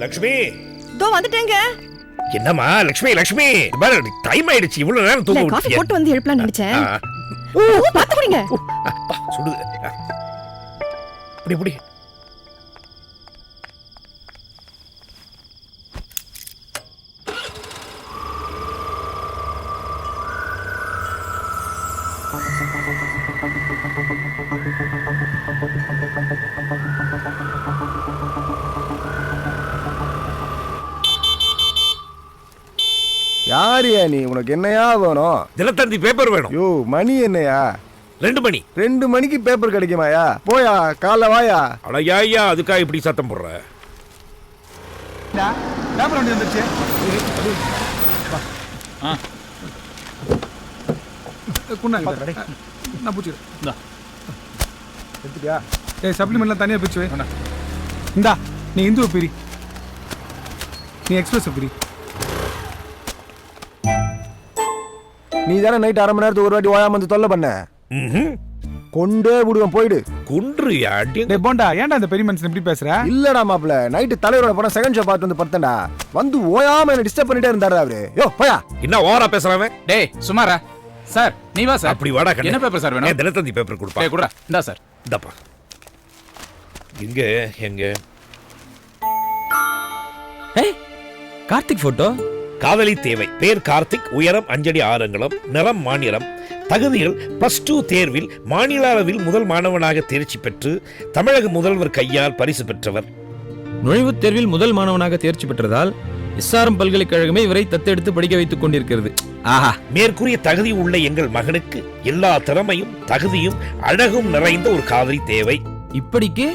லட்சுமி தோ வந்துட்டேங்க. என்னம்மா லட்சுமி லட்சுமி பாரு டைம் ஆயிடுச்சு, இவ்வளவு நேரம் தூங்க காஃபி விட்டியா? போட்டு வந்து எழுப்பலாம் நினைச்சேன். பாத்து குடிங்க. அப்பா சுடுது. புடி யாரியா நீ? உனக்கு என்னையா வேணும்? தினத்தந்தி பேப்பர் வேணும். யோ மணி என்னையா? 2 மணி. 2 மணிக்கு பேப்பர் கிடைக்குமாயா? போயா காலைல வாயா. அடையா அதுக்கா இப்படி சத்தம் போடுற? பேப்பர் வண்டி வந்துருச்சு. நான் பூச்சிக்கிறேன். எடுத்துட்டியா? ஏய் சப்ளிமெண்ட்லாம் தனியாக பிரிச்சு வை. இந்தா நீ இந்துவை பிரி, நீ எக்ஸ்பிரஸ் பிரி. நீ தானே நைட் 1/2 மணி நேரத்துக்கு ஒரு வாட்டி ஓயாம வந்து தொல்லை பண்ண. கொண்டே விடுவேன், போயிடு. கொன்றுயா? டேய் போண்டா, ஏன்டா இந்த பெரிய மனுஷன் இப்படி பேசுற? இல்லடா மாப்ள, நைட்டு தலைவரோட போன செகண்ட் ஷோ பார்த்து வந்து படுத்தேன்டா. வந்து ஓயாம என்ன டிஸ்டர்ப் பண்ணிட்டே இருந்தாரு அவரு. யோ போயா. என்ன ஓவரா பேசுறவன்? டேய் சுமாரா சார், நீ வா சார். அப்படி வாடா. என்ன பேப்பர் சார் வேணும்? தினத்தந்தி பேப்பர் கொடுப்பா. டேய் குடுடா. இந்தா சார். இந்தப்பா. எங்க ஏய் கார்த்திக் போட்டோ. காதலி தேவை. பேர் கார்த்திக், உயரம் 5 அடி 6 அங்குலம், நிறம் மாநிலம், தகுதிகள் +2 தேர்வில் மாநில அளவில் முதல் மாணவனாக தேர்ச்சி பெற்று தமிழக முதல்வர் கையால் பரிசு பெற்றவர். நுழைவுத் தேர்வில் முதல் மாணவனாக தேர்ச்சி பெற்றதால் எஸ்ஆர்எம் பல்கலைக்கழகமே இவரை தத்தெடுத்து படிக்க வைத்துக் கொண்டிருக்கிறது. ஆஹா, மேற்கூறிய தகுதி உள்ள எங்கள் மகனுக்கு எல்லா திறமையும் தகுதியும் அழகும் நிறைந்த ஒரு காதலி தேவை. இப்படிக்கு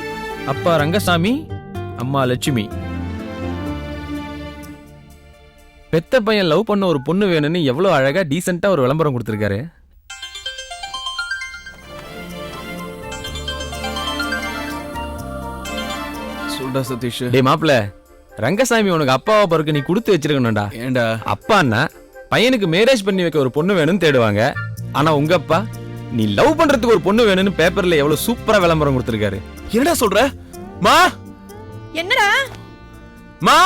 அப்பா ரங்கசாமி, அம்மா லட்சுமி. பெத்த பையன் லவ் பண்ண ஒரு பொண்ணு வேணும்னு எவ்வளவு அழகா டீசென்ட்டா ஒரு விளம்பரம் கொடுத்திருக்காரு. சொல்டா சதீஷ். டேய் மாப்ள, ரங்கசாமி உனக்கு அப்பாவை பிறகு நீ கொடுத்து வச்சிருக்கணும்டா. ஏண்டா? அப்பான்னா பையனுக்கு மேரேஜ் பண்ணி வைக்க ஒரு பொண்ணு வேணும்னு தேடுவாங்க. ஆனா உங்க அப்பா நீ லவ் பண்றதுக்கு ஒரு பொண்ணு வேணும்னு பேப்பர்ல எவ்வளவு சூப்பரா விளம்பரம் கொடுத்திருக்காரு. என்னடா சொல்ற? மா என்னடா? மா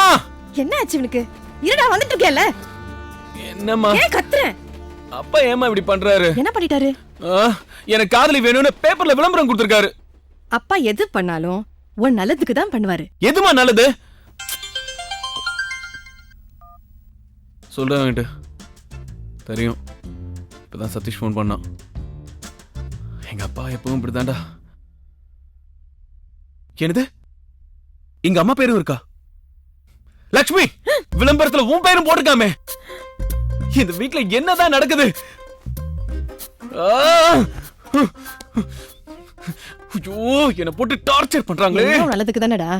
என்ன ஆச்சு இவனுக்கு? இருடா வந்துட்டு இருக்கேல்ல. என்னம்மா? ஏன் கத்துற? அப்பா ஏமா இப்படி பண்றாரு? என்ன பண்ணிட்டாரு? எனக்கு காதலி வேணும்னு பேப்பர்ல விளம்பரம் கொடுத்திருக்காரு. அப்பா எது பண்ணாலும் உன் நல்லதுக்கு தான் பண்ணுவாரு. எதுமா நல்லது? சொல்றேன் தெரியும். இப்பதான் சதீஷ் ஃபோன் பண்ணான். எங்க அப்பா எப்பவும் இப்படிதான்டா. என்னது? எங்க அம்மா பேரும் இருக்கா? லட்சுமி, விளம்பரத்துல உன் பேரும் போட்டுக்காமே. இந்த வீட்ல என்னதான் நடக்குது? ஐயோ, என்ன போட்டு டார்ச்சர் பண்றாங்களே. நல்லதுக்கு தானடா.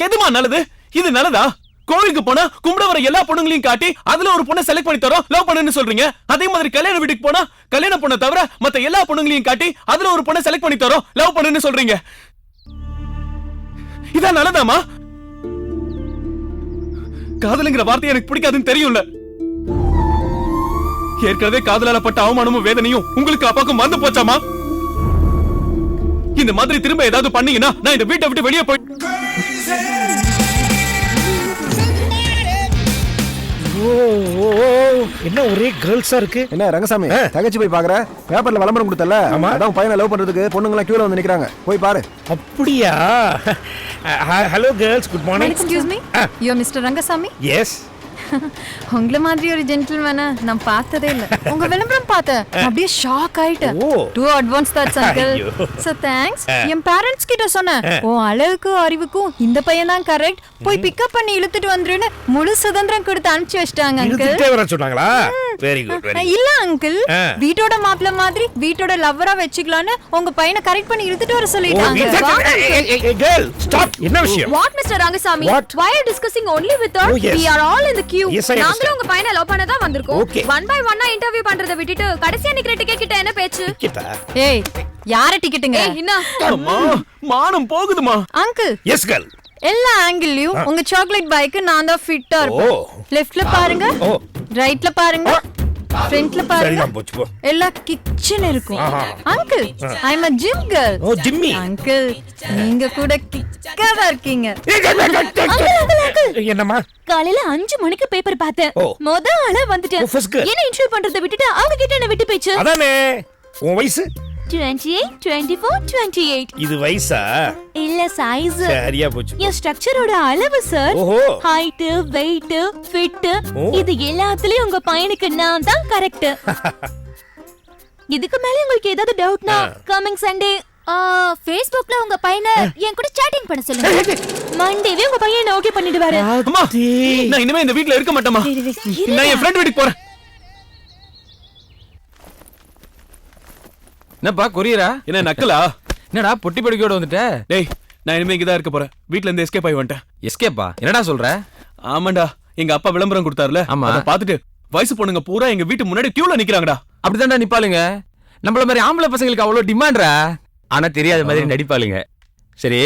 எதுமா நல்லது? இது நல்லதா? கோவிலுக்கு போனா கும்பிட வர எல்லா பொண்ணுங்களையும் காட்டி அதுல ஒரு பொண்ணை செலக்ட் பண்ணி தரோம் லவ் பண்ணுன்னு சொல்றீங்க. அதே மாதிரி கல்யாண வீட்டுக்கு போனா கல்யாண பொண்ணை தவிர மத்த எல்லா பொண்ணுங்களையும் காட்டி அதுல ஒரு பொண்ணை செலக்ட் பண்ணி தரோம் லவ் பண்ணுன்னு சொல்றீங்க. இதான் நல்லதாமா? காதலுங்கிற வார்த்தை எனக்கு பிடிக்காதுன்னு தெரியும்ல. ஏற்கனவே காதலால பட்ட அவமானமும் வேதனையும் உங்களுக்கு அப்பாக்கும் மறந்து போச்சாமா? இந்த மாதிரி திரும்ப ஏதாவது பண்ணீங்கன்னா நான் இந்த வீட்டை விட்டு வெளியே போய். என்ன ஒரே கேர்ள்ஸா இருக்கு? என்ன ரங்கசாமி தகச்சு போய் பாக்குற? பேப்பர்ல விளம்பரம் கொடுத்தல, அதான் பையனை லவ் பண்றதுக்கு பொண்ணுங்க எல்லாம் கியூல வந்து நிக்கிறாங்க. போய் பாரு. அப்படியா? Hello girls, good morning. Excuse me, you are Mr. Rangasamy? Yes. உங்கள மாதிரி ஒரு ஜென்டில்மேனை நான் பார்த்ததே இல்ல. உங்க விளம்பரம் பார்த்தேன், அப்படியே ஷாக் ஆயிட்டேன். Oh. Too advance thoughts uncle. ஐயோ. So thanks. என் பேரண்ட்ஸ் கிட்ட சொன்னேன், ஓ அழகுக்கும் அறிவுக்கும் இந்த பையன் தான் கரெக்ட், போய் பிக்கப் பண்ணி இழுத்துட்டு வந்துருன்னு முழு சுதந்திரம் கொடுத்து அனுப்பிச்சு வச்சிட்டாங்க அங்கிள். இழுத்துட்டே வர சொன்னாங்களா? வெரி குட் வெரி இல்ல அங்கிள், வீட்டோட மாப்பிள்ள மாதிரி வீட்டோட லவ்வரா வச்சுக்கலான்னு உங்க பையனை கரெக்ட் பண்ணி இழுத்துட்டு வர சொல்லிட்டாங்க. Girl stop. என்ன விஷயம்? What Mr. Rangasamy? What? Why are you discussing only with her? Oh, yes. We are all in the queue. Yes, I understand. நாங்களும் உங்க பையனை லவ் பண்ண தான் வந்திருக்கோம். Okay. One by one interview பண்றத விட்டுட்டு கடைசியா நிக்கிற டிக்கெட் கிட்ட என்ன பேச்சு? கிட்டா? ஏய், யார டிக்கெட்டுங்க? என்ன? அம்மா மானம் போகுதுமா. Uncle, S girl. எல்லா ஆங்கிள்லயும் உங்க சாக்லேட் பாய்க்கு நான் தான் ஃபிட்டா இருப்பேன். ஓ. லெஃப்ட்ல பாருங்க, ஓ. ரைட்ல பாருங்க, ஃப்ரண்ட்ல பாருங்க, சரிதான் போச்சு போ. எல்லா கிச்சன் இருக்கும். ஆஹா. Uncle, I am a gym girl. Oh ஜிம்மி. அங்கிள், நீங்க கூட கிக்காவா இருக்கீங்க. என்னம்மா? காலையில 5 மணிக்கு பேப்பர் பார்த்தேன். ஓ. மொத ஆளா வந்துட்டேன். ஓ, first girl. என்ன இன்டர்வியூ பண்றத விட்டுட்டு அவங்க கிட்ட என்ன விட்டு போயிச்சு. அதானே உன் வயசு 28, 24, 28. இது வயசா? இல்ல சைஸ். சரியா போச்சு. என் ஸ்ட்ரக்சரோட அளவு சார். ஓஹோ. ஹைட், வெயிட், ஃபிட் ஓ. இது எல்லாத்துலயும் உங்க பையனுக்கு நான் தான் கரெக்ட். இதுக்கு மேல உங்களுக்கு ஏதாவது டவுட்னா கமிங் சண்டே Facebookல உங்க பையனை என் கூட chatting பண்ண சொல்லுங்க. மண்டேவே உங்க பையனை ஓகே பண்ணிடுவாரு. அம்மா நான் இனிமே இந்த வீட்ல இருக்க மாட்டேமா. நான் என் ஃப்ரெண்ட் வீட்டுக்கு போறேன். என்னப்பா கொரியரா? என்ன நக்கலா? என்னடா பொட்டி படுக்கையோட வந்துட்ட? டேய் நான் இனிமே இங்க தான் இருக்க போறேன். வீட்ல இருந்து எஸ்கேப் ஆகி வந்துட்டேன். எஸ்கேப்பா? என்னடா சொல்ற? ஆமாண்டா, எங்க அப்பா விளம்பரம் கொடுத்தாருல, ஆமா. அத பாத்துட்டு வயசு பொண்ணுங்க பூரா எங்க வீட்டு முன்னாடி கியூல நிக்கறாங்கடா. அப்படிதான்டா நிப்பாளுங்க. நம்மள மாதிரி ஆம்பளை பசங்களுக்கு அவ்வளவு டிமாண்ட்ரா. ஆனா தெரியாத மாதிரி நடிப்பாளுங்க. சரி,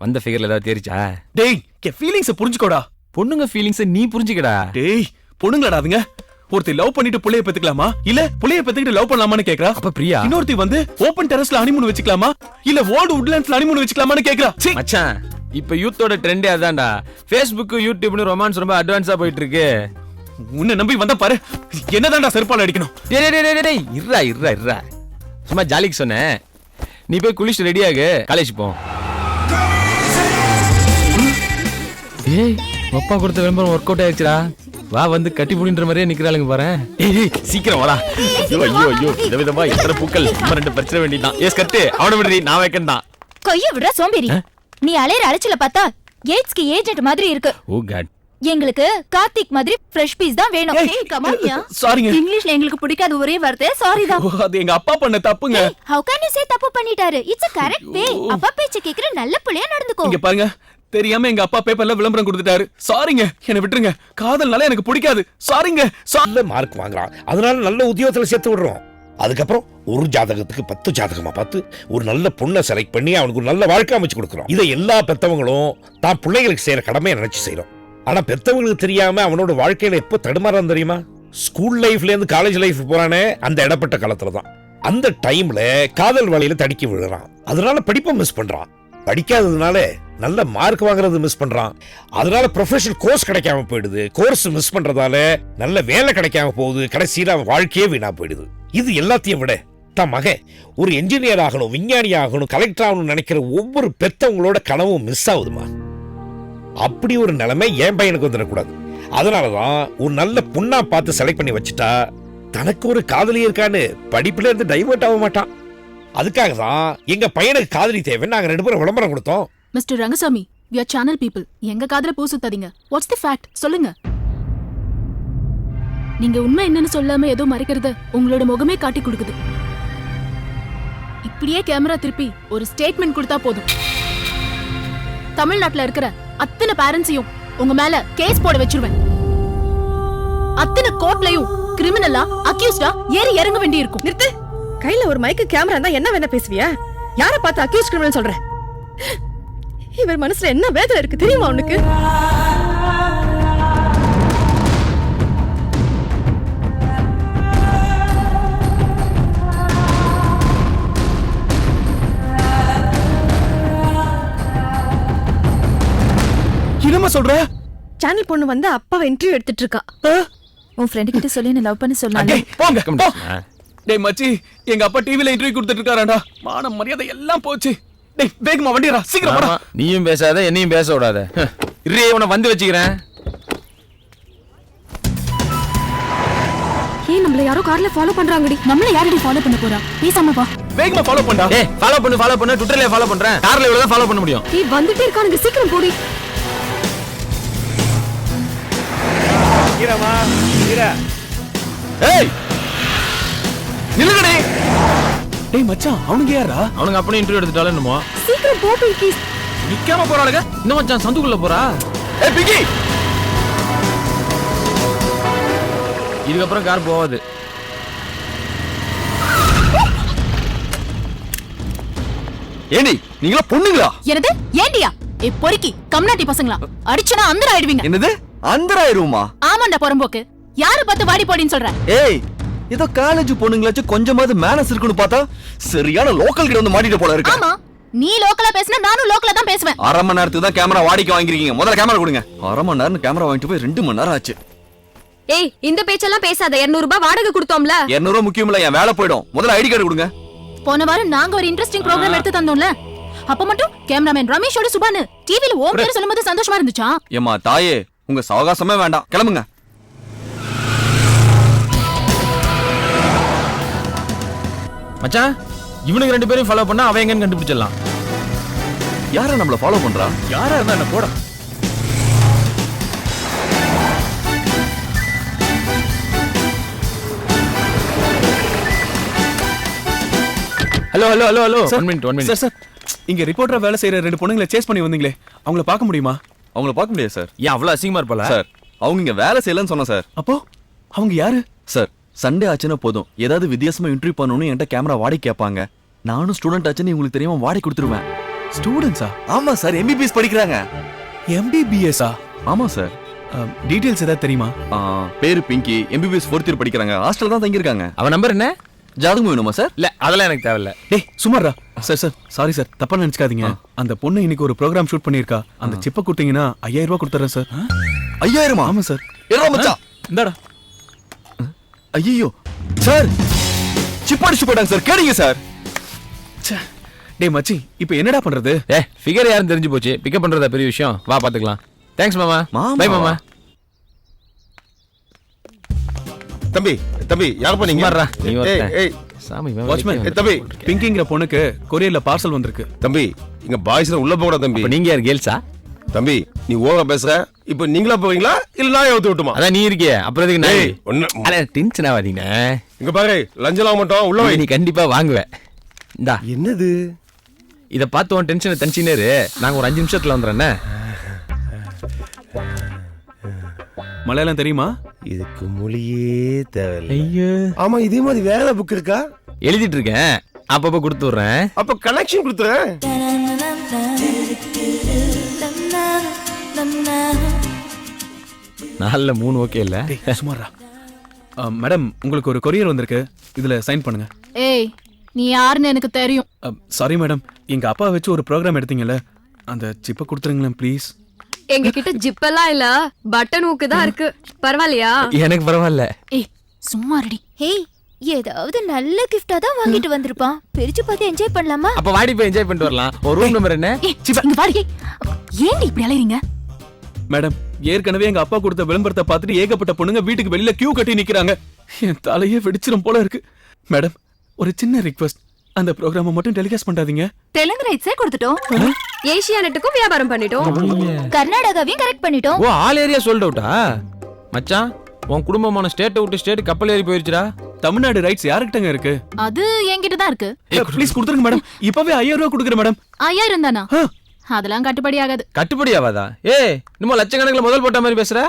வந்த ஃபிகர்ல ஏதாவது தெரிச்சா? டேய் என் ஃபீலிங்ஸ புரிஞ்சுக்கோடா. பொண்ணுங்க ஃபீலிங்ஸ நீ புரிஞ்சுக்கடா. டேய் பொண்ணுங்களாடா அதுங்க. ஒருத்தி லவ் பண்ணிட்டு புள்ளைய பெத்துக்கலாமா இல்ல புள்ளைய பெத்துக்கிட்டு லவ் பண்ணலாமான்னு கேக்குறா. அப்ப பிரியா? இன்னொருத்தி வந்து ஓபன் டெரஸ்ல ஹனிமூன் வச்சுக்கலாமா இல்ல ஓல்ட் வுட்லாண்ட்ஸ்ல ஹனிமூன் வச்சுக்கலாமான்னு கேக்குறா. சீ. மச்சான், இப்ப யூத்தோட ட்ரெண்டே அதான்டா. Facebook, YouTubeனு ரொமான்ஸ் ரொம்ப அட்வான்ஸா போயிட்டு இருக்கு. உன்னை நம்பி வந்தா பாரு என்னதான்டா செருப்பால அடிக்கணும். டேய் டேய் டேய் டேய் இருடா. சும்மா ஜாலிக்கு சொன்னேன். நீ போய் குளிச்சு ரெடி ஆகு, காலேஜ் போ. ஏய், அப்பா கொடுத்த விளம்பரம் ஒர்க் அவுட் ஆயிடுச்சுடா. வா, வந்து கட்டி புடின்ற மாதிரியே நிக்கிறாளுங்க பாரு. ஏய் சீக்கிரம் வாடா. ஐயோ இந்த விதமா எத்தனை பூக்கள். நம்ம 2 பறிச்சிட வேண்டியதான். ஏஸ் கட்டு அவன விடுறீ, நான் வைக்கணும் தான். கைய விடுற சோம்பேறி. நீ அலையற அலைச்சல பார்த்தா ஏட்ஸ்க்கு ஏஜென்ட் மாதிரி இருக்கு. ஓ காட். எங்களுக்கு கார்த்திக் மாதிரி ஃப்ரெஷ் பீஸ் தான் வேணும். ஏய் கமானியா. சாரிங்க. இங்கிலீஷ்ல எங்களுக்கு பிடிக்காத ஒரே வார்த்தை சாரி தான். அது எங்க அப்பா பண்ண தப்புங்க. How can you say தப்பு பண்ணிட்டாரு? It's a correct way. அப்பா பேச்ச கேக்குற நல்ல புள்ளையா நடந்துக்கோ. இங்க பாருங்க, தெரியாம எங்க அப்பா பேப்பர்ல விளம்பரம் கொடுத்துட்டாரு. சாரிங்க, என்ன விட்டுருங்க. காதல்னால எனக்கு பிடிக்காது. சாரிங்க. நல்ல மார்க் வாங்குறான், அதனால நல்ல உத்தியோகத்துல சேர்த்து விடுறோம். அதுக்கப்புறம் ஒரு ஜாதகத்துக்கு 10 ஜாதகமா பார்த்து ஒரு நல்ல பொண்ணை செலக்ட் பண்ணி அவனுக்கு ஒரு நல்ல வாழ்க்கை அமைச்சு கொடுக்குறோம். இதை எல்லா பெத்தவங்களும் தான் பிள்ளைகளுக்கு செய்யற கடமையை நினைச்சு செய்யறோம். ஆனா பெத்தவங்களுக்கு தெரியாம அவனோட வாழ்க்கையில எப்போ தடுமாறான் தெரியுமா? ஸ்கூல் லைஃப்ல இருந்து காலேஜ் லைஃப் போறானே, அந்த இடப்பட்ட காலத்துலதான். அந்த டைம்ல காதல் வலையில தடுக்கி விழுறான். அதனால படிப்பை மிஸ் பண்றான். படிக்காததுனால நல்ல மார்க் வாங்குறது மிஸ் பண்றான். அதனால ப்ரொஃபஷனல் கோர்ஸ் கிடைக்காம போயிடுது. கோர்ஸ் மிஸ் பண்றதால நல்ல வேலை கிடைக்காம போகுது. கடைசியில அவன் வாழ்க்கையே வீணா போயிடுது. இது எல்லாத்தையும் விட தன் மகன் ஒரு என்ஜினியர் ஆகணும், விஞ்ஞானி ஆகணும், கலெக்டர் ஆகணும்னு நினைக்கிற ஒவ்வொரு பெத்தவங்களோட கனவும் மிஸ் ஆகுதுமா. அப்படி ஒரு நிலைமை என் பையனுக்கு வந்துடக்கூடாது. அதனாலதான் ஒரு நல்ல பொண்ணா பார்த்து செலக்ட் பண்ணி வச்சுட்டா தனக்கு ஒரு காதலி இருக்கான்னு படிப்புல இருந்து டைவர்ட் ஆக மாட்டான். அதுக்காக தான் எங்க பையனுக்கு காதலி தேவை நாங்க 2 பேரும் விளம்பரம் கொடுத்தோம். Mister Rangasamy, we are channel people. எங்க காதுல பூ சுத்தாதீங்க. வாட்ஸ் தி ஃபேக்ட் சொல்லுங்க. நீங்க உண்மை என்னன்னு சொல்லாம ஏதோ மறைக்கிறது உங்களோட முகமே காட்டி கொடுக்குது. இப்படியே கேமரா திருப்பி ஒரு ஸ்டேட்மெண்ட் கொடுத்தா போதும். தமிழ்நாட்டுல இருக்கிற அத்தனை பேரண்ட்ஸையும் உங்க மேல கேஸ் போட வச்சிருவேன். அத்தனை கோர்ட்லயும் கிரிமினலா அக்யூஸ்டா ஏறி இறங்க வேண்டி இருக்கும். நிறுத்து. கையில ஒரு மைக்கு கேமரா இருந்தா என்ன வேணா பேசுவியா? யார பார்த்து அக்யூஸ் கிரிமினல் சொல்ற? இவர் மனசுல என்ன வேதனை இருக்கு தெரியுமா உனக்கு? என்னமா சொல்ற? சேனல் பொண்ணு வந்து அப்பாவை இன்டர்வியூ எடுத்துட்டு இருக்கா. உன் ஃப்ரெண்ட் கிட்ட சொல்லி என்ன லவ் பண்ண சொன்னாங்க. டேய் போங்க போ. டேய் மச்சி, எங்க அப்பா டிவில இன்டர்வியூ கொடுத்துட்டு இருக்காராடா. மான மரியாதை எல்லாம் போச்சு. டேய் வேகமா வண்டியடா, சீக்கிரம் வாடா. நீயும் பேசாத, என்னையும் பேச விடாத. இறையே உன வந்து வச்சுக்கிறேன். நம்மள யாரோ கார்ல ஃபாலோ பண்றாங்கடி. நம்மள யாரடி ஃபாலோ பண்ண போறா? பேசாம வா. வேகமா ஃபாலோ பண்ணா. ஏய் ஃபாலோ பண்ணு ட்விட்டர்ல ஃபாலோ பண்றேன். கார்ல இவ்வளவு தான் ஃபாலோ பண்ண முடியும். நீ வந்துட்டே இருக்கானுங்க, சீக்கிரம் போடி. ஈரமா ஈரா. ஏய் நில்லுங்கடி. டேய் மச்சான், அவனுங்க யாரா? அவனுங்க அப்பனே இன்டர்வியூ எடுத்துட்டாலும் என்னமோ. சீக்கிரம் போ பிங்கி. நிக்காம போறாளுங்க. இன்னும் மச்சான் சந்துக்குள்ள போறா. ஏய் பிங்கி, இதுக்கப்புறம் கார் போவாது. ஏண்டி நீங்களா பொண்ணுங்களா? என்னது ஏண்டியா? ஏ பொறுக்கி கம்னாட்டி பசங்களா, அடிச்சனா அந்தர ஆயிடுவீங்க. என்னது அந்தராயிருமா? ஆமாண்டா பொறம்போக்கு. யாரு பார்த்து வாடி போடின்னு சொல்ற? ஏய் ஏதோ காலேஜ் பொண்ணுங்களாச்சும் கொஞ்சமாவது மேனஸ் இருக்குன்னு பார்த்தா சரியான லோக்கல் கிட்ட வந்து மாட்டிட்டு போல இருக்கு. ஆமா, நீ லோக்கலா பேசினா நானும் லோக்கலா தான் பேசுவேன். அரை மணி நேரத்துக்கு தான் கேமரா வாடிக்கை வாங்கிருக்கீங்க. முதல்ல கேமரா கொடுங்க. அரை மணி நேரம் கேமரா வாங்கிட்டு போய் 2 மணி நேரம் ஆச்சு. ஏய் இந்த பேச்செல்லாம் பேசாத. 200 ரூபாய் வாடகை கொடுத்தோம்ல. 200 ரூபாய் முக்கியம் இல்ல, என் வேலை போயிடும். முதல்ல ஐடி கார்டு கொடுங்க. போன வாரம் நாங்க ஒரு இன்ட்ரெஸ்டிங் ப்ரோகிராம் எடுத்து தந்தோம்ல, அப்ப மட்டும் கேமராமேன் ரமேஷோட சுபானு டிவில ஓம் பேர் சொல்லும்போது சந்தோஷமா இருந்துச்சா? ஏமா தாயே, உங்க சவகாசமே வேண்டாம், கிளம்புங்க. மச்சான் இவனுக்கு 2 பேரையும் ஃபாலோ பண்ணா அவன் எங்கன்னு கண்டுபிடிச்சிடலாம். யார நம்மள ஃபாலோ பண்றா? யாரா இருந்தா என்ன போடா. Hello 1 sir, minute. சார் இங்க ரிப்போர்ட்டரா வேலை செய்யற 2 பொண்ணுங்களை சேஸ் பண்ணி வந்தீங்களே, அவங்கள பார்க்க முடியுமா? அவங்கள பார்க்க முடியாது சார். ஏன் அவ்வளவு அசிங்கமா இருப்பல? சார் அவங்க இங்க வேலை செய்யலன்னு சொன்னா சார். அப்போ அவங்க யாரு? சார் சண்டே ஆச்சுன்னா போதும், ஏதாவது வித்தியாசமா இன்டர்வியூ பண்ணணும்னு என்கிட்ட கேமரா வாடகை கேட்பாங்க. நானும் ஸ்டூடெண்ட் ஆச்சுன்னு உங்களுக்கு தெரியாம வாடகை கொடுத்துருவேன். ஸ்டூடெண்ட்ஸா? ஆமா சார், எம்பிபிஎஸ் படிக்கிறாங்க. எம்பிபிஎஸ்ஸா? ஆமா சார். டீடைல்ஸ் ஏதாவது தெரியுமா? பேரு பிங்கி, எம்பிபிஎஸ் 4th இயர் படிக்கிறாங்க. ஹாஸ்டல் தான் தங்கி இருக்காங்க. அவன் நம்பர் என்ன? ஜாதகம் வேணுமா சார்? இல்ல அதெல்லாம் எனக்கு தேவையில்ல. டேய் சுமாரா. சார் சாரி சார், தப்பா நினைச்சுக்காதீங்க. அந்த பொண்ணு இன்னைக்கு ஒரு ப்ரோகிராம் ஷூட் பண்ணிருக்கா. அந்த சிப்பை கொடுத்தீங்கன்னா 5000 ரூபாய் கொடுத்துறேன் சார். 5000? ஆமா சார். ஏறா மச்சான். இந்தாடா. ஐயோ சார், சிப் அடிச்சு போட்டாங்க சார், கேளுங்க சார். டேய் மச்சி, இப்போ என்னடா பண்றது? ஃபிகர் யாருன்னு தெரிஞ்சு போச்சு. பிக்கப் பண்றதா பெரிய விஷயம். வா பாத்துக்கலாம். தேங்க்ஸ் மாமா. பை மாமா. தம்பி தம்பி யார் பண்ணீங்க? சும்மாறா, நீ ஒருத்தன். ஏய் சாமி வாட்ச்மேன், தம்பி பிங்கிங்கிற பொண்ணுக்கு கொரியர்ல பார்சல் வந்திருக்கு. தம்பி இங்க பாய்ஸ்ல உள்ள போகடா தம்பி. இப்ப நீங்க யார் கேர்ள்ஸா? தம்பி நீ ஓவரா பேசுற. இப்போ நீங்களா போவீங்களா இல்ல நான் ஏத்து விட்டுமா? அதான் நீ இருக்கியே, அப்புறம் எதுக்கு ஏய், நான்? ஒண்ணு அட டென்ஷன் ஆவாதீங்க. இங்க பாரு, லஞ்சலாம் மாட்டோம், உள்ள வை. நீ கண்டிப்பா வாங்குவ. இந்தா என்னது? இத பார்த்து உன் டென்ஷனை தனிச்சினேரு. நாங்க ஒரு 5 நிமிஷத்துல வந்துறேன். மலையாளம் தெரியுமா? இதுக்கு மொழியே தேவையில்லை. ஐயோ, ஆமா இதே மாதிரி வேற புக் இருக்கா? எழுதிட்டு இருக்கேன், அப்பப்ப கொடுத்து விடுறேன். அப்ப கனெக்ஷன் கொடுத்துறேன். நாலுல 3 ஓகே இல்ல? டேய் சுமாரா. மேடம், உங்களுக்கு ஒரு கொரியர் வந்திருக்கு. இதுல சைன் பண்ணுங்க. ஏய் நீ யாருன்னு எனக்கு தெரியும். சாரி மேடம், எங்க அப்பா வச்சு ஒரு ப்ரோகிராம் எடுத்தீங்கல்ல, அந்த சிப்பை கொடுத்துருங்களேன் ப்ளீஸ். எங்க கிட்ட ஜிப்பெல்லாம் இல்ல, பட்டன் ஊக்கு தான் இருக்கு. பரவாயில்லையா? எனக்கு பரவாயில்ல. ஏய் சும்மா ரெடி. ஹேய், ஏதாவது நல்ல கிஃப்டா தான் வாங்கிட்டு வந்திருப்பான். பிரிச்சு பார்த்து என்ஜாய் பண்ணலாமா? அப்ப வாடி போய் என்ஜாய் பண்ணிட்டு வரலாம். ஒரு ரூம் நம்பர் என்ன? ஏய் இங்க வாடி. ஏன்டி இப்படி அலையறீங்க? மேடம், ஏற்கனவே எங்க அப்பா கொடுத்த விளம்பரத்தை பார்த்துட்டு ஏகப்பட்ட பொண்ணுங்க வீட்டுக்கு வெளியில கியூ கட்டி நிக்கிறாங்க. என் தலையே வெடிச்சிரும் போல இருக்கு. மேடம், ஒரு சின்ன ரிக்வெஸ்ட், அந்த ப்ரோகிராமை மட்டும் டெலிகாஸ்ட் பண்ணாதீங்க. தெலுங்கு ரைட்ஸே கொடுத்துட்டோம், ஏசியானெட்டுக்கும் வியாபாரம் பண்ணிட்டோம், கர்நாடகாவையும் கரெக்ட் பண்ணிட்டோம். ஓ, ஆல் ஏரியா சோல்ட் அவுட்டா? மச்சான், உன் குடும்பமான ஸ்டேட்டை விட்டு ஸ்டேட் கப்பல் ஏறி போயிருச்சுடா. தமிழ்நாடு ரைட்ஸ் யாருக்கிட்டங்க இருக்கு? அது என்கிட்ட தான் இருக்கு. ப்ளீஸ் கொடுத்துருங்க மேடம். இப்பவே 5000 ரூபாய் கொடுக்குறேன் மேடம். 5000 தானா? அதெல்லாம் கட்டுப்படி ஆகாது. கட்டுப்படி ஆகாதா? ஏய், நம்ம லட்சக்கணக்கில் முதல் போட்ட மாதிரி பேசுற.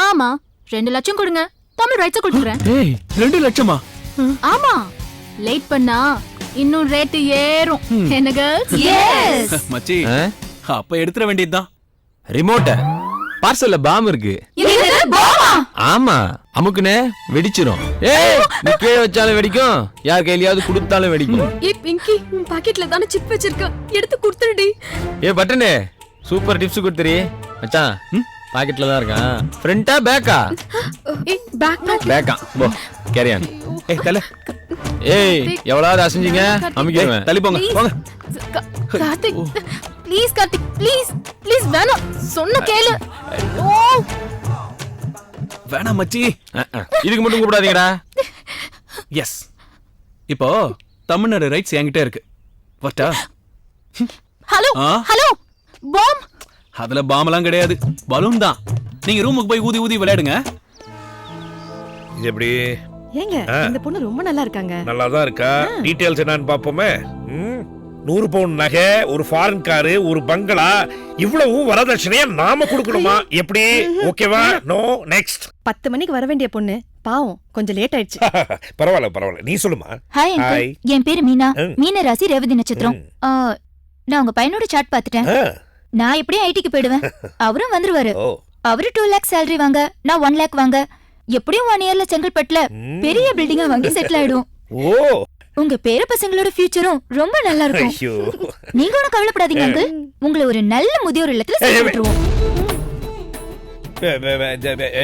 ஆமா, 2 லட்சம் கொடுங்க, தமிழ் ரைட்ஸ் கொடுத்துறேன். ஏய் 2 லட்சமா? ஆமா, லேட் பண்ணா இன்னும் ரேட் ஏறும். என்ன கேர்ள்ஸ்? எஸ். மச்சி, அப்ப எடுத்துற வேண்டியதுதான். ரிமோட்ட பார்சல்ல பாம் இருக்கு. இது பாமா? ஆமா, அமுக்குனே வெடிச்சிரும். ஏய், நீ கீழே வச்சாலும் வெடிக்கும், யார் கையிலயாவது கொடுத்தாலும் வெடிக்கும். ஏய் பிங்கி, உன் பாக்கெட்ல தான சிப் வச்சிருக்க, எடுத்து கொடுத்துடுடி. ஏ பட்டனே, சூப்பர் டிப்ஸ் கொடுத்துறீ. மச்சான், பாக்கெட்ல தான் இருக்கான். ஃப்ரண்டா பேக்கா? ஏய் பேக் பேக்கா. போ, கேரி ஆன். ஏய் தல. ஏய், எவ்வளவு அசைஞ்சீங்க அமுக்கிடுவேன். தள்ளி போங்க போங்க. Karthik please, Karthik please please, வேணாம், சொன்ன கேளு. ஓ வேணாம் மச்சி. இதுக்கு மட்டும் கூப்பிடாதீங்கடா. எஸ். இப்போ தமிழ்நாடு ரைட்ஸ் என்கிட்ட இருக்கு. வரட்டா? ஹலோ ஆ? ஹலோ பாம். அதுல பாம்பெல்லாம் கிடையாது, பலூன் தான். நீங்க ரூமுக்கு போய் ஊதி ஊதி விளையாடுங்க. இது எப்படி ஏங்க இந்த பொண்ணு ரொம்ப நல்லா இருக்காங்க. நல்லா தான் இருக்கா? டீடைல்ஸ் என்னன்னு பாப்போமே. 100 பவுன் நகை, ஒரு ஃபாரின் காரு, ஒரு பங்களா, இவ்வளவு வரதட்சணையா நாம கொடுக்கணுமா? எப்படி? ஓகேவா? No next. 10 மணிக்கு வர வேண்டிய பொண்ணு பாவம் கொஞ்சம் லேட் ஆயிடுச்சு. பரவாயில்ல பரவாயில்ல, நீ சொல்லுமா. Hi Hi. அங்கிள், என் பேரு மீனா. மீன ராசி ரேவதி நட்சத்திரம். நான் உங்க பையனோட சாட் பாத்துட்டேன். நான் எப்படியும் ஐடிக்கு போயிடுவேன், அவரும் வந்துருவாரு. அவரு 2 லேக் salary வாங்க, நான் 1 லேக் வாங்க. எப்படியும் 1 இயர்ல செங்கல்பட்டுல பெரிய பில்டிங்கா வாங்கி செட்டில் ஆயிடும். ஓ, உங்க பேர பசங்களோட ஃபியூச்சரும் ரொம்ப நல்லா இருக்கும். ஐயோ, நீங்க ஒன்னும் கவலைப்படாதீங்க அங்கிள், உங்களை ஒரு நல்ல முதியோர் இல்லத்துல சேர்த்து விட்டுருவோம்.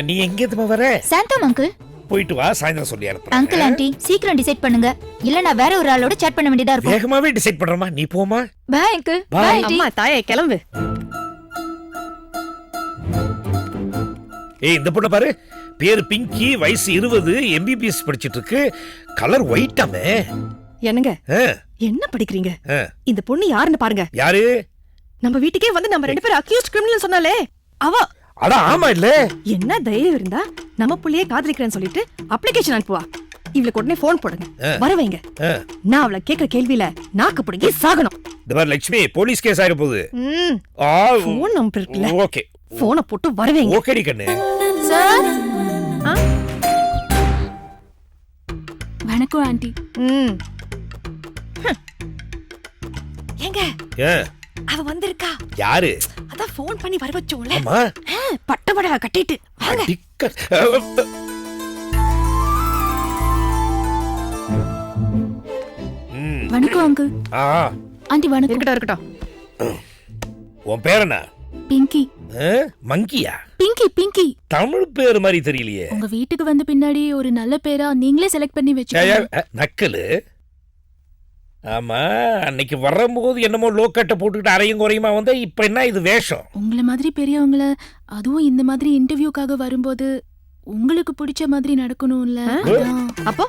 நீ எங்க இருந்து வர? சாந்தம் அங்கிள். போயிட்டு வா, சாயந்தரம் சொல்லி அனுப்புறேன். அங்கிள் ஆண்டி சீக்கிரம் டிசைட் பண்ணுங்க, இல்ல நான் வேற ஒரு ஆளோட சாட் பண்ண வேண்டியதா இருக்கும். வேகமாவே டிசைட் பண்றமா, நீ போமா. Bye uncle. Bye. Bye aunty. அம்மா தாயே கிளம்பு. ஏய், இந்த பொண்ணு பாரு, பேரு பிங்கி, வயசு 20, MBBS படிச்சிட்டு இருக்கு, கலர் ஒயிட்டாமே. என்னங்க என்ன படிக்கிறீங்க? இந்த பொண்ணு யாருன்னு பாருங்க. யாரு? நம்ம வீட்டுக்கே வந்து நம்ம 2 பேரும் அக்யூஸ்ட் கிரிமினல் சொன்னாலே அவ. அட ஆமா இல்ல, என்ன தைரியம் இருந்தா நம்ம புள்ளையே காதலிக்கிறேன்னு சொல்லிட்டு அப்ளிகேஷன் அனுப்புவா. இவளுக்கு உடனே போன் போடுங்க, வர வைங்க. நான் அவளை கேக்குற கேள்வியில நாக்கு பிடிங்கி சாகணும். இந்த மாதிரி லட்சுமி போலீஸ் கேஸ் ஆக போகுது. போன் நம்பர் இருக்குல்ல, ஓகே, போனை போட்டு வர வைங்க. ஓகேடி கண்ணு. சார் வணக்கம் ஆண்டி. ஏங்க அவ வந்திருக்கா. யாரு? அதான் போன் பண்ணி வர வச்சோம்ல. ஆமா, பட்டபட கட்டிட்டு வாங்க. வணக்கம் அங்கிள். ஆண்டி வணக்கம். இருக்கட்டும் இருக்கட்டும். உன் பேர் என்ன? பிங்கி. மங்கியா? பிங்கி பிங்கி. தமிழ் பேர் மாதிரி தெரியலையே. உங்க வீட்டுக்கு வந்து பின்னாடி ஒரு நல்ல பேரா நீங்களே செலக்ட் பண்ணி வச்சுக்கோங்க. நக்கலு. ஆமா, அன்னைக்கு வரும்போது என்னமோ லோக்கட்டை போட்டுக்கிட்டு அரையும் குறையுமா வந்த, இப்ப என்ன இது வேஷம்? உங்களை மாதிரி பெரியவங்கள, அதுவும் இந்த மாதிரி இன்டர்வியூக்காக வரும்போது உங்களுக்கு பிடிச்ச மாதிரி நடக்கணும்ல. அப்போ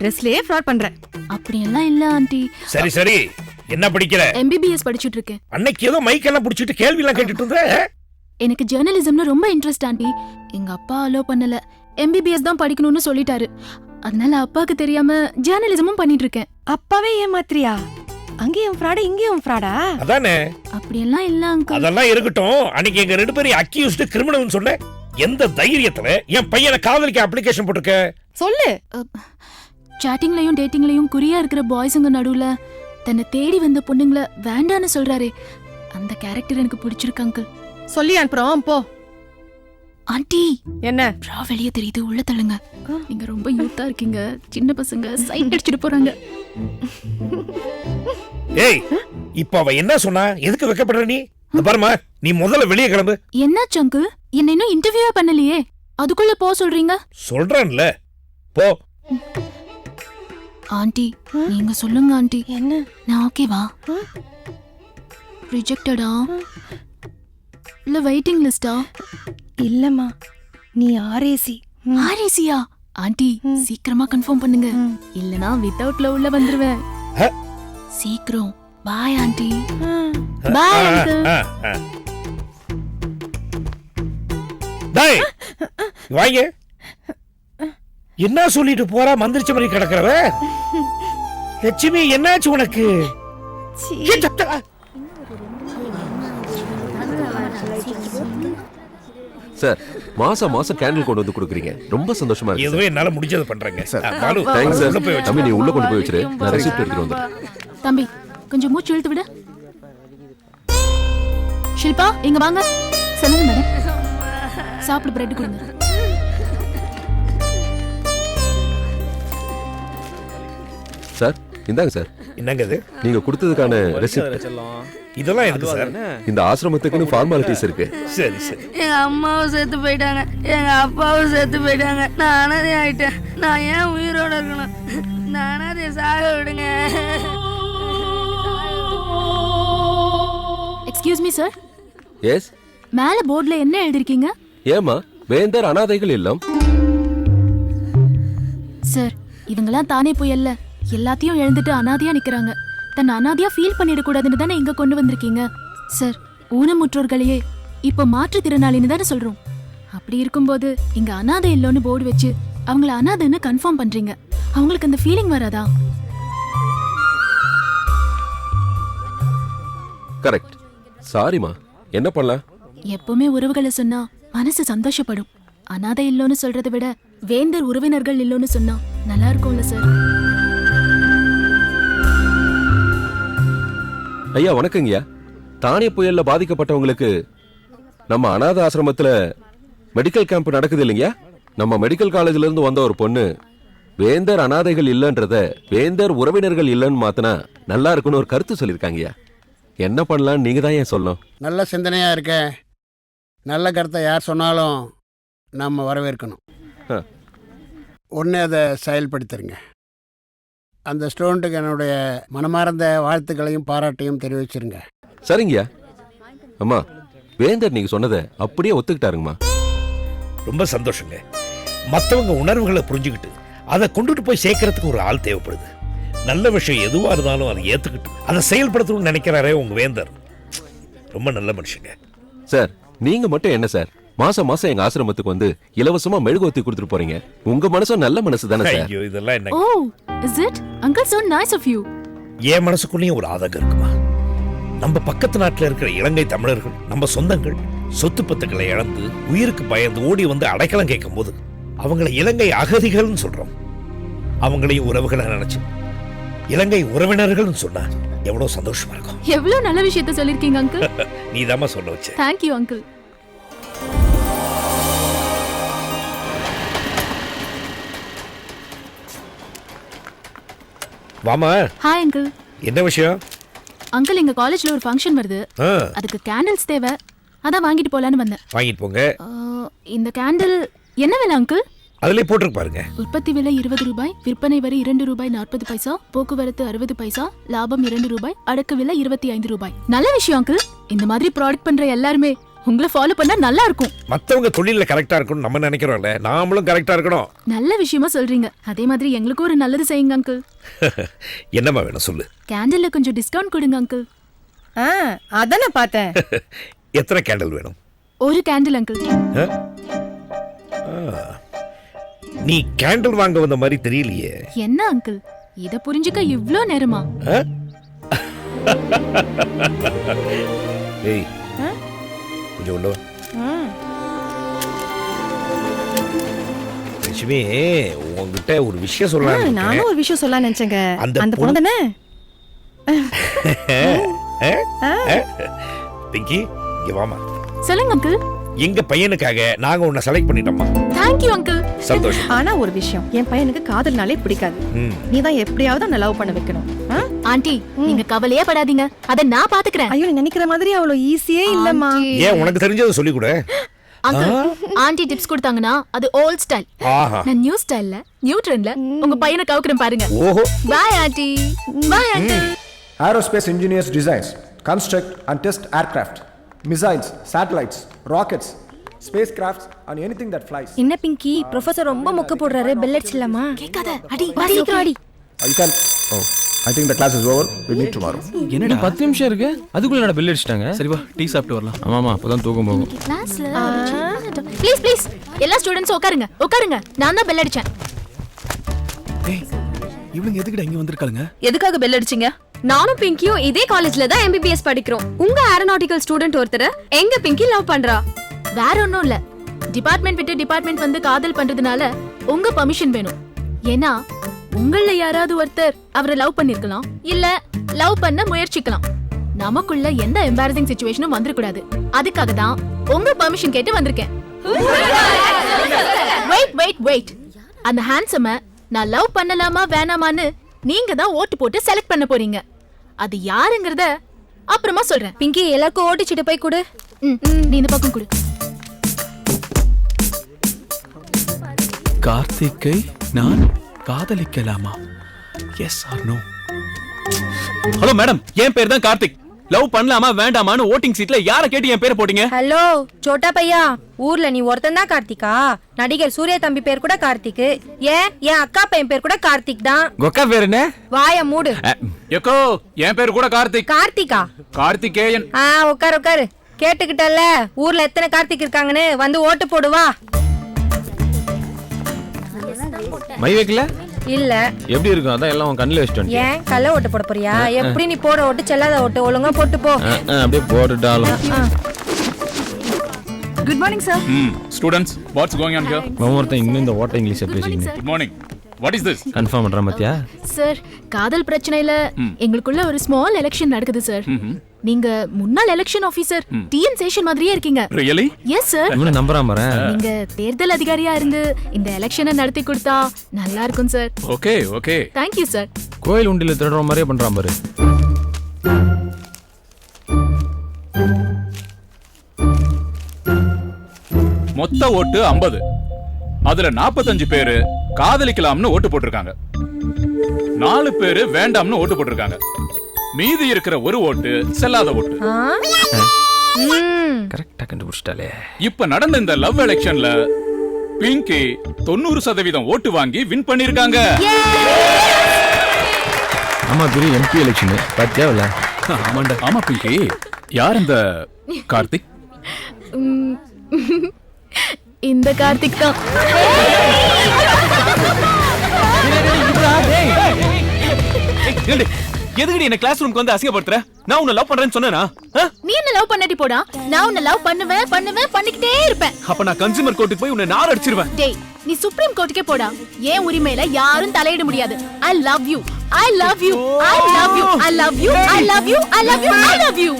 ட்ரெஸ்லயே ஃப்ராட் பண்ற? அப்படியெல்லாம் இல்ல ஆண்டி. சரி சரி, என்ன படிக்கிற? MBBS படிச்சிட்டு இருக்கேன். அன்னைக்கு ஏதோ மைக் எல்லாம் புடிச்சிட்டு கேள்வி எல்லாம் கேட்டுட்டு இருந்த. எனக்கு ஜெர்னலிசம்ல ரொம்ப இன்ட்ரெஸ்ட் ஆண்டி. எங்க அப்பா அலோ பண்ணல, MBBS தான் படிக்கணும்னு சொல்லிட்டாரு. அதனால அப்பாக்கு தெரியாம ஜெர்னலிசமும் பண்ணிட்டு இருக்கேன். அப்பாவே ஏமாத்திரியா? அங்கேயும் ஃப்ராட் இங்கேயும் ஃப்ராடா? அதானே. அப்படியெல்லாம் இல்ல அங்கிள். அதெல்லாம் இருக்கட்டும், அன்னைக்கு எங்க 2 பேரும் அக்யூஸ்ட் கிரிமினல்னு சொன்ன, எந்த தைரியத்துல என் பையனை காதலிக்க அப்ளிகேஷன் போட்டுருக்க? சொல்லு. சாட்டிங்லயும் டேட்டிங்லயும் குறியா இருக்கிற பாய்ஸுங்க நடுவுல தன்னை தேடி வந்த பொண்ணுங்கள வேண்டான்னு சொல்றாரே, அந்த கேரக்டர் எனக்கு பிடிச்சிருக்கு அங்கிள். சொல்லி அனுப்புறோம் போ. ஆண்டி என்ன ரா வெளியே தெரியுது, உள்ள தள்ளுங்க. நீங்க ரொம்ப யூத்தா இருக்கீங்க, சின்ன பசங்க சைட் அடிச்சிட்டு போறாங்க. ஏய், இப்ப அவ என்ன சொன்னா? எதுக்கு வெக்கப்படுற நீ? பாருமா, நீ முதல்ல வெளியே கிளம்பு. என்னாச்சு அங்கிள்? என்ன இன்னும் இன்டர்வியூ பண்ணலையே, அதுக்குள்ள போ சொல்றீங்க? சொல்றேன்ல, போ. ஆண்டி நீங்க சொல்லுங்க ஆண்டி. என்ன? நான் ஓகேவா? ரிஜெக்டடா இல்ல வெயிட்டிங் லிஸ்டா? இல்லம்மா, நீ RAC. RACயா? ஆண்டி சீக்கிரமா கன்ஃபார்ம் பண்ணுங்க, இல்லனா வித்அவுட்ல உள்ள வந்துருவேன். சீக்கிரம். Bye aunty. Bye uncle. டேய் வாங்க. என்ன சொல்லிட்டு போறா மந்திரிச்ச மாதிரி கிடக்குறவ? லட்சுமி, என்னாச்சு உனக்கு? சார், மாசம் மாசம் கேண்டில் கொண்டு வந்து கொடுக்குறீங்க, ரொம்ப சந்தோஷமா இருக்கு. ஏதோ என்னால முடிஞ்சதை பண்றேங்க. Thanks sir. தம்பி, நீ உள்ள கொண்டு போய் வச்சிரு, நான் ரெசிப்ட் எடுத்துட்டு வந்துறேன். தம்பி கொஞ்சம் மூச்சு இழுத்து விடு. ஷில்பா இங்க வாங்க. சொல்லுங்க மேடம். சாப்பிட பிரெட் கொடுங்க. சார் இந்தாங்க சார். என்னங்க இது? நீங்க கொடுத்ததுக்கான ரெசிப்ட். இதெல்லாம் எதுக்கு சார்? இந்த ஆசிரமத்துக்குன்னு ஃபார்மாலிட்டிஸ் இருக்கு. சரி சரி. எங்க அம்மாவும் செத்து போயிட்டாங்க, எங்க அப்பாவும் செத்து போயிட்டாங்க, நான் அனாதை ஆயிட்டேன். நான் ஏன் உயிரோட இருக்கணும்? நான் அனாதைய சாக விடுங்க. Excuse me sir. எஸ். மேல போர்டுல என்ன எழுதிருக்கீங்க? ஏமா, வேந்தர் அனாதைகள் இல்லம். சார் இவங்கெல்லாம் தானே புயல்ல எல்லாத்தையும் இழந்துட்டு அனாதையா நிக்கிறாங்க. தன்னை அனாதையா ஃபீல் பண்ணிடக்கூடாதுன்னு தானே இங்க கொண்டு வந்திருக்கீங்க சார். ஊனமுற்றோர்களையே இப்ப மாற்றுத்திறனாளின்னு தானே சொல்றோம். அப்படி இருக்கும்போது இங்க அனாதை இல்லோன்னு போர்டு வச்சு அவங்கள அனாதைன்னு கன்ஃபார்ம் பண்றீங்க. அவங்களுக்கு அந்த ஃபீலிங் வராதா? கரெக்ட். சாரிமா, என்ன பண்ணலாம்? எப்பவுமே உறவுகளை சொன்னா மனசு சந்தோஷப்படும். அனாதை இல்லோன்னு சொல்றதை விட வேந்தர் உறவினர்கள் இல்லோன்னு சொன்னா நல்லா இருக்கும்ல சார். ஐயா வணக்கங்கய்யா. தானே புயல்ல பாதிக்கப்பட்டவங்களுக்கு நம்ம அனாதை ஆசிரமத்துல மெடிக்கல் கேம்ப் நடக்குது இல்லைங்கய்யா. நம்ம மெடிக்கல் காலேஜ்ல இருந்து வந்த ஒரு பொண்ணு வேந்தர் அனாதைகள் இல்லன்றத வேந்தர் உறவினர்கள் இல்லன்னு மாத்தினா நல்லா இருக்குன்னு ஒரு கருத்து சொல்லியிருக்காங்கய்யா. என்ன பண்ணலாம் நீங்க தான் ஏன் சொல்லணும்? நல்ல சிந்தனையா இருக்க. நல்ல கருத்தை யார் சொன்னாலும் நம்ம வரவேற்கணும். உடனே அதை செயல்படுத்துருங்க. அந்த ஸ்டூடெண்ட்டுக்கு என்னுடைய மனமார்ந்த வாழ்த்துக்களையும் பாராட்டையும் தெரிவிச்சிருங்க. சரிங்கய்யா. அம்மா, வேந்தர் நீங்க சொன்னதை அப்படியே ஒத்துக்கிட்டாருங்கம்மா. ரொம்ப சந்தோஷங்க. மற்றவங்க உணர்வுகளை புரிஞ்சுக்கிட்டு அதை கொண்டுட்டு போய் சேர்க்கறதுக்கு ஒரு ஆள் தேவைப்படுது. நல்ல விஷயம் எதுவா இருந்தாலும் அதை ஏத்துக்கிட்டு அதை செயல்படுத்தணும்னு நினைக்கிறாரே உங்க வேந்தர், ரொம்ப நல்ல மனுஷங்க. சார், நீங்க மட்டும் என்ன சார் மாசம் மாசம் எங்க ஆசிரமத்துக்கு வந்து இலவசமா மெழுகுவர்த்தி கொடுத்துட்டு போறீங்க. உங்க மனசும் நல்ல மனசு தானே சார்? ஐயோ, இதெல்லாம் என்ன? Oh, is it uncle? So nice of you. என் மனசுக்குள்ளேயும் ஒரு ஆதங்கம் இருக்குமா. நம்ம பக்கத்து நாட்டில் இருக்கிற இலங்கை தமிழர்கள் நம்ம சொந்தங்கள் சொத்து பத்துக்களை இழந்து உயிருக்கு பயந்து ஓடி வந்து அடைக்கலம் கேட்கும் போது அவங்களை இலங்கை அகதிகள்னு சொல்றோம். அவங்களையும் உறவுகளை நினைச்சு இலங்கை உறவினர்கள்னு சொன்னா எவ்வளவு சந்தோஷமா இருக்கும். எவ்வளவு நல்ல விஷயத்தை சொல்லிருக்கீங்க அங்கிள். நீதாம்மா சொல்ல வச்ச. Thank you uncle. வாமா. Hi uncle. என்ன விஷயம்? அங்கிள், எங்க காலேஜ்ல ஒரு ஃபங்க்ஷன் வருது. அதுக்கு கேண்டில்ஸ் தேவை. அதான் வாங்கிட்டு போலான்னு வந்தேன். வாங்கிட்டு போங்க. இந்த கேண்டில் என்ன விலை அங்கிள்? அதுலயே போட்டுருக்கு பாருங்க. உற்பத்தி விலை 20 ரூபாய், விற்பனை வரி 2 ரூபாய் 40 பைசா, போக்குவரத்து 60 பைசா, லாபம் 2 ரூபாய், அடக்க விலை 25 ரூபாய். நல்ல விஷயம் அங்கிள். இந்த மாதிரி ப்ராடக்ட் பண்ற எல்லாருமே உங்களை ஃபாலோ பண்ணா நல்லா இருக்கும். மத்தவங்க தொழில கரெக்டா இருக்கணும் நம்ம நினைக்கிறோம்ல, நாமளும் கரெக்டா இருக்கணும். நல்ல விஷயமா சொல்றீங்க. அதே மாதிரி எங்களுக்கும் ஒரு நல்லது செய்யுங்க அங்கிள். என்னமா வேணும் சொல்லு. கேண்டில்ல கொஞ்சம் டிஸ்கவுண்ட் கொடுங்க அங்கிள். அதானே பார்த்தேன். எத்தனை கேண்டில் வேணும்? ஒரு கேண்டில் அங்கிள். நீ கேண்டில் வாங்க வந்த மாதிரி தெரியலையே. என்ன அங்கிள், இத புரிஞ்சுக்க இவ்ளோ நேரமா? ஏய், கொஞ்சம் உள்ள வா. லட்சுமி, உங்ககிட்ட ஒரு விஷயம் சொல்லலாம். நானும் ஒரு விஷயம் சொல்லலாம் நினைச்சேங்க. அந்த பொண்ணு தானே? பிங்கி, இங்க வாமா. சொல்லுங்க அங்கிள். எங்க பையனுக்காக நாங்க உன்னை செலக்ட் பண்ணிட்டோம்மா. Thank you uncle. சந்தோஷம். ஆனா ஒரு விஷயம், என் பையனுக்கு காதல்னாலே பிடிக்காது. நீ தான் எப்படியாவது அந்த லவ் பண்ண வைக்கணும். ஆண்டி, நீங்க கவலையே படாதீங்க. அத நான் பாத்துக்கறேன். ஐயோ, நீ நினைக்கிற மாதிரி அவ்வளவு ஈஸியே இல்லம்மா. ஏன், உனக்கு தெரிஞ்சதை சொல்லி கொடு. அங்கிள், ஆண்டி டிப்ஸ் கொடுத்தாங்கன்னா அது ஓல்ட் ஸ்டைல். நான் நியூ ஸ்டைல்ல, நியூ ட்ரெண்ட்ல உங்க பையனை கவுக்குறேன் பாருங்க. ஓஹோ. Bye aunty. Bye uncle. Aerospace engineers designs, construct and test aircraft, missiles, satellites, rockets, spacecrafts and anything that flies. என்ன பிங்கி, ப்ரொஃபசர் ரொம்ப மொக்க போடுறாரு. பெல் அடிச்சலாமா? கேட்காத. அடி. சீக்கிரம் அடி. You can. Oh, I think the class is over. We meet tomorrow. என்னடா 10 நிமிஷம் இருக்கு, அதுக்குள்ள என்னடா பெல் அடிச்சிட்டாங்க? சரி வா, டீ சாப்பிட்டு வரலாம். ஆமாமா, அப்பதான் தூக்கம் போகும். கிளாஸ்ல ப்ளீஸ் ப்ளீஸ் எல்லா ஸ்டூடண்ட்ஸ் உட்காருங்க. உட்காருங்க. நான் தான் பெல் அடிச்சேன். ஏய், இவங்க எதுக்குடா இங்க வந்திருக்காங்க? எதுக்காக பெல் அடிச்சீங்க? நானும் பிங்கியும் இதே காலேஜ்ல தான் MBBS படிக்கிறோம். உங்க ஏரோநாட்டிக்கல் ஸ்டூடண்ட் ஒருத்தர் எங்க பிங்கி லவ் பண்றா. வேற ஒண்ணும் இல்ல, டிபார்ட்மெண்ட் விட்டு டிபார்ட்மெண்ட் வந்து காதல் பண்றதுனால உங்க பெர்மிஷன் வேணும். ஏன்னா உங்கள யாராவது ஒருத்தர் அவரை லவ் பண்ணிருக்கலாம், இல்ல லவ் பண்ண முயற்சிக்கலாம். நமக்குள்ள எந்த எம்பாரசிங் சிச்சுவேஷனும் வந்துடக்கூடாது. அதுக்காக தான் உங்க பெர்மிஷன் கேட்டு வந்திருக்கேன். Wait wait wait. அந்த ஹேண்ட்ஸம நான் லவ் பண்ணலாமா வேணாமான்னு நீங்க தான் ஓட்டு போட்டு செலக்ட் பண்ண போறீங்க. அது யாருங்கறத அப்புறமா சொல்றேன். பிங்கி, எல்லாருக்கும் ஓட்டிச்சிட்டு போய் கொடு. நீ இந்த பக்கம் கொடு. கார்த்திக்கை நான் காதலிக்கலாமா? Yes or no? Hello madam, என் பேர் தான் கார்த்திக். லவ் பண்ணலாமா வேண்டாமான்னு ஓட்டிங் சீட்ல யார கேட்டு என் பேரை போட்டீங்க? ஹலோ சோட்டா பையா, ஊர்ல நீ ஒருத்தன் தான் கார்த்திகா? நடிகர் சூர்யா தம்பி பேர் கூட கார்த்திக். என் அக்கா பையன் பேர் கூட கார்த்திக் தான். கொக்கா பேர் என்ன? வாய மூடு. எக்கோ என் பேர் கூட கார்த்திக். கார்த்திகா? கார்த்திகேயன். உட்காரு உட்காரு. கேட்டுக்கிட்டல்ல ஊர்ல எத்தனை கார்த்திக் இருக்காங்கன்னு, வந்து ஓட்டு போடுவா. மை வைக்கல? இல்ல. எப்படி இருக்கும்? அதான் எல்லாம் உன் கண்ணில் வச்சுட்டு. ஏன் கள்ள ஓட்டு போட போறியா? எப்படி நீ போட ஓட்டு செல்லாத ஓட்டு, ஒழுங்கா போட்டு போ. அப்படியே போட்டுட்டாலும். Good morning sir. Students, what's going on here? ஒருத்தன் இன்னும் இந்த ஓட்ட இங்கிலீஷ் பேசிக்கிங்க. Good morning. What is this? Confirm பண்றேன் மத்தியா? சார், காதல் பிரச்சனையில எங்களுக்குள்ள ஒரு ஸ்மால் எலெக்ஷன் நடக்குது சார். நீங்க முன்னாள் எலெக்ஷன் ஆபீசர் டிஎன் சேஷன் மாதிரியே இருக்கீங்க. ரியலி? Yes sir. இவனை நம்பறாம பாரு. நீங்க தேர்தல் அதிகாரியா இருந்து இந்த எலெக்ஷனை நடத்தி கொடுத்தா நல்லா இருக்கும் sir. Okay okay. Thank you sir. கோயில் உண்டில திருடுற மாதிரியே பண்றான் பாரு. மொத்த ஓட்டு 50. அதுல 45 பேரு காதலிக்கலாம்னு ஓட்டு போட்டிருக்காங்க. 4 பேரு வேண்டாம்னு ஓட்டு போட்டிருக்காங்க. மீதி இருக்கிற ஒரு ஓட்டு செல்லாத ஓட்டு. கரெக்டா கண்டுபிடிச்சிட்டாலே. இப்ப நடந்த இந்த லவ் எலெக்ஷன்ல பிங்கி 90% ஓட்டு வாங்கி வின் பண்ணிருக்காங்க. ஆமா, பெரிய எம்பி எலெக்ஷன் பாத்தியாவல? ஆமாண்டா. ஆமா பிங்கி. யார் இந்த கார்த்திக்? இந்த கார்த்திக் தான். எதுக்கு என்ன கிளாஸ் ரூம்க்கு வந்து அசிங்கப்படுத்துற? நான் உன்னை லவ் பண்றேன்னு சொன்னேனா? நீ என்ன லவ் பண்ணடி போடா. நான் உன்னை லவ் பண்ணுவேன் பண்ணிக்கிட்டே இருப்பேன். அப்ப நான் கன்சியூமர் கோர்ட்டுக்கு போய் உன்னை நார் அடிச்சிருவேன். டேய், நீ சுப்ரீம் கோர்ட்டுக்கே போடா. ஏன் உரிமையில யாரும் தலையிட முடியாது. I love you. I love you. I love you. I love you. I love you. I love you. I love you.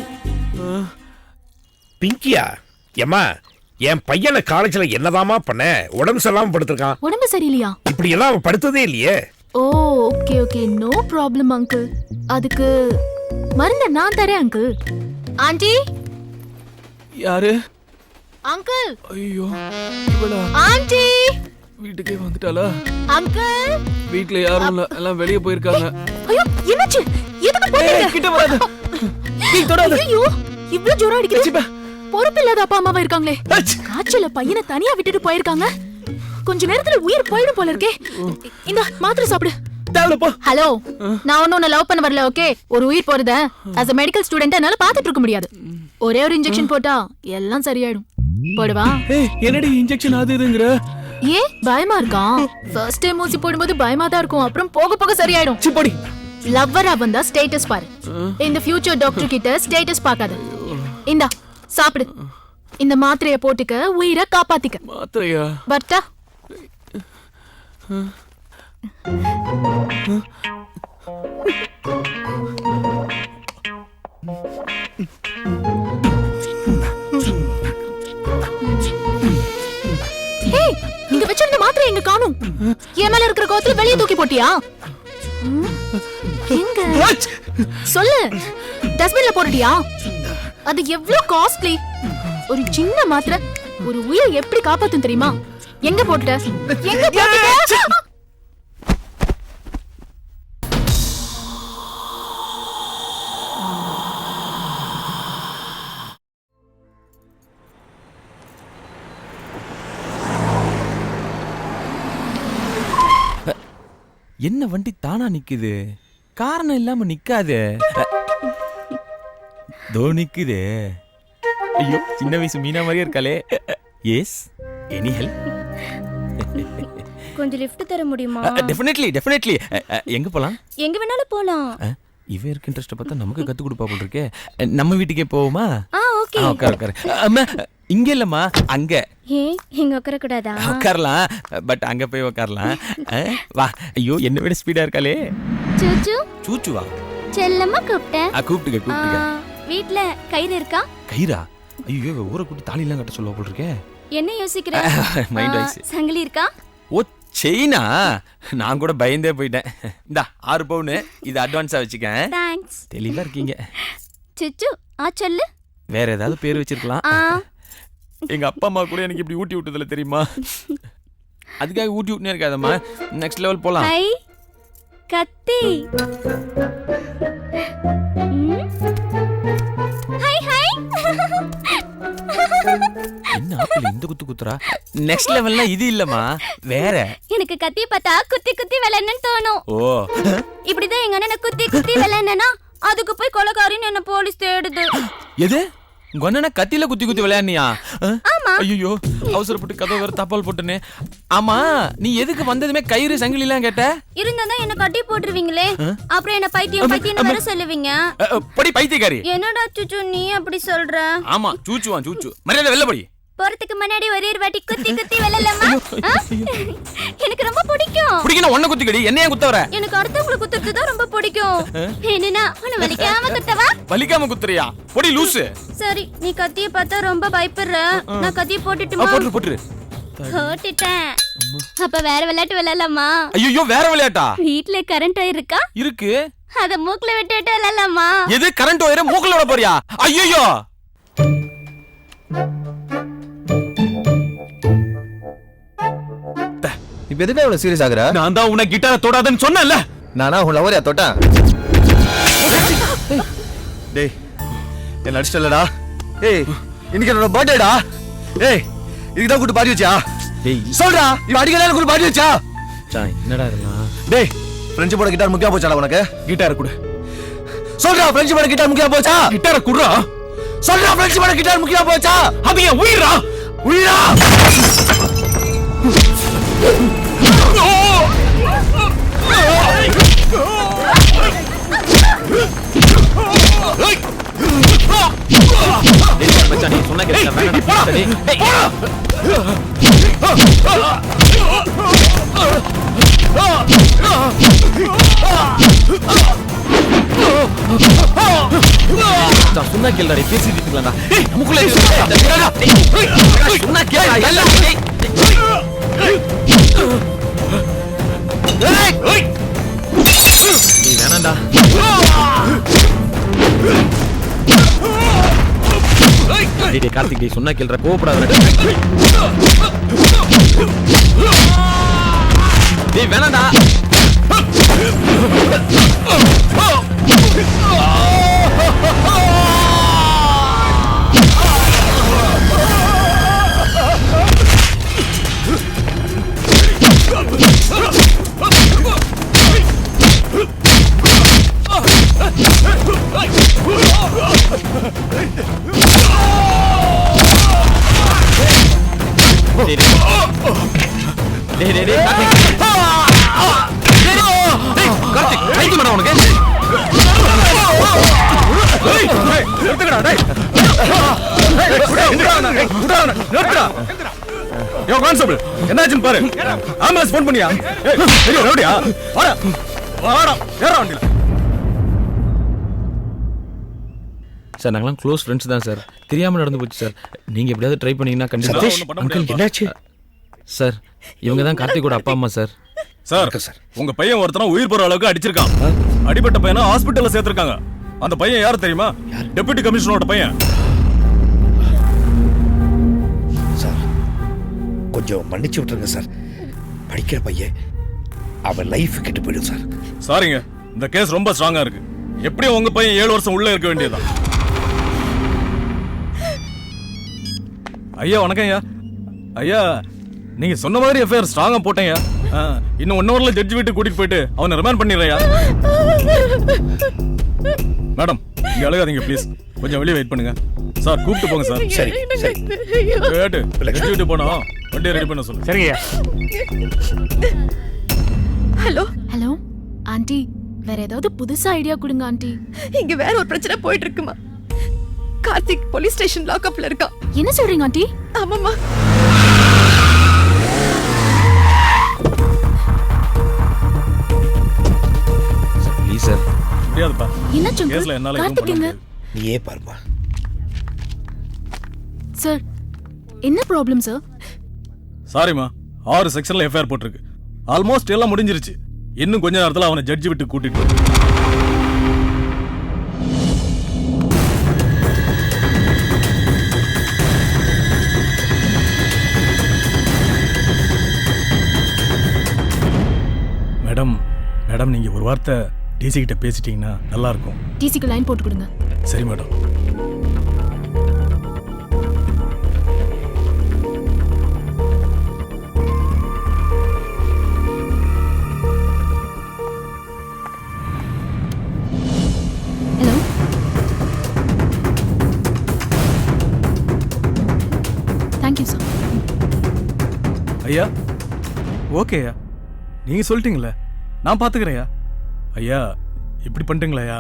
பிங்கியா, ஏமா என் பையனை காலேஜ்ல என்னதாமா பண்ண? உடம்பு சரியில்லாம படுத்திருக்கான். உடம்பு சரியில்லையா? இப்படி எல்லாம் அவன் படுத்ததே இல்லையே. Oh okay okay, no problem uncle. அதுக்கு மருந்து நான் தரேன் அங்கிள். ஆண்டி. யாரு? அங்கிள். ஐயோ, இவளா? ஆண்டி. வீட்டுக்கே வந்துட்டாளா? அங்கிள். வீட்ல யாரும் இல்ல, எல்லாம் வெளிய போயிருக்காங்க. ஐயோ, என்னாச்சு? எதுக்கு போறீங்க? கிட்ட வராத. நீ தொடாத. ஐயோ, இவ்ளோ ஜோரா அடிக்குது. பொறுப்பில்லாத அப்பா அம்மாவா இருக்காங்களே. காய்ச்சல பையனை தனியா விட்டுட்டு போயிருக்காங்க. கொஞ்ச நேரத்துல உயிர் போயிடும் போல இருக்கே. இந்த மாத்திரை சாப்பிடு. ஹலோ, நான் ஒன்னும் லவ் பண்ண வரல. ஓகே, ஒரு உயிர் போறத as a medical student என்னால பாத்துட்டு இருக்க முடியாது. ஒரே ஒரு இன்ஜெக்ஷன் போட்டா எல்லாம் சரியாயிடும். போடுவா. என்னடி இன்ஜெக்ஷன் ஆகுதுங்கற? ஏ பயமா இருக்கா? ஃபர்ஸ்ட் டைம் ஊசி போடும்போது பயமா தான் இருக்கும். அப்புறம் போக போக சரியாயிடும். சிப்படி. லவ்வரா வந்தா ஸ்டேட்டஸ் பாரு. இந்த ஃபியூச்சர் டாக்டர் கிட்ட ஸ்டேட்டஸ் பார்க்காத. இந்தா சாப்பிடு. இந்த மாத்திரையை போட்டுக்க, உயிரை காப்பாத்திக்க. மாத்திரையா? பட்டா. ஏய், இங்க வச்சிருந்த மாத்திரை எங்க காணோம்? என் மேல இருக்கிற கோவத்துல வெளியே தூக்கி போட்டியா? எங்க சொல்லு. டஸ்ட்பின்ல போட்டுட்டியா? அது எவ்வளவு காஸ்ட்லி. ஒரு சின்ன மாத்திரை ஒரு உயிரை எப்படி காப்பாத்தும் தெரியுமா? எங்க போட்டுட்ட? எங்க போட்டுட்ட? என்ன வண்டி தானா நிக்குது? காரணம் இல்லாம நிக்காதே. தோ நிக்குதே. ஐயோ, சின்ன வயசு மீனா மாதிரியே இருக்காளே. Yes, any help? கொஞ்சம் லிஃப்ட் தர முடியுமா? டெஃபினெட்லி. எங்க போலாம்? எங்க வேணாலும் போலாம். இவ இருக்க இன்ட்ரெஸ்ட் பார்த்தா நமக்கு கத்து கொடுப்பா போல இருக்கே. நம்ம வீட்டுக்கே போவோமா? ஓகே. உட்காரு. அம்மா, இங்க இல்லம்மா, அங்க. ஏன் இங்க உட்கார கூடாதா? உட்காரலாம், பட் அங்க போய் உட்காரலாம். வா. ஐயோ, என்ன விட ஸ்பீடா இருக்காளே. சூச்சு. சூச்சுவா? செல்லம்மா கூப்பிட்டேன். கூப்பிட்டுக்க. வீட்ல கயிறு இருக்கா? கயிறா? ஐயோ, ஊரை கூட்டி தாலி எல்லாம் கட்ட சொல்லுவா போல இருக்கே. என்ன யோசிக்கிற? Mind voice. சங்கிலி இருக்கா? ஓ, செயினா? நான் கூட பயந்தே போயிட்டேன். இந்தா 6 பவுன், இது அட்வான்ஸா வச்சுக்கேன். தேங்க்ஸ். தெளிவா இருக்கீங்க. சிச்சு, சொல்லு. வேற ஏதாவது பேர் வச்சிருக்கலாம். எங்க அப்பா அம்மா கூட எனக்கு இப்படி ஊட்டி விட்டதில்ல தெரியுமா? அதுக்காக ஊட்டி விட்டுனே இருக்காதம்மா. நெக்ஸ்ட் லெவல் போலாம். ஹை கத்தி. என்ன ஆப்பிள் இந்த குத்து குத்துறா? நெக்ஸ்ட் லெவல்னா இது இல்லம்மா, வேற. எனக்கு கத்தி பார்த்தா குத்தி குத்தி விளையாடணும்னு தோணும். ஓ, இப்படிதான் எங்க அண்ணனை குத்தி குத்தி விளையாடனா அதுக்கு போய் கொலைகாரின்னு என்ன போலீஸ் தேடுது. எது கொன்னனா கத்தில குத்தி குத்தி விளையாடுனியா? ஆமா. ஐயோ, அவசரப்பட்டு கதவு வேற தப்பால் போட்டுனே. ஆமா, நீ எதுக்கு வந்ததுமே கயிறு சங்கிலி எல்லாம் கேட்ட? இருந்தா என்ன கட்டி போட்டுருவீங்களே, அப்புறம் என்ன பைத்தியம் பைத்தியம் வேற சொல்லுவீங்க. படி பைத்தியக்காரி. என்னடா சுச்சு நீ அப்படி சொல்ற? ஆமா, சூச்சுவான் சூச்சு. மரியாதை வெளில படி. போறதுக்கு முன்னாடி ஒரே ஒரு வாட்டி குத்தி குத்தி விளையாடலாமா? எனக்கு ரொம்ப பிடிக்கும். பிடிக்கணும் ஒண்ணு குத்திக்கடி, என்னைய குத்த வர? எனக்கு அடுத்தவங்களை குத்துறது தான் ரொம்ப பிடிக்கும். என்னன்னா உன்னை வலிக்காம குத்தவா? வலிக்காம குத்துறியா? பொடி லூசு. சரி, நீ கத்திய பார்த்தா ரொம்ப பயப்படுற. நான் கத்திய போட்டுட்டுமா? போட்டு போட்டு. போட்டுட்டேன். அப்ப வேற விளையாட்டு விளையாடலாமா? ஐயோ, வேற விளையாட்டா? வீட்ல கரண்ட் ஒயர் இருக்கா? இருக்கு. அத மூக்குல விட்டுட்டு விளையாடலாமா? எது கரண்ட் ஒயரை மூக்குல விட போறியா? ஐயோ, இப்ப எதுக்கு இவ்வளவு சீரியஸ் ஆகுற? நான் தான் உன்னை கிட்டார தொடாதன்னு சொன்னேன்ல. நானா உன் லவரியா தொட்டேன்? டேய், என்ன அடிச்சிட்டலடா? ஏய், இன்னைக்கு என்னோட பர்த்டேடா. ஏய், இதுக்கு தான் கூட்டு பாடி வச்சா? டேய் சொல்றா, இவன் அடிக்கல கூட்டு பாடி வச்சா? என்னடா இதெல்லாம்? டேய், ஃப்ரெண்ட்ஸ் போட கிட்டார் முக்கியமா போச்சாடா உனக்கு? கிட்டார குடு. சொல்றா, ஃப்ரெண்ட்ஸ் போட கிட்டார் முக்கியமா போச்சா? கிட்டார குடுறா. சொல்றா, ஃப்ரெண்ட்ஸ் போட கிட்டார் முக்கியமா போச்சா? அது ஏன் உயிரா? உயிரா? மச்சான், நீ சொன்ன கேட்க வேணாம். டேய் சொன்னா கேள்டா, பேசிட்டு இருக்கலாம்டா. நமக்குள்ள சொன்னா கேளா எல்லாம். நீ வேணாண்டா. டேய் கார்த்திக், டேய் சொன்னா கேள்ற, கோவப்படாத. டேய் வேணாண்டா. என்னாச்சுன்னு பாரு. ஆம்புலன்ஸ் போன் பண்ணியா? ரவுடியா? சார், நாங்களாம் க்ளோஸ் ஃப்ரெண்ட்ஸ் தான் சார். தெரியாம நடந்து போச்சு சார். நீங்க எப்படியாவது ட்ரை பண்ணீங்கன்னா கண்டிப்பா. அங்கிள் என்னாச்சு சார்? இவங்க தான் கார்த்திகோட அப்பா அம்மா சார். சார், உங்க பையன் ஒருத்தன உயிர் போற அளவுக்கு அடிச்சிருக்கான். அடிபட்ட பையனை ஹாஸ்பிட்டல்ல சேர்த்திருக்காங்க. அந்த பையன் யார் தெரியுமா? டெபுட்டி கமிஷனரோட பையன். சார், கொஞ்சம் மன்னிச்சு விட்டுருங்க சார். படிக்கிற பையன், அவன் லைஃப் கெட்டு போயிடும் சார். சாரிங்க, இந்த கேஸ் ரொம்ப ஸ்ட்ராங்கா இருக்கு. எப்படியும் உங்க பையன் 7 வருஷம் உள்ள இருக்க வேண்டியதுதான். ஐயா வணக்கம் ஐயா. ஐயா, நீங்க சொன்ன மாதிரி எஃப்ஐஆர் ஸ்ட்ராங்கா போட்டேங்க. இன்னும் 1 ஹவர்ல ஜட்ஜ் வீட்டுக்கு கூட்டிட்டு போயிட்டு அவனை ரிமாண்ட் பண்ணிடுறேன். மேடம், இங்க அழுகாதீங்க ப்ளீஸ். கொஞ்சம் வெளியே வெயிட் பண்ணுங்க. சார் கூப்பிட்டு போங்க சார். சரி சரி. கேட்டு ஜட்ஜ் வீட்டுக்கு போனோம், வண்டியை ரெடி பண்ண சொல்லு. சரிங்க. ஹலோ ஹலோ ஆண்டி, வேற ஏதாவது புதுசா ஐடியா கொடுங்க ஆண்டி. இங்க வேற ஒரு பிரச்சனை போயிட்டு இருக்குமா. கார்த்திக் போலீஸ் ஸ்டேஷன் லாக்அப்ல இருக்கான். என்ன சொல்றீங்க ஆண்டி? ஆமாமா. Please sir. முடியாதுப்பா. என்ன சொல்றீங்க? கேஸ்ல என்னால எதுவும் பண்ண முடியாது. நீயே பாருமா. சார், என்ன ப்ராப்ளம் சார்? சாரிமா, 6 செக்ஷன்ல எஃப்ஐஆர் போட்டிருக்கு. ஆல்மோஸ்ட் எல்லாம் முடிஞ்சிருச்சு. இன்னும் கொஞ்ச நேரத்துல அவனை ஜட்ஜ் விட்டு கூட்டிட்டு போ. மேடம், மேடம் நீங்க ஒரு வார்த்தை டிசி கிட்ட பேசிட்டீங்கன்னா நல்லா இருக்கும். டிசிக்கு லைன் போட்டு கொடுங்க. சரி மேடம். ஐயா ஓகே ஐயா நீங்கள் சொல்லிட்டீங்களே நான் பார்த்துக்கிறேன்யா. ஐயா இப்படி பண்ணிட்டீங்களா?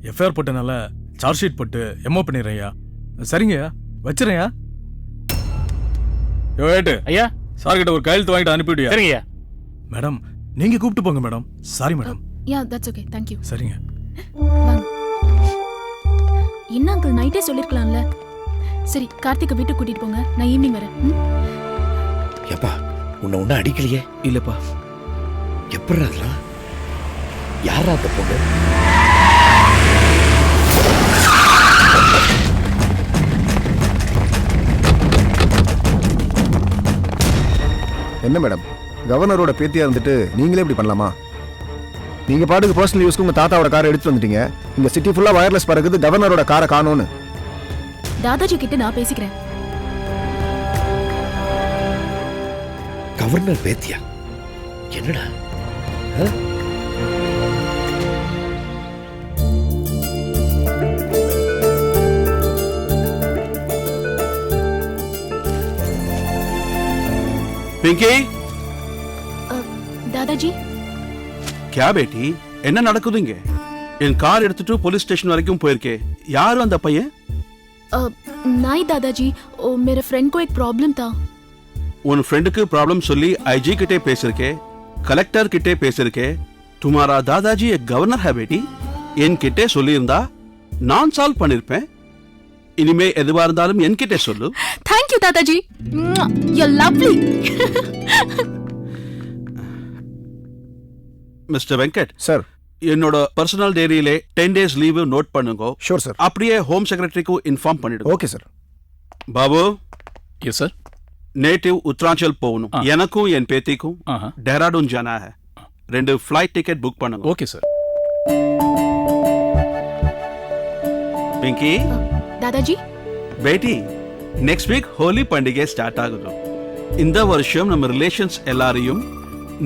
எஃப்ஐஆர் போட்டனால சார்ஜ் ஷீட் போட்டு எம்ஓ பண்ணிடுறேன் ஐயா. சரிங்கய்யா வச்சுறேன்யா. ஏட்டு ஐயா சார் கிட்ட ஒரு கையெழுத்து வாங்கிட்டு அனுப்பிவிடியா? சரிங்கய்யா. மேடம் நீங்க கூப்பிட்டு போங்க madam. Sorry madam. Yeah that's okay thank you. சரிங்க. வாங்க. என்ன அங்கிள் நைட்டே சொல்லிருக்கலாம்ல. சரி கார்த்திகை வீட்டுக்கு கூட்டிட்டு போங்க, நான் ஈவினிங் வரேன். எப்பா உன்னை ஒன்னும் அடிக்கலையே? இல்லப்பா. எப்படி அதெல்லாம்? யாரா அந்த பொண்ணு? என்ன மேடம் கவர்னரோட பேத்தியா இருந்துட்டு நீங்களே இப்படி பண்ணலாமா? நீங்க பாட்டுக்கு பர்சனல் யூஸ்க்கு உங்க தாத்தாவோட காரை எடுத்து வந்துட்டீங்க. இந்த சிட்டி ஃபுல்லா வயர்லெஸ் பறக்குது, கவர்னரோட காரை காணோன்னு. தாதாஜி கிட்ட நான் பேசிக்கிறேன். கவர்னர் பேத்தியா? என்னடா? பிங்கி தாதாஜி क्या बेटी என்ன நடக்குது இங்க? என் கார் எடுத்துட்டு போலீஸ் ஸ்டேஷன் வரைக்கும் போயிருக்கே. யாரு அந்த பையன்? नहीं दादाजी ओ मेरे फ्रेंड को एक प्रॉब्लम था. உன் ஃப்ரெண்டுக்கு ப்ராப்ளம் சொல்லி ஐஜி கிட்டே பேசிருக்கே, கலெக்டர் கிட்டே பேசிருக்கே. तुम्हारा दादाजी एक गवर्नर है बेटी. என்கிட்டே சொல்லியிருந்தா நான் சால்வ் பண்ணிருப்பேன். இனிமே எதுவா இருந்தாலும் என்கிட்டே சொல்லு. थैंक यू दादाजी. You lovely. Mister Venkat sir என்னோட பர்சனல் டைரியிலே 10 days லீவ் நோட் பண்ணுங்க. Sure sir. அப்படியே ஹோம் செக்ரட்டரிக்கு இன்ஃபார்ம் பண்ணிடுங்க. Okay sir. Babu yes sir. Native Uttaranchal போகணும். எனக்கும் என் பேத்திக்கும் டெஹ்ராடூன் जाना है. 2 ஃப்ளைட் டிக்கெட் புக் பண்ணுங்க. Okay sir. பிங்கி दादाजी பேட்டி நெக்ஸ்ட் வீக் ஹோலி பண்டிகை ஸ்டார்ட் ஆகுது. இந்த வருஷம் நம்ம ரிலேஷன்ஸ் எல்லாரையும்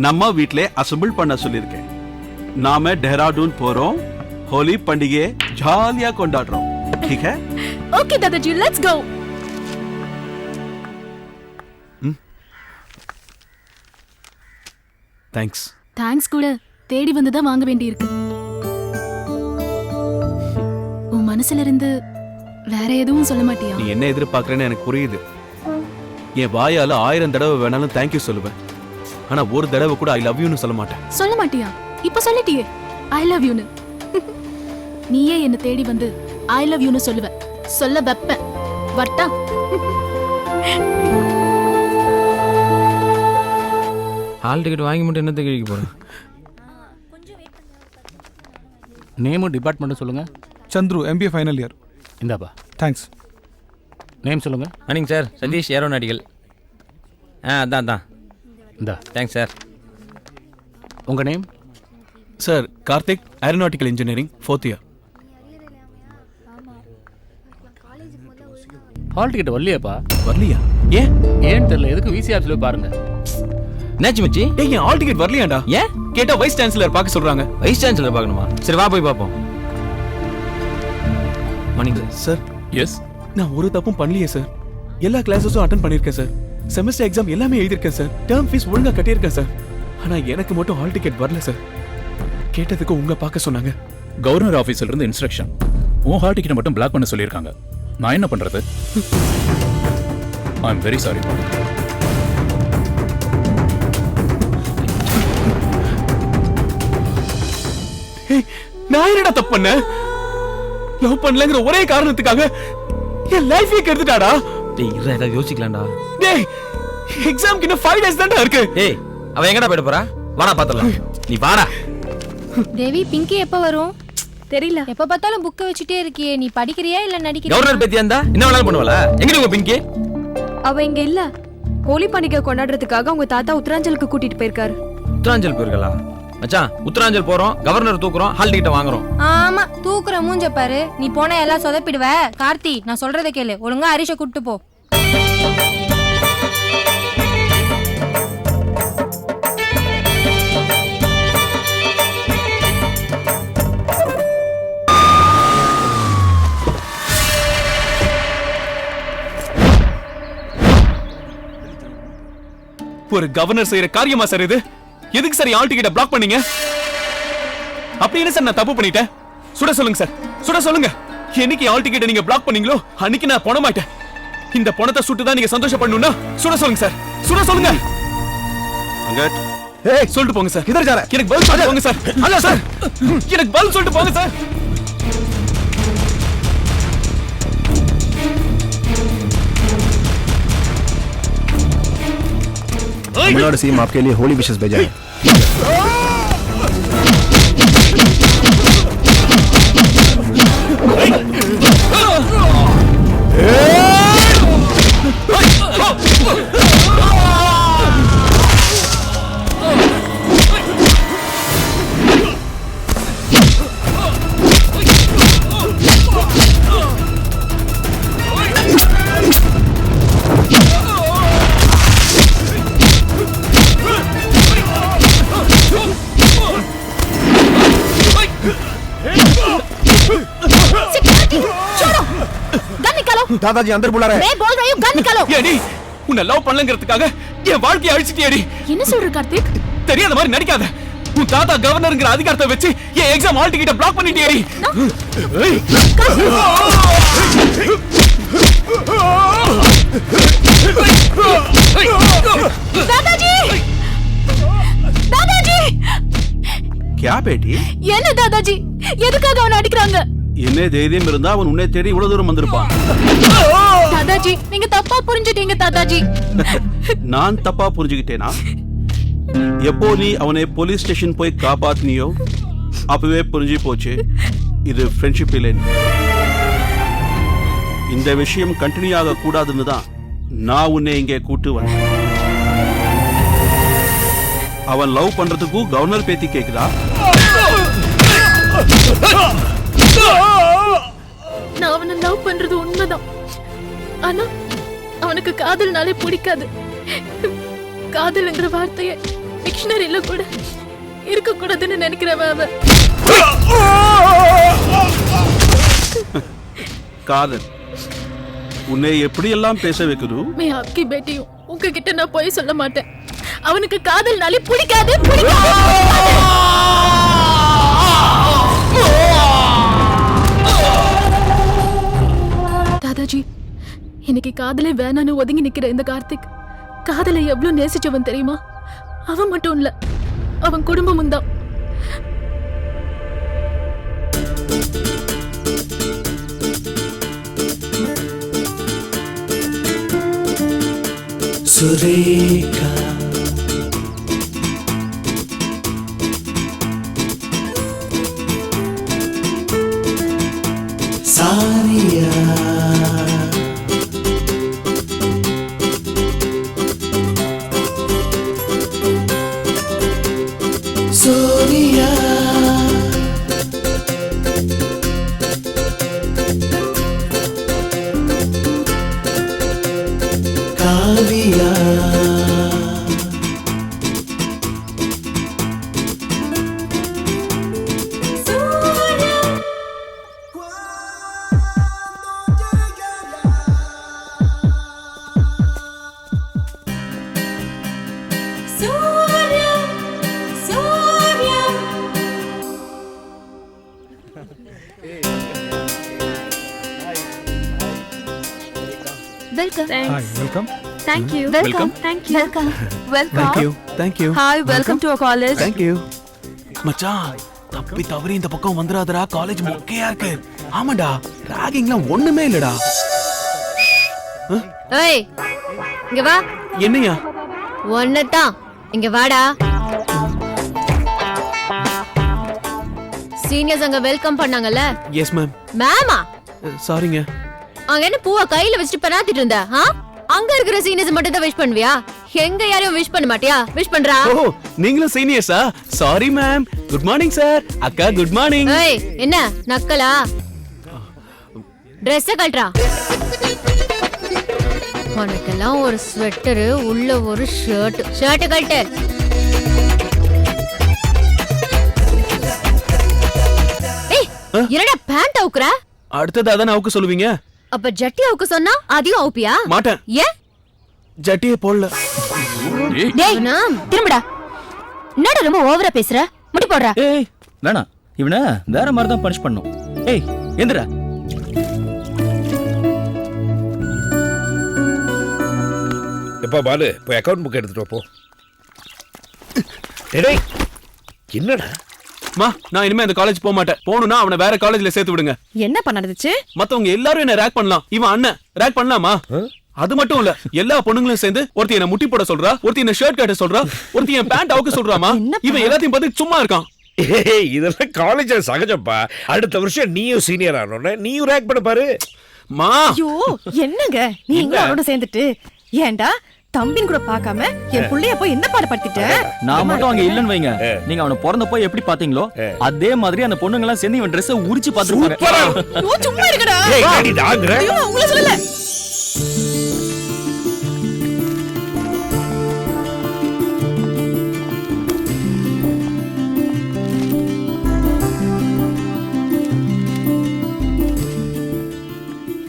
நம்ம வீட்ல அசெம்பிள் பண்ண சொல்லிருக்கேன். நாம டெஹ்ராடூன் போறோம். ஹோலி பண்டிகை ஜாலியா கொண்டாடுறோம். ठीक है? ओके दादाजी लेट्स गो. தேங்க்ஸ். தேங்க்ஸ் கூட தேடி வந்து தான் வாங்க வேண்டியிருக்கு. உன் மனசுல இருந்து வேற எதுவும் சொல்ல மாட்டியா? நீ என்ன எதிர்பார்க்கறேன்னு எனக்கு புரியுது. என் வாயால 1000 தடவை வேணாலும் தேங்க்யூ சொல்லுவேன். ஆனா ஒரு தடவை கூட ஐ லவ் யூன்னு சொல்ல மாட்டேன். சொல்ல மாட்டியா? இப்ப சொல்லிட்டியே ஐ லவ் யூன்னு. நீயே என்ன தேடி வந்து ஐ லவ் யூன்னு சொல்லுவ. சொல்ல வைப்பேன். வட்டா? ஹால் டிக்கெட் வாங்கி மட்டும் என்னத்துக்கு கேட்க போறேன்? நேமும் டிபார்ட்மெண்ட்டும் சொல்லுங்க. Chandru MBA final year. இந்தாப்பா. தேங்க்ஸ். நேம் சொல்லுங்க. Morning sir. சதீஷ் ஏரோநாட்டிக்கல். அதான் இந்தா. Thanks sir. உங்க name? Sir Karthik aeronautical engineering 4th year. Hall ticket வரலையாப்பா? வரலையா? ஏன் ஏன்னு தெரியல. எதுக்கு விசிஆர்ல பாருங்க. என்னாச்சு மச்சி? ஏய் என் ஹால் டிக்கெட் வரலையாடா? ஏன் கேட்டா வைஸ் சான்சலர் பார்க்க சொல்றாங்க. வைஸ் சான்சலர் பார்க்கணுமா? சரி வா போய் பார்ப்போம். Morning sir. எஸ். நான் ஒரு தப்பும் பண்ணலையே சார். எல்லா கிளாஸஸும் அட்டெண்ட் பண்ணிருக்கேன் சார். செமஸ்டர் எக்ஸாம் எல்லாமே எழுதிருக்கேன் சார். டேர்ம் ஃபீஸ் ஒழுங்கா கட்டியிருக்கேன் சார். ஆனா எனக்கு மட்டும் ஹால் டிக்கெட் வரல சார். கேட்டதுக்கு உங்க பார்க்க சொன்னாங்க. கவர்னர் ஆபீஸ்ல இருந்து இன்ஸ்ட்ரக்ஷன். உன் ஹால் டிக்கெட் மட்டும் பிளாக் பண்ண சொல்லியிருக்காங்க. நான் என்ன பண்றது? ஐ அம் வெரி சாரி. நான் என்னடா தப்பு பண்ண? லவ் பண்ணலங்கிற ஒரே காரணத்துக்காக என் லைஃபே கெடுத்துட்டாடா. டேய் இற ஏதாவது யோசிக்கலாம்டா. டேய் எக்ஸாம்க்கு இன்னும் 5 days தான்டா இருக்கு. ஏய் அவ எங்கடா போயிட போறா? வாடா பாத்துறலாம். நீ வாடா. தேவி பிங்கி எப்ப வரும்? தெரியல. எப்ப பார்த்தாலும் புக்க வச்சுட்டே இருக்கியே, நீ படிக்கிறியா இல்ல நடிக்கிறியா? கவர்னர் பேத்தியா இருந்தா என்ன வேணாலும் பண்ணுவாளா? எங்கடி உங்க பிங்கி? அவ இங்க இல்ல. ஹோலி பண்டிகை கொண்டாடுறதுக்காக உங்க தாத்தா உத்தராஞ்சலுக்கு கூட்டிட்டு போயிருக்காரு. உத்தராஞ்சல் போயிருக்கலா? மச்சான் உத்தராஞ்சல் போறோம், கவர்னர் தூக்குறோம், ஹால் டிக்கெட் வாங்குறோம். ஆமா தூக்குற மூஞ்ச பாரு. நீ போனா எல்லாம் சொதப்பிடுவ. கார்த்தி நான் சொல்றதை கேளு. ஒழுங்கா ஹரிஷ கூட்டிட்டு போ. ஒரு கவர்னர் செய்யற காரியமா சார் இது? எதுக்கு சார் ஆல் டிக்கெட்டை பிளாக் பண்ணீங்க? அப்படி என்ன சார் நான் தப்பு பண்ணிட்டேன்? சுட சொல்லுங்க சார், சுட சொல்லுங்க. என்னைக்கு ஆல் டிக்கெட்டை நீங்க பிளாக் பண்ணீங்களோ அன்னைக்கு நான் போன மாட்டேன். இந்த பணத்தை சுட்டு தான் நீங்க சந்தோஷப்படணும்னா சுட சொல்லுங்க சார், சுட சொல்லுங்க. ஏய் சொல்லிட்டு போங்க சார். கிதர் जा रहा है? எனக்கு பதில் சொல்லிட்டு போங்க சார். அல்ல சார், எனக்கு பதில் சொல்லிட்டு போங்க சார். तमिलनाडु सीएम आपके लिए होली विशेस भेजा है। दादाजी अंदर बुला रहे हैं। मैं बोल रही हूँ, गन निकालो। ஏடி உன்னை லவ் பண்ணலங்கிறதுக்காக என் வாழ்க்கையை அழிச்சிட்டியேடி. என்ன சொல்ற கார்த்திக்? தெரியாத மாதிரி நடிக்காத. உன் தாத்தா கவர்னர்ங்கிற அதிகாரத்தை வச்சு என் எக்ஸாம் ஹால் டிக்கெட்டை பிளாக் பண்ணிட்டியேடி. दादाजी, दादाजी, क्या बेटी? என்ன தாதாஜி எதுக்காக அவனை அடிக்கிறாங்க? என்ன தைரியம் இருந்தா அவன் உன்னை தேடி இவ்வளவு தூரம் வந்திருப்பான். தாதாஜி நீங்க தப்பா புரிஞ்சுட்டீங்க தாதாஜி. நான் தப்பா புரிஞ்சுக்கிட்டேனா? எப்போ நீ அவனை போலீஸ் ஸ்டேஷன் போய் காப்பாத்தினியோ அப்பவே புரிஞ்சு போச்சு இது ஃப்ரெண்ட்ஷிப் இல்லைன்னு. இந்த விஷயம் கண்டினியூ ஆக கூடாதுன்னு தான் நான் உன்னை இங்கே கூட்டு வந்தேன். அவன் லவ் பண்றதுக்கும் கவர்னர் பேத்தி கேக்குதா? நான் அவனை லவ் பண்றது உண்மைதான். ஆனா அவனுக்கு காதல்னாலே பிடிக்காது. காதல்ங்கிற வார்த்தையை டிக்ஷனரியில கூட இருக்க கூடாதுன்னு நினைக்கிறவன் அவன். காதல் உன்னை எப்படி எல்லாம் பேச வைக்குது? मैं आपकी बेटी हूँ. உங்ககிட்ட நான் போய் சொல்ல மாட்டேன். அவனுக்கு காதல்னாலே பிடிக்காது, பிடிக்காது. தாதாஜி இன்னைக்கு காதலே வேணான்னு ஒதுங்கி நிக்கிற இந்த கார்த்திக் காதலை எவ்வளவு நேசிச்சவன் தெரியுமா? அவன் மட்டும் இல்ல, அவன் குடும்பமும் தான். Surekha Sariya Sonia Kavya welcome. Hi, welcome. Thank you. Welcome. Thank you. Welcome. Welcome. Thank you. Hi, welcome to our college. Thank you. மச்சான் தப்பி தவறி இந்த பக்கம் வந்துடாதடா. காலேஜ் மொக்கையா இருக்கு. ஆமாடா, ராகிங்லாம் ஒண்ணுமே இல்லடா. ஏய் இங்க வா. என்னையா? ஒன்னதான் இங்க வாடா. சீனியர்ஸ் அங்க வெல்கம் பண்ணாங்கல்ல? Yes ma'am. மேமா? சாரிங்க. அங்க என்ன பூவா கையில வச்சுட்டு பெனாத்திட்டு இருந்த? அங்க இருக்கிற சீனியர்ஸ் மட்டும் தான் விஷ் பண்ணுவியா? எங்க யாரையும் விஷ் பண்ண மாட்டியா? விஷ் பண்றா. ஓ நீங்களும் சீனியர்ஸா? Sorry ma'am. Good morning sir. அக்கா குட் மார்னிங். ஏய் என்ன நக்கலா? Dress கழட்டா. உனக்கெல்லாம் ஒரு ஸ்வெட்டர் உள்ள ஒரு ஷர்ட். ஷர்ட் கழட்டு. ஏய் என்னடா பேண்ட் அவுக்குற? அடுத்ததா தான் அவுக்க சொல்லுவீங்க. அப்ப ஜட்டி அவுக்க சொன்னா அதையும் அவுப்பியா? மாட்டேன். ஏன்? ஜட்டியே போடல. டேய் திரும்படா. என்னடா ரொம்ப ஓவரா பேசுற? முடி போடுறா. ஏய் வேணாம், இவனை வேற மாதிரி தான் பனிஷ் பண்ணும். ஏய் எந்திரா. எப்பா பாலு, போய் அக்கவுண்ட் புக் எடுத்துட்டு வா, போ. டேய் என்னடா? மா, நான் இனிமே அந்த காலேஜ் போக மாட்டேன். போணும்னா அவனை வேற காலேஜ்ல சேர்த்து விடுங்க. என்ன பண்ணதுச்சு? மத்தவங்க எல்லாரும் என்ன ரேக் பண்ணலாம், இவன் அண்ணன் ரேக் பண்ணலாமா? அது மட்டும் இல்ல, எல்லா பொண்ணுங்களும் சேர்ந்து ஒருத்தி என்ன முட்டி போட சொல்றா, ஒருத்தி என்ன ஷர்ட் கட்ட சொல்றா, ஒருத்தி என் பேண்ட் அவுக்க சொல்றாமா. இவன் எல்லாத்தையும் பார்த்து சும்மா இருக்கான். ஏய் இதெல்லாம் காலேஜ்ல சகஜப்பா. அடுத்த வருஷம் நீயும் சீனியர் ஆனோட நீயும் ரேக் பண்ண பாரு. மா ஐயோ என்னங்க நீங்க அவனோட சேர்ந்துட்டு ஏன்டா தம்பின் கூட பார்க்காம என் புள்ளைய போய் என்ன பாடுபடுத்திட்ட? நான் மட்டும் அங்க இல்லன்னு வைங்க, நீங்க அவனை பிறந்தப்போ எப்படி பாத்தீங்களோ அதே மாதிரி அந்த பொண்ணுங்க எல்லாம் சேர்ந்து இவன் ட்ரெஸ் உரிச்சு பாத்துருப்பாங்க. ஓ சும்மா இருக்கடா. ஏய் என்னடி தாங்கற? ஐயோ நான் உங்கள சொல்லல.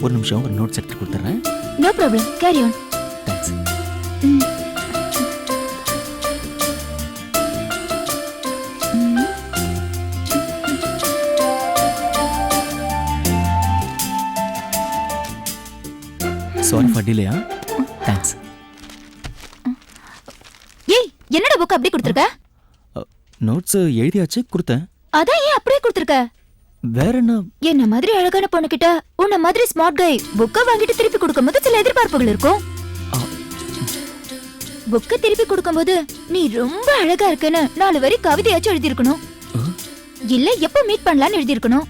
ஒரு நிமிஷம் ஒரு நோட்ஸ் எடுத்து கொடுத்துறேன். No problem, carry on. Thanks. Sorry for delay. Thanks. ஏய் என்னடா புக் அப்படியே கொடுத்திருக்க? நோட்ஸ் எழுதியாச்சு, கொடுத்தேன். அதான் ஏன் அப்படியே கொடுத்திருக்க? வேற என்ன? என்ன மாதிரி அழகான பொண்ணு கிட்ட உன்ன மாதிரி ஸ்மார்ட் கை புக்க வாங்கிட்டு திருப்பி கொடுக்கும்போது சில எதிர்பார்ப்புகள் இருக்கும். புக்க திருப்பி கொடுக்கும்போது நீ ரொம்ப அழகா இருக்குன்னு 4 வரி கவிதையாச்சும் எழுதியிருக்கணும். இல்ல எப்ப மீட் பண்ணலாம்னு எழுதியிருக்கணும்.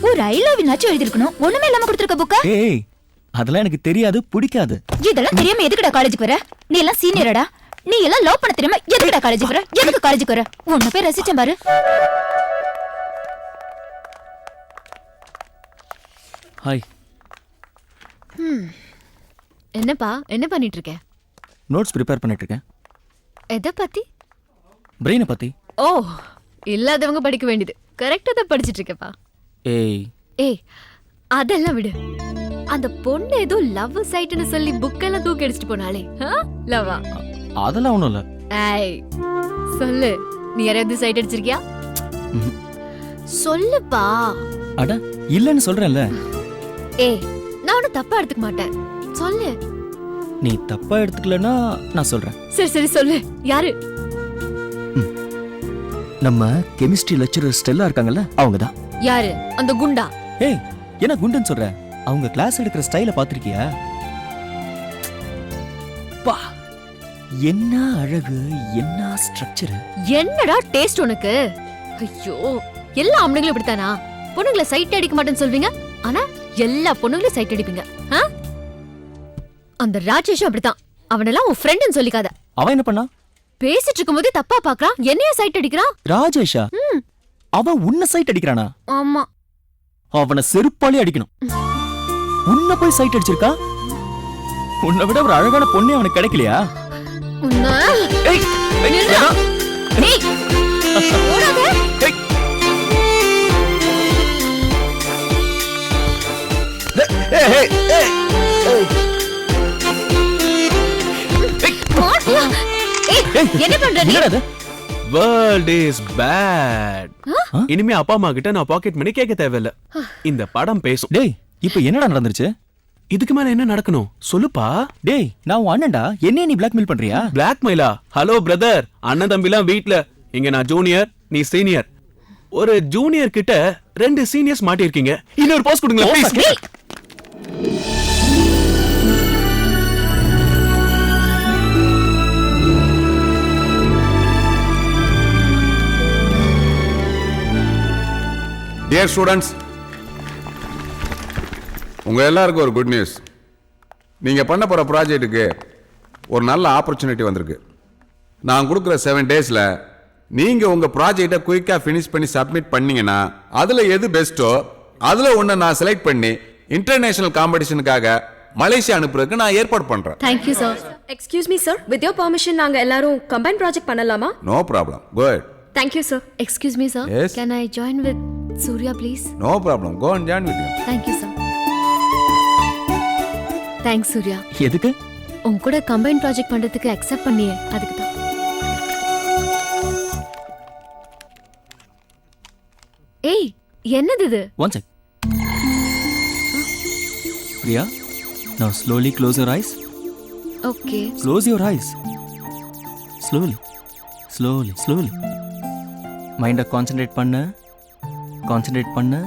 ஒரு ஐ லவ் யூனாச்சும் எழுதியிருக்கணும். ஒண்ணுமே இல்லாம கொடுத்திருக்க புக்க. ஏய் அதெல்லாம் எனக்கு தெரியாது, பிடிக்காது. இதெல்லாம் தெரியாம எதுக்குடா காலேஜுக்கு வர? நீ எல்லாம் சீனியரடா. நீ எல்லாம் லவ் பண்ண தெரியாம எதுக்குடா காலேஜுக்கு வர? எதுக்கு காலேஜுக்கு வர? உன்னை போய் ரசிச்சேன் பாரு. ஹாய். என்னப்பா என்ன பண்ணிட்டு இருக்க? நோட்ஸ் ப்ரிப்பேர் பண்ணிட்டு இருக்கேன். எதை பத்தி? பிரெயினை பத்தி. ஓ இல்லாதவங்க படிக்க வேண்டியது கரெக்டா தான் படிச்சிட்டு இருக்கேப்பா. ஏய் ஏய் அதெல்லாம் விடு. அந்த பொண்ணு ஏதோ லவ் சைட்னு சொல்லி புக்கெல்லாம் தூக்கி அடிச்சிட்டு போனாலே, லவ்வா? அதெல்லாம் ஒண்ணும் இல்ல. ஏய் சொல்லு, நீ யாராவது சைட் அடிச்சிருக்கியா? சொல்லுப்பா. அட இல்லன்னு சொல்றேன்ல. ஏய் நான் ஒன்னும் தப்பா எடுத்துக்க மாட்டேன், சொல்லு. நீ தப்பா எடுத்துக்கலனா நான் சொல்றேன். சரி சரி சொல்லு, யாரு? நம்ம கெமிஸ்ட்ரி லெக்சரர் ஸ்டெல்லா இருக்காங்கல்ல, அவங்கதான். யாரு அந்த குண்டா? ஏய் என்ன குண்டுன்னு சொல்ற? அவங்க கிளாஸ் எடுக்கிற ஸ்டைல பாத்திருக்கியா? பா என்ன அழகு, என்ன ஸ்ட்ரக்சர். என்னடா டேஸ்ட் உனக்கு? ஐயோ எல்லா ஆம்பளைங்களும் இப்படித்தானா? பொண்ணுங்களை சைட் அடிக்க மாட்டேன்னு சொல்வீங்க, ஆனா எல்லா பொண்ணுங்களும் சைட் அடிப்பீங்க. அந்த ராஜேஷும் அப்படித்தான். அவனெல்லாம் உன் ஃப்ரெண்ட்னு சொல்லிக்காத. அவன் என்ன பண்ணா? பேசிட்டு இருக்கும்போதே தப்பா பாக்குறான், என்னைய சைட் அடிக்கிறான். ராஜேஷா? அவன் உன்னை சைட் அடிக்கிறானா? ஆமா. அவனை செருப்பாலே அடிக்கணும். உன்னை போய் சைட் அடிச்சிருக்கா? உன்னை விட ஒரு அழகான பொண்ணே அவனுக்கு கிடைக்கலையா? என்ன பண்ற நீ? World is bad. இனிமே அப்பா அம்மா கிட்ட நான் பாக்கெட் மணி கேட்க தேவையில்ல. இந்த படம் பேசும். டேய் இப்போ என்னடா நடந்துருச்சு? இதுக்கு மேல என்ன நடக்கணும் சொல்லுப்பா. டேய் நான் உன் அண்ணன்டா, என்ன நீ பிளாக்மெயில் பண்றியா? பிளாக்மெயிலா? ஹலோ பிரதர், அண்ணன் தம்பிலாம் வீட்ல. இங்க நான் ஜூனியர், நீ சீனியர். ஒரு ஜூனியர் கிட்ட 2 சீனியர்ஸ் மாட்டிருக்கீங்க. இன்னொரு போஸ்ட் கொடுங்க ப்ளீஸ். டியர் ஸ்டூடெண்ட்ஸ், உங்கள் எல்லாருக்கும் ஒரு குட் நியூஸ். நீங்கள் பண்ண போகிற ப்ராஜெக்ட்டுக்கு ஒரு நல்ல ஆப்பர்ச்சுனிட்டி வந்திருக்கு. நான் கொடுக்குற 7 டேஸில் நீங்கள் உங்கள் ப்ராஜெக்டை குயிக்காக ஃபினிஷ் பண்ணி சப்மிட் பண்ணீங்கன்னா அதில் எது பெஸ்ட்டோ அதில் ஒன்று நான் செலக்ட் பண்ணி இன்டர்நேஷனல் காம்படிஷனுக்காக மலேசியா அனுப்புறதுக்கு நான் ஏற்பாடு பண்ணுறேன். Thank you sir. Excuse me sir, with your permission நாங்கள் எல்லாரும் கம்பைன் ப்ராஜெக்ட் பண்ணலாமா? No problem, go ahead. Thank you, sir. Excuse me, sir. Yes. Can I join with Surya, please? No problem. Go and join with him. Thank you, sir. Thanks, Surya. எதுக்கு? உன் கூட combine project பண்றதுக்கு accept பண்ணியே அதுக்கு தான். ஏய் என்னது இது? One sec. Priya, now slowly close your eyes. Okay. Close your eyes. Slowly. Slowly, slowly. மைண்டை கான்சென்ட்ரேட் பண்ணு. கான்சென்ட்ரேட் பண்ணு.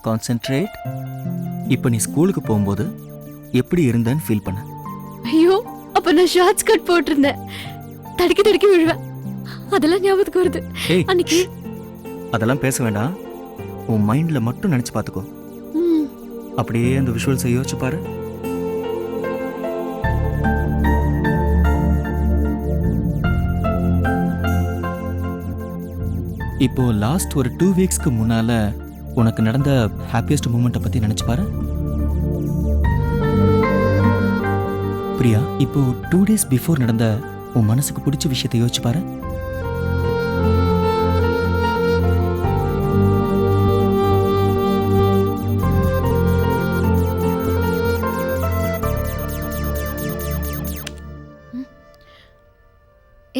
கான்சென்ட்ரேட். இப்போ நீ ஸ்கூலுக்கு போகும்போது எப்படி இருந்தேன்னு ஃபீல் பண்ண. ஐயோ அப்ப நான் ஷார்ட்ஸ் கட் போட்டிருந்தேன். தடுக்கி தடுக்கி விழுவேன். அதெல்லாம் ஞாபகத்துக்கு வருது. ஏய் அன்னைக்கு அதெல்லாம் பேச வேண்டாம். உன் மைண்டில் மட்டும் நினச்சி பார்த்துக்கோ. அப்படியே அந்த விஷுவல்ஸை யோசிச்சு பாரு. இப்போ லாஸ்ட் ஒரு 2 வீக்ஸ்க்கு முன்னால உனக்கு நடந்த ஹாப்பியஸ்ட் மூமெண்ட்டை பற்றி நினச்சி பாரு. பிரியா, இப்போ 2 days பிஃபோர் நடந்த உன் மனசுக்கு பிடிச்ச விஷயத்தை யோசிச்சு பாரு.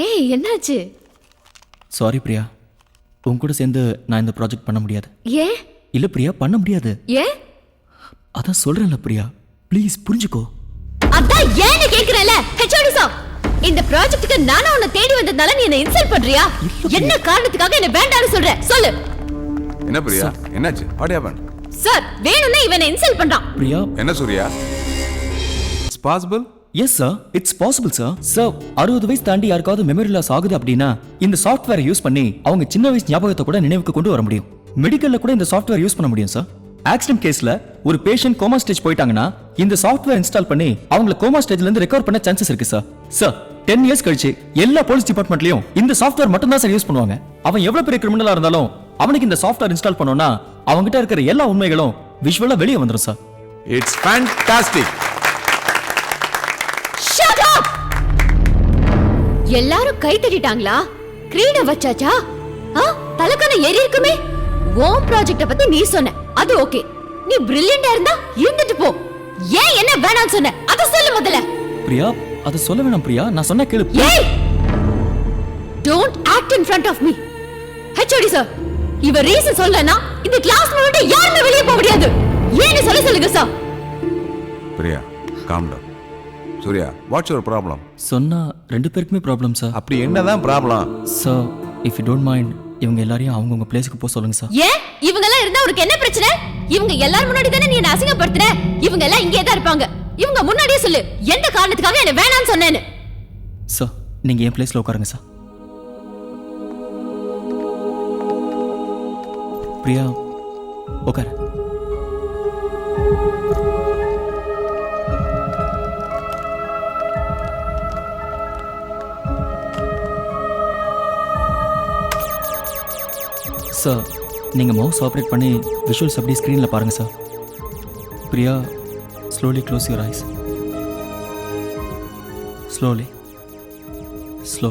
ஏய் என்னாச்சு? சாரி பிரியா, உன் கூட சேர்ந்து நான் இந்த ப்ராஜெக்ட் பண்ண முடியாது. ஏன்? இல்ல பிரியா, பண்ண முடியாது. ஏன்? அதான் சொல்றேன்ல பிரியா, ப்ளீஸ் புரிஞ்சுக்கோ. அதான் ஏன்னு கேக்குறேன்ல. ஹெச்ஓடி சார், இந்த ப்ராஜெக்ட்டுக்கு நானா உன்னை தேடி வந்ததால நீ என்ன இன்சல்ட் பண்றியா? என்ன காரணத்துக்காக என்ன வேண்டாம்னு சொல்ற? சொல்லு. என்ன பிரியா, என்னாச்சு? What happen? சார், வேணும்னா இவனை இன்சல்ட் பண்றான். பிரியா, என்ன Surya? It's possible? Yes sir, it's possible sir. Sir, 60 வயசு தாண்டி யாருக்காவது மெமரி லாஸ் ஆகுது அப்படின்னா இந்த சாஃப்ட்வேரை யூஸ் பண்ணி அவங்க சின்ன வயசு ஞாபகத்தை கூட நினைவுக்கு கொண்டு வர முடியும். மெடிக்கல்ல கூட இந்த சாஃப்ட்வேர் யூஸ் பண்ண முடியும் சார். ஆக்சிடென்ட் கேஸ்ல ஒரு பேஷண்ட் கோமா ஸ்டேஜ் போயிட்டாங்கன்னா இந்த சாஃப்ட்வேர் இன்ஸ்டால் பண்ணி அவங்கள கோமா ஸ்டேஜ்ல இருந்து ரெக்கவர் பண்ண சான்சஸ் இருக்கு சார். சார், 10 years கழிச்சு எல்லா போலீஸ் டிபார்ட்மெண்ட்லயும் இந்த சாஃப்ட்வேர் மட்டும் தான் சார் யூஸ் பண்ணுவாங்க. அவன் எவ்வளவு பெரிய கிரிமினலா இருந்தாலும் அவனுக்கு இந்த சாஃப்ட்வேர் இன்ஸ்டால் பண்ணோம்னா அவங்ககிட்ட இருக்கிற எல்லா உண்மைகளும் விஷுவலா வெளியே வந்துடும் சார். It's fantastic. Shut up! எல்லாரும் கை தட்டிட்டாங்களா? கிரீட வச்சாச்சா? தலக்கான ஏறி இருக்குமே. ஓம் ப்ராஜெக்ட்ட பத்தி நீ சொன்ன, அது ஓகே. நீ பிரில்லியண்டா இருந்தா இருந்துட்டு போ. ஏன் என்ன வேணாம்னு சொன்ன? அத சொல்லு முதல்ல. பிரியா, அத சொல்ல வேணாம் பிரியா, நான் சொன்னா கேளு. ஏய், don't act in front of me. HOD sir, இவ ரீசன் சொல்லனா இந்த கிளாஸ் விட்டு யாருமே வெளிய போக முடியாது. ஏன்னு சொல்லுங்க sir. Priya, calm down. Surya, what's your problem? சொன்னா 2 பேருக்குமே ப்ராப்ளம் சார். அப்படி என்னதான் problem? Sir, if you don't mind இவங்க எல்லாரையும் அவங்கவங்க பிளேஸ்க்கு போக சொல்லுங்க சார். ஏன் இவங்க எல்லாம் இருந்தா உனக்கு என்ன பிரச்சனை? இவங்க எல்லாரும் முன்னாடி தானே நீ என்ன அசிங்கப்படுத்துற. இவங்க எல்லாம் இங்கே தான் இருப்பாங்க. இவங்க முன்னாடியே சொல்லு எந்த காரணத்துக்காக என்ன வேணாம்னு சொன்னேன்னு. சார், நீங்க என் பிளேஸ்ல உட்காருங்க சார். பிரியா, உட்காரு. சார், நீங்கள் மவுஸ் ஆப்ரேட் பண்ணி விஷுவல்ஸ் அப்படியே ஸ்க்ரீனில் பாருங்கள் sir. Priya, slowly close your eyes. Slowly, slow.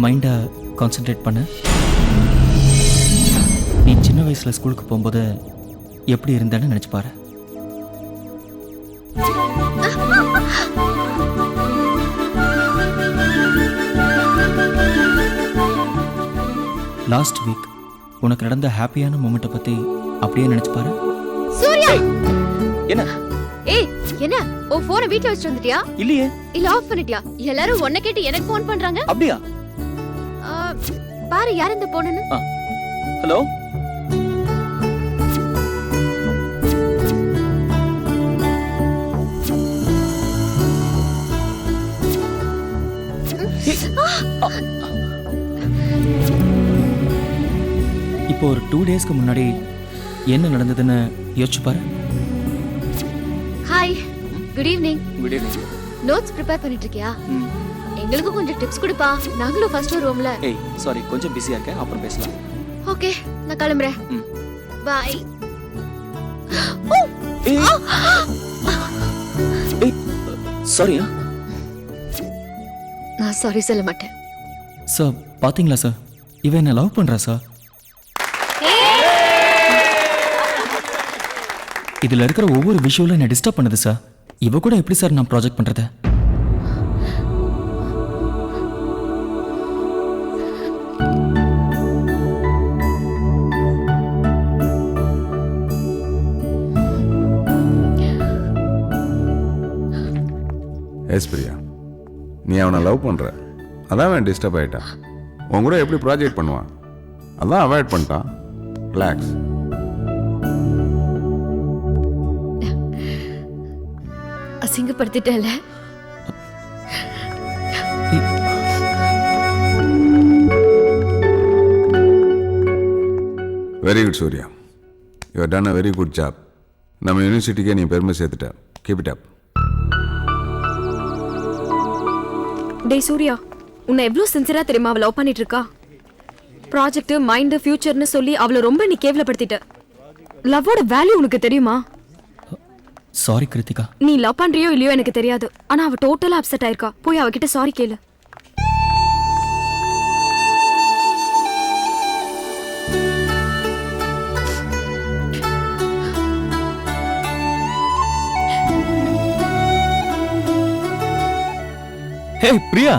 மைண்டை கான்சென்ட்ரேட் பண்ணு. நீ சின்ன வயசில் ஸ்கூலுக்கு போகும்போது எப்படி இருந்தேன்னு நினச்சி பாரு. லாஸ்ட் வீக் உனக்கு நடந்த ஹாப்பியான மூமெண்ட்டை பத்தி அப்படியே நினைச்சு பாரு. சூர்யா, என்ன? ஏய், என்ன உன் போனை வீட்ல வச்சிட்டு வந்துட்டியா? இல்லையே. இல்ல ஆஃப் பண்ணிட்டியா? எல்லாரும் உன்னை கேட்டு எனக்கு ஃபோன் பண்றாங்க. அப்படியா? பாரு யார் இந்த போனுன்னு. ஹலோ. இப்போ ஒரு 2 daysக்கு முன்னாடி என்ன நடந்ததுன்னு யோசிச்சு பாரு. Hi, good evening. Good evening. Notes prepare பண்ணிட்டு இருக்கியா? எங்களுக்கு கொஞ்சம் டிப்ஸ் கொடுப்பா. நாங்களும் ஃபர்ஸ்ட் ரூம்ல. ஏய், சாரி, கொஞ்சம் பிஸியா இருக்கேன், அப்புறம் பேசலாம். ஓகே, நான் கிளம்புறேன். பை. ஏய், சாரியா? நான் சாரி சொல்ல மாட்டேன். சார், பாத்தீங்களா சார், இவன் என்ன லவ் பண்றா சார். இதுல இருக்கிற ஒவ்வொரு விஷுவலும் என்ன டிஸ்டர்ப் பண்ணுது சார். இவ கூட எப்படி சார் நான் ப்ராஜெக்ட் பண்றது? எஸ் பிரியா, நீ அவனை லவ் பண்ற, அதான் அவன் டிஸ்டர்ப் ஆயிட்டான். உன் கூட எப்படி ப்ராஜெக்ட் பண்ணுவான், அதான் அவாய்ட் பண்ணிட்டான். ரிலாக்ஸ். அசிங்கப்படுத்திட்டல. Very good Surya, you have done a very good job. நம்ம யூனிவர்சிட்டிக்கே நீ பெருமை சேர்த்துட்ட. Keep it up. டேய் சூர்யா, உன்னை எவ்வளோ சின்சியரா தெரியுமா அவள் லவ் பண்ணிட்டு இருக்கா? ப்ராஜெக்ட், மைண்ட், ஃபியூச்சர்னு சொல்லி அவளை ரொம்ப நீ கேவலப்படுத்திட்ட. லவ்வோட வேல்யூ உனக்கு தெரியுமா? சாரி கிருத்திகா. நீ லவ் பண்றியோ இல்லையோ எனக்கு தெரியாது, ஆனா அவ டோட்டலா அப்செட் ஆயிருக்கா. போய் அவகிட்ட சாரி கேளு. ஹே பிரியா,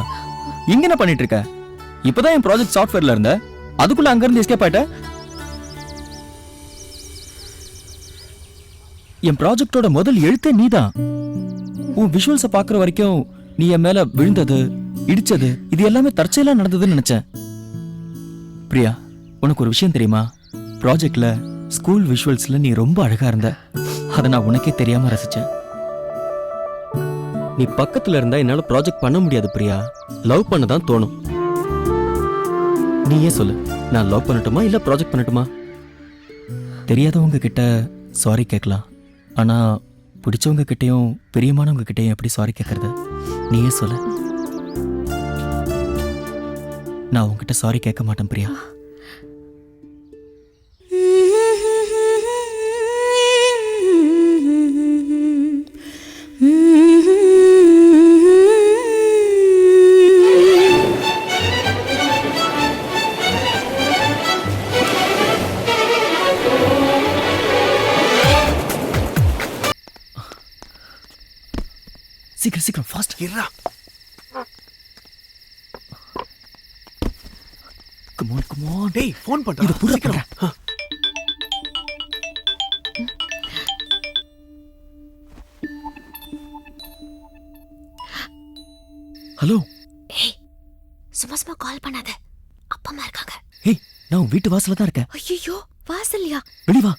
இங்க என்ன பண்ணிட்டு இருக்க? இப்பதான் என் ப்ராஜெக்ட் சாஃப்ட்வேர்ல இருந்த, அதுக்குள்ள அங்க இருந்து எஸ்கேப் ஆயிட்ட. என் ப்ராஜெக்டோட முதல் எழுத்தே நீதான். உன் விஷுவல்ஸை பாக்குற வரைக்கும் நீ என் மேல விழுந்தது, இடிச்சது, இது எல்லாமே தற்செயலா நடந்ததுன்னு நினைச்சேன். பிரியா, உனக்கு ஒரு விஷயம் தெரியுமா? ப்ராஜெக்ட்ல ஸ்கூல் விஷுவல்ஸ்ல நீ ரொம்ப அழகா இருந்த. அதை நான் உனக்கே தெரியாம ரசிச்சேன். நீ பக்கத்துல இருந்தா என்னால ப்ராஜெக்ட் பண்ண முடியாது பிரியா. லவ் பண்ண தான் தோணும். நீயே சொல்லு, நான் லவ் பண்ணட்டுமா இல்ல ப்ராஜெக்ட் பண்ணட்டுமா? தெரியாதவங்க கிட்ட சாரி கேட்கலாம், ஆனா பிடிச்சவங்க கிட்டயும் பிரியமானவங்க கிட்டயும் எப்படி சாரி கேட்கறது? நீயே சொல்லு. நான் உங்ககிட்ட சாரி கேட்க மாட்டேன் பிரியா. சீக்கிரம் சீக்கிரம் ஃபாஸ்ட் இருடா. கம் ஆன் டேய் ஃபோன் பண்றா. இது புரிய பண்றேன். ஹலோ. ஏய், சும்மா சும்மா கால் பண்ணாத. அப்பா அம்மா இருக்காங்க. ஏய், நான் உன் வீட்டு வாசல்ல தான் இருக்கேன். ஐயோ, வாசல்லையா? வெளிய வா.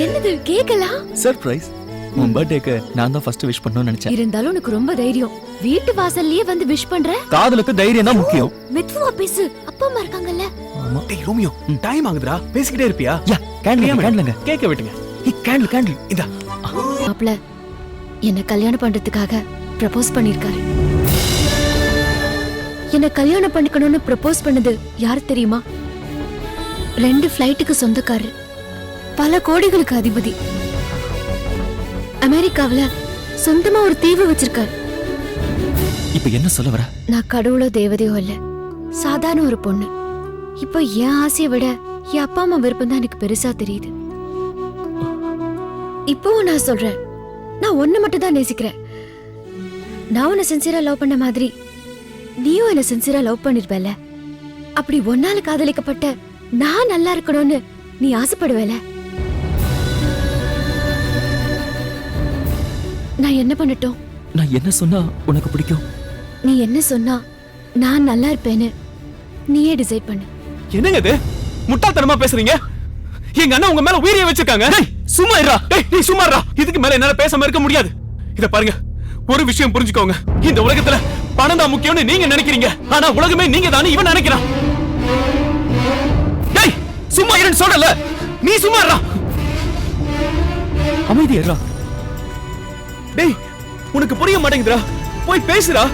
என்னது கேக்கலாம்? சர்ப்ரைஸ். உன் பர்த்டேக்கு நான் தான் ஃபர்ஸ்ட் விஷ் பண்ணணும்னு நினைச்சேன். இருந்தாலும் உனக்கு ரொம்ப தைரியம். வீட்டு வாசல்லயே வந்து விஷ் பண்ற. காதலுக்கு தைரியம் தான் முக்கியம். மெதுவா பேசு, அப்பா அம்மா இருக்காங்கல்ல. ஆமா. டேய் ரோமியோ, டைம் ஆகுதுடா. பேசிக்கிட்டே இருப்பியா? யா, கேண்டலுங்க. கேக்க விட்டுங்க. ஏய், கேண்டில். இதா. மாப்ள என்ன கல்யாணம் பண்றதுக்காக ப்ரப்போஸ் பண்ணிருக்காரு. என்ன கல்யாணம் பண்ணிக்கணும்னு ப்ரப்போஸ் பண்ணது யார் தெரியுமா? 2 ஃப்ளைட்டுக்கு சொந்தக்காரர், பல கோடிகளுக்கு அதிபதி, அமெரிக்காவுல சொந்தமா ஒரு தீவு வச்சிருக்காரு. இப்ப என்ன சொல்ல வர? நான் கடவுளோ தேவதையோ இல்ல, சாதாரண ஒரு பொண்ணு. இப்ப என் ஆசையை விட என் அப்பா அம்மா விருப்பம் தான் எனக்கு பெருசா தெரியுது. இப்பவும் நான் சொல்றேன், நான் ஒண்ணு மட்டும் தான் நேசிக்கிறேன். நான் உன்னை சின்சியரா லவ் பண்ண மாதிரி நீயும் என்ன சின்சியரா லவ் பண்ணிருப்பல. அப்படி ஒன்னால காதலிக்கப்பட்ட நான் நல்லா இருக்கணும்னு நீ ஆசைப்படுவேல. நான் என்ன பண்ணட்டும்? நான் என்ன சொன்னா உனக்கு பிடிக்கும்? நீ என்ன சொன்னா நான் நல்லா இருப்பேன்னு நீயே டிசைட் பண்ணு. என்னங்க இது? முட்டாள்தனமா பேசுறீங்க. எங்க அண்ணா உங்க மேல உயிரையே வச்சிருக்காங்க. சும்மா இருடா. டேய் நீ சும்மா இருடா. இதுக்கு மேல என்னால பேசாம இருக்க முடியாது. இத பாருங்க, ஒரு விஷயம் புரிஞ்சுக்கோங்க. இந்த உலகத்துல பணம் தான் முக்கியம்னு நீங்க நினைக்கிறீங்க, ஆனா உலகமே நீங்க தானே இவன் நினைக்கிறான். டேய் சும்மா இருன்னு சொல்லல. நீ சும்மா இருடா. அமைதி இருடா. டேய் உனக்கு புரிய மாட்டேங்குதுடா. போய் பேசுடா.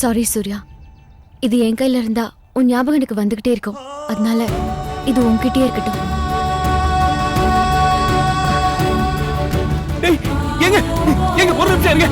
சாரி சூர்யா, இது என் கையில இருந்தா உன் ஞாபகம் எனக்கு வந்துகிட்டே இருக்கும். அதனால இது உன்கிட்டயே இருக்கட்டும். எங்க ஒரு நிமிஷம் இருங்க.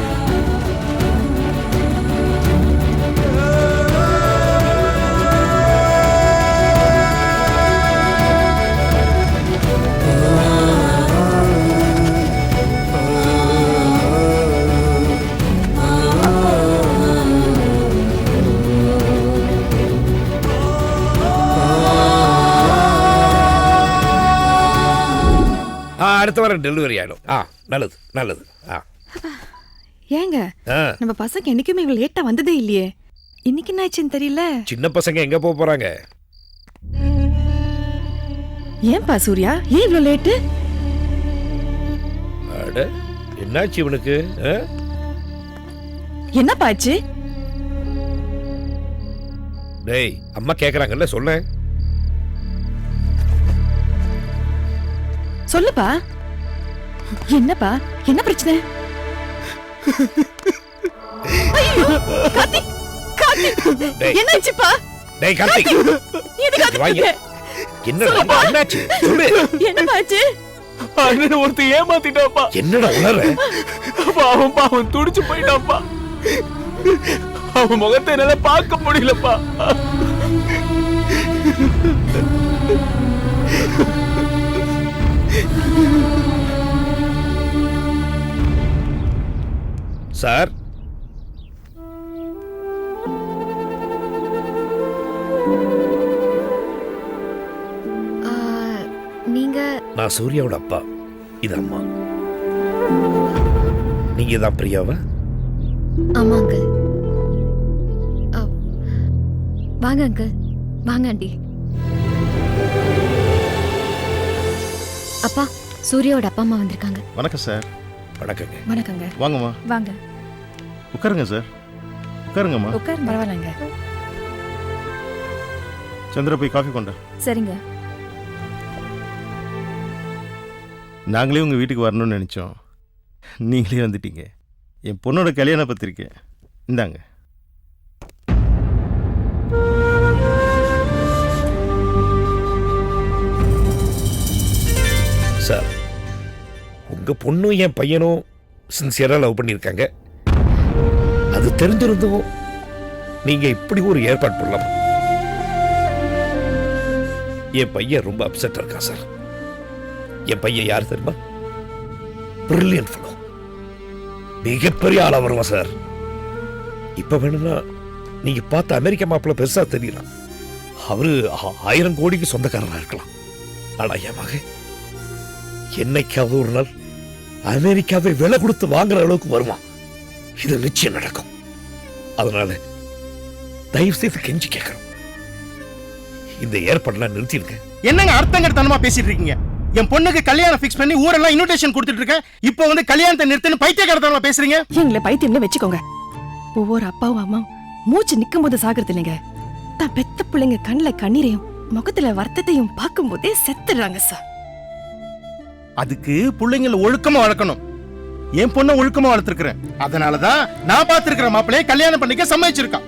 அடுத்த வாரம் டெலிவரி ஆயிடும். நல்லது நல்லது. ஏங்க நம்ம பசங்க என்னைக்குமே இவ்வளவு லேட்டா வந்ததே இல்லையே, இன்னைக்கு என்னாச்சுன்னு தெரியல. சின்ன பசங்க எங்க போறாங்க? ஏன்பா சூர்யா, ஏன் இவ்வளவு லேட்டு? அட என்னாச்சு இவனுக்கு? என்னப்பா ஆச்சு? டேய் அம்மா கேக்குறாங்கல்ல, சொல்ல. சொல்லுப்பா, என்னப்பா, என்ன பிரச்சனை? ஐயோ கார்த்திக், கார்த்திக் என்னாச்சுப்பா? டேய் கார்த்திக், இது கார்த்திக் என்னாச்சு சொல்லு. என்னப்பா ஆச்சு? அண்ணன் ஒருத்தர் ஏமாத்திட்டாப்பா. என்னடா உளற? அவன் துடிச்சு போயிட்டாப்பா. அவன் முகத்தை என்னால பார்க்க முடியலப்பா. சார், நீங்க? நான் சூர்யாவோட அப்பா, இது அம்மா. நீங்க தான் பிரியாவா? ஆமா அங்கிள். வாங்க அங்கிள், வாங்க ஆண்டி. அப்பா, சூர்யாவோட அப்பா அம்மா வந்திருக்காங்க. வணக்கம் சார். வணக்கங்க. வணக்கங்க. வாங்கம்மா. வாங்க. உட்காருங்க சார். உட்காருங்கம்மா. உட்காருங்க. பரவாயில்லைங்க. சந்திர போய் காஃபி கொண்டா. சரிங்க. நாங்களே உங்கள் வீட்டுக்கு வரணும்னு நினச்சோம், நீங்களே வந்துட்டீங்க. என் பொண்ணோட கல்யாண பத்திரிக்கை இந்தாங்க. சார், உங்க பொண்ணும் என் பையனும் சின்சியரா லவ் பண்ணியிருக்காங்க. அது தெரிஞ்சிருந்தும் நீங்க இப்படி ஒரு ஏற்பாடு பண்ணலாம். என் பையன் ரொம்ப அப்செட் இருக்கான் சார். என் பையன் யார் தெரியுமா? பிரில்லியன்ட் ஃபெலோ, மிகப்பெரிய ஆளா வருவான் சார். இப்ப வேணும்னா நீங்க பார்த்த அமெரிக்க மாப்பிள்ள பெருசா தெரியலாம், அவரு 1000 கோடிக்கு சொந்தக்காரனா இருக்கலாம். ஆனா என் மகன் என்னைக்காவது ஒரு நாள் அமெரிக்காவை விலை கொடுத்து வாங்குற அளவுக்கு வருவான். இது நிச்சயம் நடக்கும். அதனால தயவு செய்து கெஞ்சி கேட்கிறோம், இந்த ஏற்பாடுலாம் நிறுத்திடுங்க. என்னங்க அர்த்தங்கத்தனமா பேசிட்டு இருக்கீங்க? என் பொண்ணுக்கு கல்யாணம் ஃபிக்ஸ் பண்ணி ஊரெல்லாம் இன்விடேஷன் கொடுத்துட்டு இருக்கேன். இப்போ வந்து கல்யாணத்தை நிறுத்தின்னு பைத்தியக்காரத்தனமா பேசுறீங்க. எங்களை பைத்தியம்னு வச்சுக்கோங்க. ஒவ்வொரு அப்பாவும் அம்மா மூச்சு நிக்கும் போது சாகிறது இல்லைங்க, தான் பெத்த பிள்ளைங்க கண்ணுல கண்ணீரையும் முகத்துல வருத்தத்தையும் பார்க்கும் போதே செத்துடுறாங்க சார். அதுக்கு பிள்ளைங்களை ஒழுக்கமா வளர்க்கணும். என் பொண்ணை ஒழுக்கமா வளர்த்திருக்கிறேன். அதனாலதான் நான் பார்த்திருக்கிற மாப்பிள்ளைய கல்யாணம் பண்ணிக்க சம்மதிச்சிருக்கான்.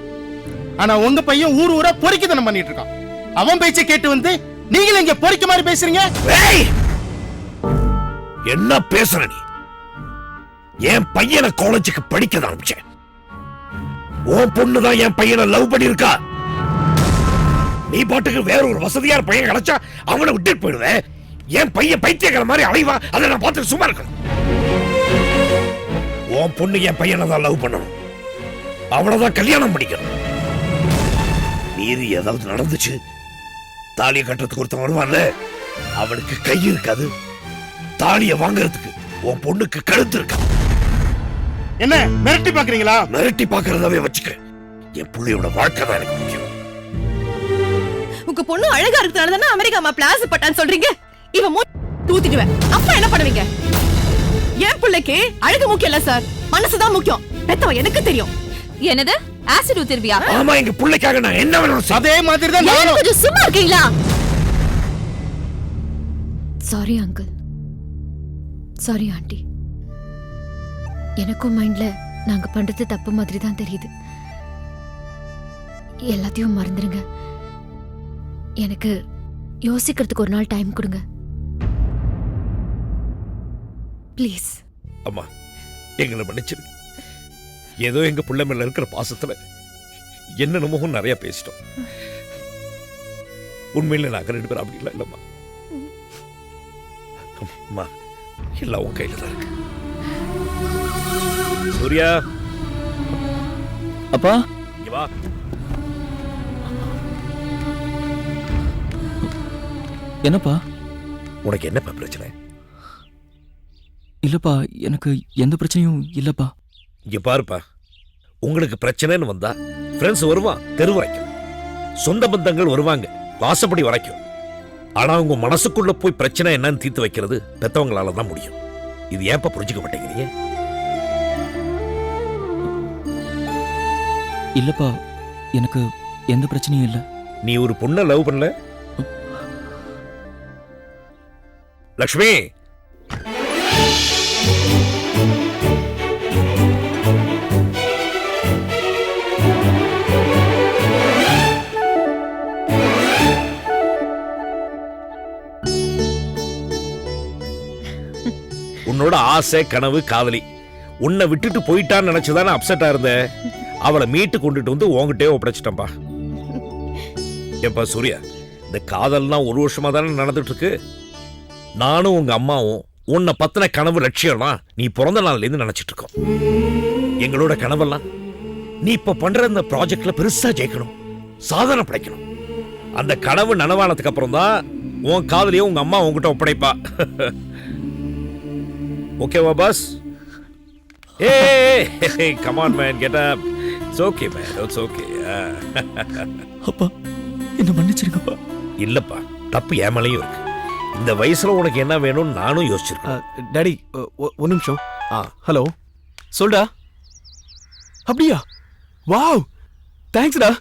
ஆனா உங்க பையன் ஊர் ஊரா பொறிக்கத்தனம் பண்ணிட்டு இருக்கான். அவன் பேச்சை கேட்டு வந்து நீங்களும் இங்க பொறிக்க மாதிரி பேசுறீங்க. என்ன பேசுற நீ? என் பையனை காலேஜுக்கு படிக்க ஆரம்பிச்சேன். உன் பொண்ணுதான் என் பையனை லவ் பண்ணிருக்கா. நீ பாட்டுக்கு வேற ஒரு வசதியான பையன் கிடைச்சா அவனை விட்டுட்டு போயிடுவேன். என் பையன் பைத்தியக்கார மாதிரி அலைவா, அதை நான் பார்த்துட்டு சும்மா இருக்கணும். உன் பொண்ணு என் பையனை தான் லவ் பண்ணணும், அவனதான் கல்யாணம் பண்ணிக்கணும். மீறி ஏதாவது நடந்துச்சு, தாலியை கட்டுறதுக்கு ஒருத்தன் வருவான்ல, அவனுக்கு கை இருக்காது, தாலியை வாங்குறதுக்கு உன் பொண்ணுக்கு கழுத்து இருக்கா. என்ன மிரட்டி பாக்குறீங்களா? மிரட்டி பாக்குறதாவே வச்சுக்க. என் புள்ளையோட வாழ்க்கை தான் எனக்கு முக்கியம். உங்க பொண்ணு அழகா இருக்கிறதுனால தானே அமெரிக்கா மாப்பிள்ள ஆசைப்பட்டான்னு சொல்றீங்க. இவன் தூத்திடுவேன். அப்ப என்ன பண்ணுவீங்க? என் பிள்ளைக்கு அழகு முக்கியம் இல்ல சார், மனசுதான் முக்கியம். பெத்தவ எனக்கு தெரியும். என்னது ஆசிட் ஊத்திருவியா? ஆமா, எங்க பிள்ளைக்காக நான் என்ன வேணும் அதே மாதிரி தான் நானும். கொஞ்சம் சும்மா இருக்கீங்களா? Sorry uncle, sorry aunty. எனக்கும் மைண்ட்ல நாங்க பண்றது தப்பு மாதிரி தான் தெரியுது. எல்லாத்தையும் மறந்துடுங்க. எனக்கு யோசிக்கிறதுக்கு ஒரு நாள் டைம் கொடுங்க ப்ளீஸ். அம்மா எங்களை மன்னிச்சிரு. ஏதோ எங்க பிள்ளை மேல இருக்கிற பாசத்துல என்னென்னமோ நிறைய பேசிட்டோம். உண்மையில நாங்க 2 பேரும் அப்படி இல்லை இல்லம்மா. அம்மா எல்லாம் உன் கையில தான் இருக்கு. சூர்யா அப்பா இங்க வா. என்னப்பா? உனக்கு என்னப்பா பிரச்சனை? இல்லப்பா, எனக்கு எந்த பிரச்சனையும் இல்லப்பா. இங்க பாருப்பா, உங்களுக்கு பிரச்சனைன்னு வந்தா ஃப்ரெண்ட்ஸ் வருவான் தெரு வரைக்கும், சொந்த பந்தங்கள் வருவாங்க வாசப்படி வரைக்கும். ஆனா உங்க மனசுக்குள்ள போய் பிரச்சனை என்னன்னு தீர்த்து வைக்கிறது பெத்தவங்களால தான் முடியும். இது ஏன்ப்பா புரிஞ்சுக்க மாட்டேங்கிறீங்க? இல்லப்பா, எனக்கு எந்த பிரச்சனையும் இல்லை. நீ ஒரு பொண்ணை லவ் பண்ணல லக்ஷ்மி? உன்னோட ஆசை கனவு காதலி உன்னை விட்டுட்டு போயிட்டான்னு நினைச்சுதானே அப்செட்டா இருந்த. அவளை மீட்டு கொண்டுட்டு வந்து உங்ககிட்டே ஒப்படைச்சிட்டம்பா. ஏப்பா சூர்யா, இந்த காதல்லாம் 1 வருஷமா தானே நடந்துட்டு இருக்கு. நானும் உங்க அம்மாவும் உன்னை பத்தின கனவு லட்சியம்லாம் நீ பிறந்த நாள்ல இருந்து நினைச்சிட்டு இருக்கோம். எங்களோட கனவெல்லாம் நீ இப்ப பண்ற இந்த ப்ராஜெக்ட்ல பெருசா ஜெயிக்கணும், சாதனை படைக்கணும். அந்த கனவு நனவானதுக்கு அப்புறம் தான் உன் காதலியை உங்க அம்மா உங்ககிட்ட ஒப்படைப்பா. ஓகேவா pass? Hey, come on man, get up. It's okay man, it's okay. அப்பா, என்ன மன்னிச்சிருங்கப்பா. இல்லப்பா, தப்பு ஏமலையும் இருக்கு. இந்த வயசுல உனக்கு என்ன வேணும்னு நானும் யோசிச்சிருக்கேன். டாடி ஒரு நிமிஷம். ஹலோ, சொல்டா. அப்படியா? வாவ், தேங்க்ஸ்டா.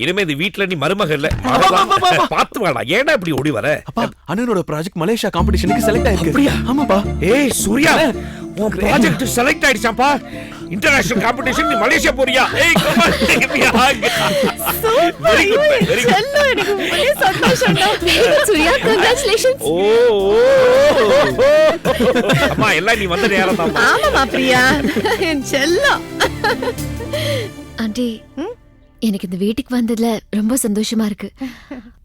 இனிமே இந்த வீட்ல நீ மருமக இல்ல, பாத்து வாடா. ஏன்டா இப்படி ஓடி வர? அப்பா, அண்ணனோட ப்ராஜெக்ட் மலேசியா காம்படிஷனுக்கு செலக்ட் ஆயிருக்கு. அப்படியா? ஆமாப்பா. ஏய் சூர்யா, உன் ப்ராஜெக்ட் செலக்ட் ஆயிடுச்சாப்பா. இன்டர்நேஷனல் காம்படிஷன் நீ மலேசியா போறியா? ஏய் come on, take me Haq. Very good man, very good. செல்லம், எனக்கு ஒரே சந்தோஷம்டா. சூர்யா, கங்க்ராச்சுலேஷன்ஸ். ஓ அம்மா, எல்லாம் நீ வந்த நேரம் தான். ஆமாமா பிரியா, என் செல்லம். ஆண்டி, எனக்கு இந்த வீட்டுக்கு வந்ததுல ரொம்ப சந்தோஷமா இருக்கு.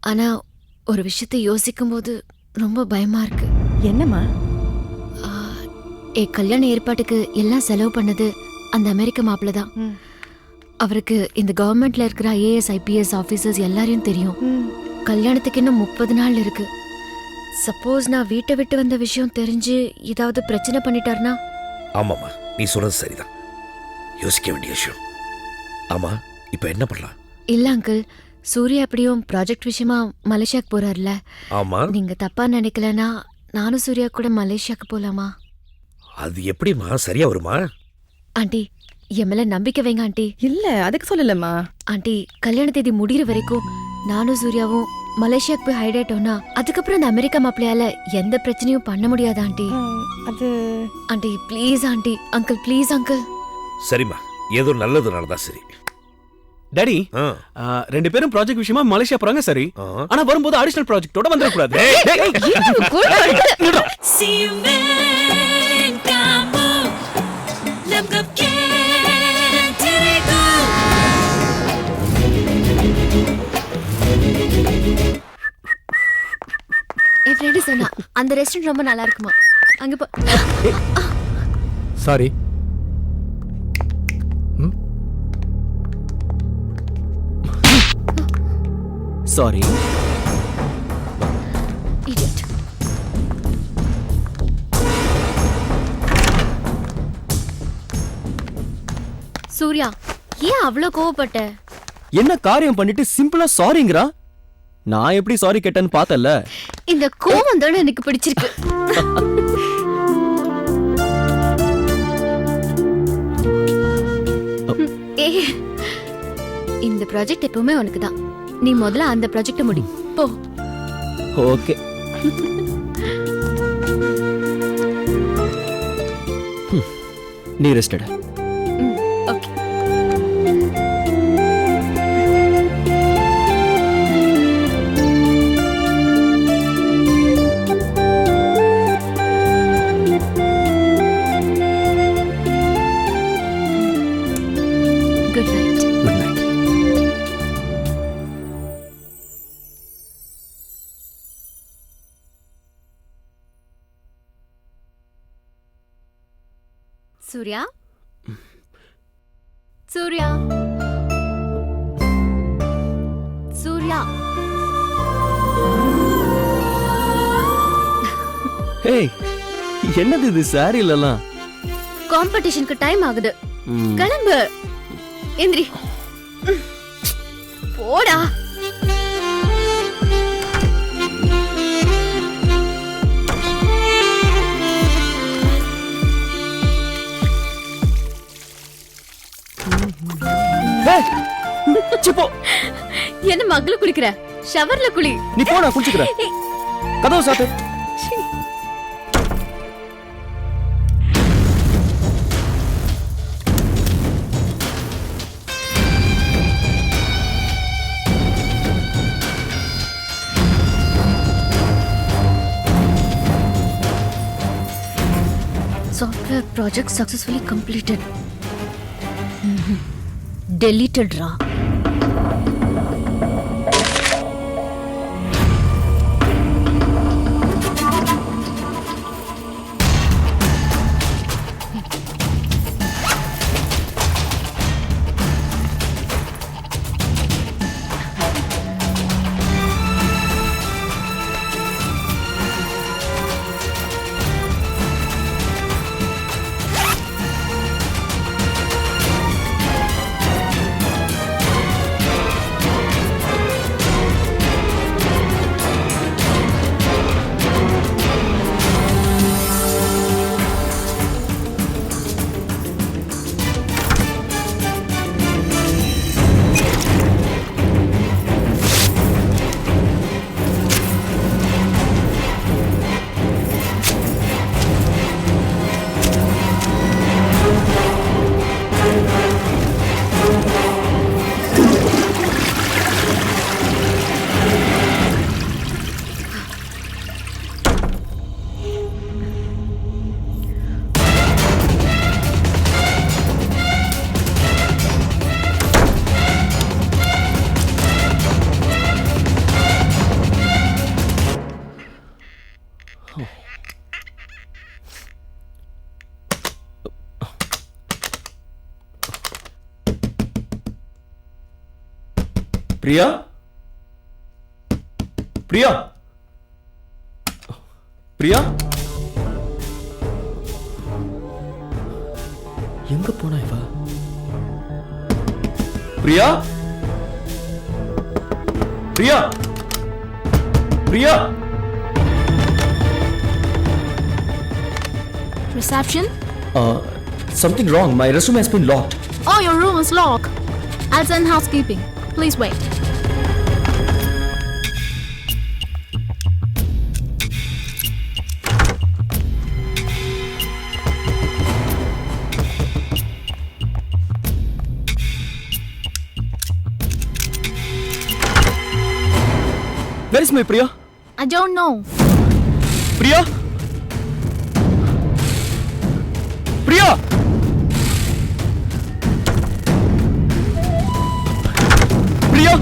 ஆனா ஒரு விஷயத்தை யோசிக்கும் போது ரொம்ப பயமா இருக்கு. என்னம்மா? கல்யாண ஏற்பாட்டுக்கு எல்லாம் செலவு பண்ணது அந்த அமெரிக்க மாப்பிள்ள தான். அவருக்கு இந்த கவர்மெண்ட்ல இருக்கிற IAS IPS ஆபீசர்ஸ் எல்லாரையும் தெரியும். கல்யாணத்துக்கு இன்னும் 30 நாள் இருக்கு. சப்போஸ் நான் வீட்டை விட்டு வந்த விஷயம் தெரிஞ்சு ஏதாவது பிரச்சனை பண்ணிட்டாருனா? ஆமாமா, நீ சொல்றது சரிதான். யோசிக்க வேண்டிய விஷயம். ஆமா, இப்ப என்ன பண்ணலாம்? இல்ல அங்கிள், சூர்யா எப்படியும் ப்ராஜெக்ட் விஷயமா மலேசியாக்கு போறாருல. ஆமா, நீங்க தப்பா நினைக்கலனா நானும் சூர்யா கூட மலேசியாக்கு போலாமா? அது எப்படிமா சரியா வருமா? ஆண்டி, என் மேல நம்பிக்கை வைங்க ஆண்டி. இல்ல, அதுக்கு சொல்லலம்மா. ஆண்டி, கல்யாண தேதி முடிகிற வரைக்கும் நானும் சூர்யாவும் மலேசியாக்கு போய் ஹைட் ஆயிட்டோம்னா அதுக்கப்புறம் அந்த அமெரிக்கா மாப்பிள்ளையால எந்த பிரச்சனையும் பண்ண முடியாது ஆண்டி. அது aunty please aunty. Uncle please uncle. சரிம்மா, ஏதோ நல்லது நடந்தா சரி. டாடி, 2 பேரும் ப்ராஜெக்ட் விஷயமா மலேசியா போறாங்க சரி. ஆனா வரும்போது அடிஷனல் ப்ராஜெக்ட்டோட வந்துட கூடாது. என் ஃப்ரெண்டு சொன்னா அந்த ரெஸ்டாரண்ட் ரொம்ப நல்லா இருக்குமா, அங்க போ. சாரி. சாரி. இடியட். சூர்யா, ஏன் அவ்வளோ கோவப்பட்ட? என்ன காரியம் பண்ணிட்டு சிம்பிளா சாரிங்கறா? நான் எப்படி சாரி கேட்டேன்னு பார்த்தல. இந்த கோவம் தான் எனக்கு பிடிச்சிருக்கு. இந்த ப்ராஜெக்ட் எப்பவுமே உனக்கு தான். நீ முதல்ல அந்த ப்ராஜெக்ட முடி போ. ஓகே. நீ ரெஸ்ட் எடு. ஓகே. சூர்யா சூர்யா சூர்யா ஏய் என்னது இது சாரிலலாம்? காம்படிஷனுக்கு டைம் ஆகுது, கிளம்பு. எந்திரி, போடா. என்ன மகள குளிக்கிற? ஷவர்ல குளி. நீ போடா, குளிச்சுக்கற. கதவு சாத்து. Software project successfully completed. Deleted ra. Priya, Priya, Priya, எங்க போனா இவ? Priya, Priya, Priya. Reception? Something wrong. My resume has been locked. Oh, your room is locked. I'll send housekeeping. Please wait. Where is my Priya? I don't know. Priya? Priya? Priya?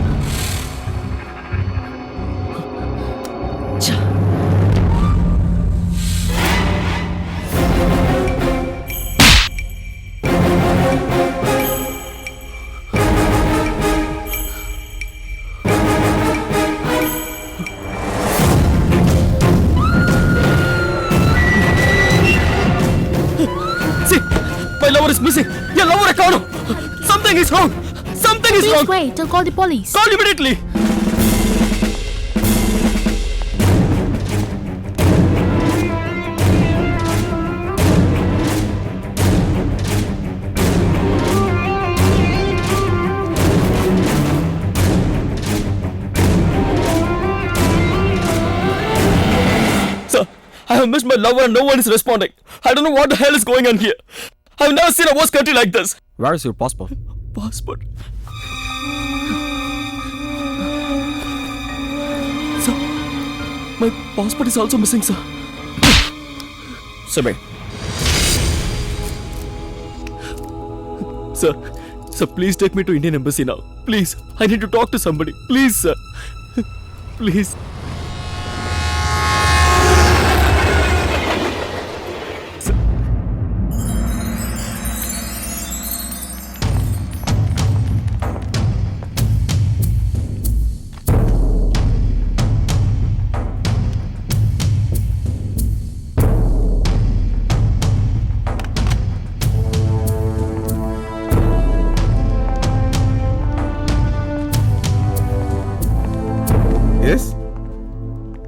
My lover is missing. Your lover account. Something is wrong. Something is wrong. Please wait. I'll call the police. Call immediately. Sir, I have missed my lover and no one is responding. I don't know what the hell is going on here. I've never seen a worse country like this. Where is your passport? Passport? Sir, my passport is also missing, sir. Subir. Sir, please take me to Indian Embassy now. Please, I need to talk to somebody. Please, sir. Please.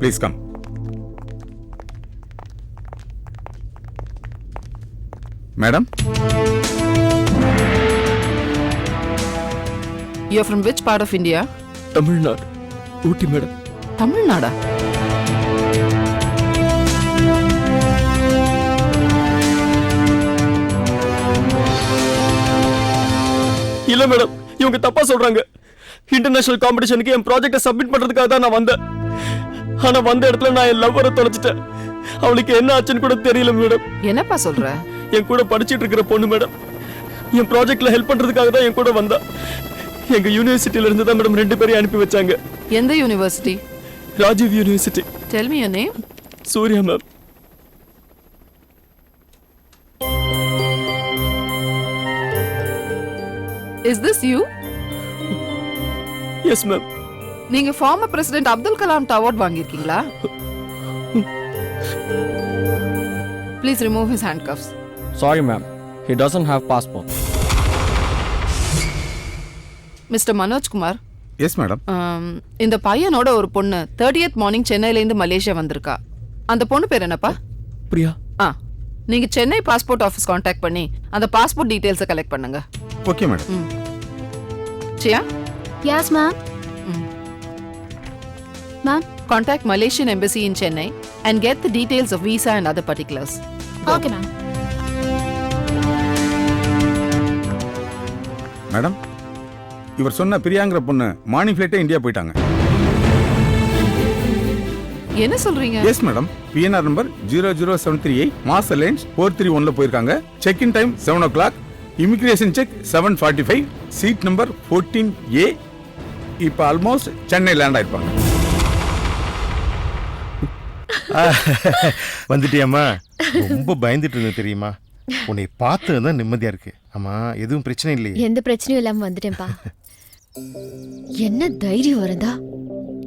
Please come. Madam, You're from which part of India? Tamil Nadu, Ooty madam. தமிழ்நாடா? இல்ல madam, இவங்க தப்பா சொல்றாங்க. International காம்படிஷனுக்கு என் ப்ராஜெக்ட்டை submit பண்றதுக்காக தான் நான் வந்தேன். ஆனா வந்த இடத்துல நான் என் லவ்வரை தொலைச்சிட்டேன். அவளுக்கு என்ன ஆச்சுன்னு கூட தெரியல மேடம். என்னப்பா சொல்ற? என் கூட படிச்சிட்டு இருக்கிற பொண்ணு மேடம். என் ப்ராஜெக்ட்ல ஹெல்ப் பண்றதுக்காக தான் என் கூட வந்தா. எங்க யூனிவர்சிட்டில இருந்து தான் மேடம் 2 பேரையும் அனுப்பி வச்சாங்க. எந்த university? Rajiv University. Tell me your name. Surya ma'am. Is this you? Yes ma'am. நீங்க former president Abdul Kalam award வாங்கியிருக்கீங்களா? Please remove his handcuffs. Sorry ma'am. He doesn't have passport. Mr. Manoj Kumar. Yes madam. இந்த பையனோட ஒரு பொண்ணு 30th மார்னிங் சென்னையில இருந்து Malaysia வந்திருக்கா. அந்த பொண்ணு பேர் என்னப்பா? பிரியா. நீங்க சென்னை பாஸ்போர்ட் ஆபீஸ் காண்டாக்ட் பண்ணி அந்த பாஸ்போர்ட் டீடைல்ஸை கலெக்ட் பண்ணுங்க. Okay madam. சியா? Yes, ma'am. Ma'am? Contact Malaysian Embassy in Chennai and get the details of visa and other particulars. Okay, ma'am. Madam, இவர் சொன்ன பிரியாங்கிற பொண்ணு மார்னிங் ஃபிளைட்டே இந்தியா போயிட்டாங்க. என்ன சொல்றீங்க? Yes madam. PNR number 00738 MAS airlines 431ல போயிருக்காங்க. Check in time 7 o'clock. Immigration check 7:45. Seat number 14A. இப்போ almost Chennai land ஆயிருப்பாங்க. வந்துட்டியாம்மா? ரொம்ப பயந்துட்டு இருந்தேன் தெரியுமா? உன்னை பார்த்ததுதான் நிம்மதியா இருக்கு. ஆமா, எதுவும் பிரச்சனை இல்லையே? எந்த பிரச்சனையும் இல்லாம வந்துட்டேன்ப்பா. என்ன தைரியம் வரதா?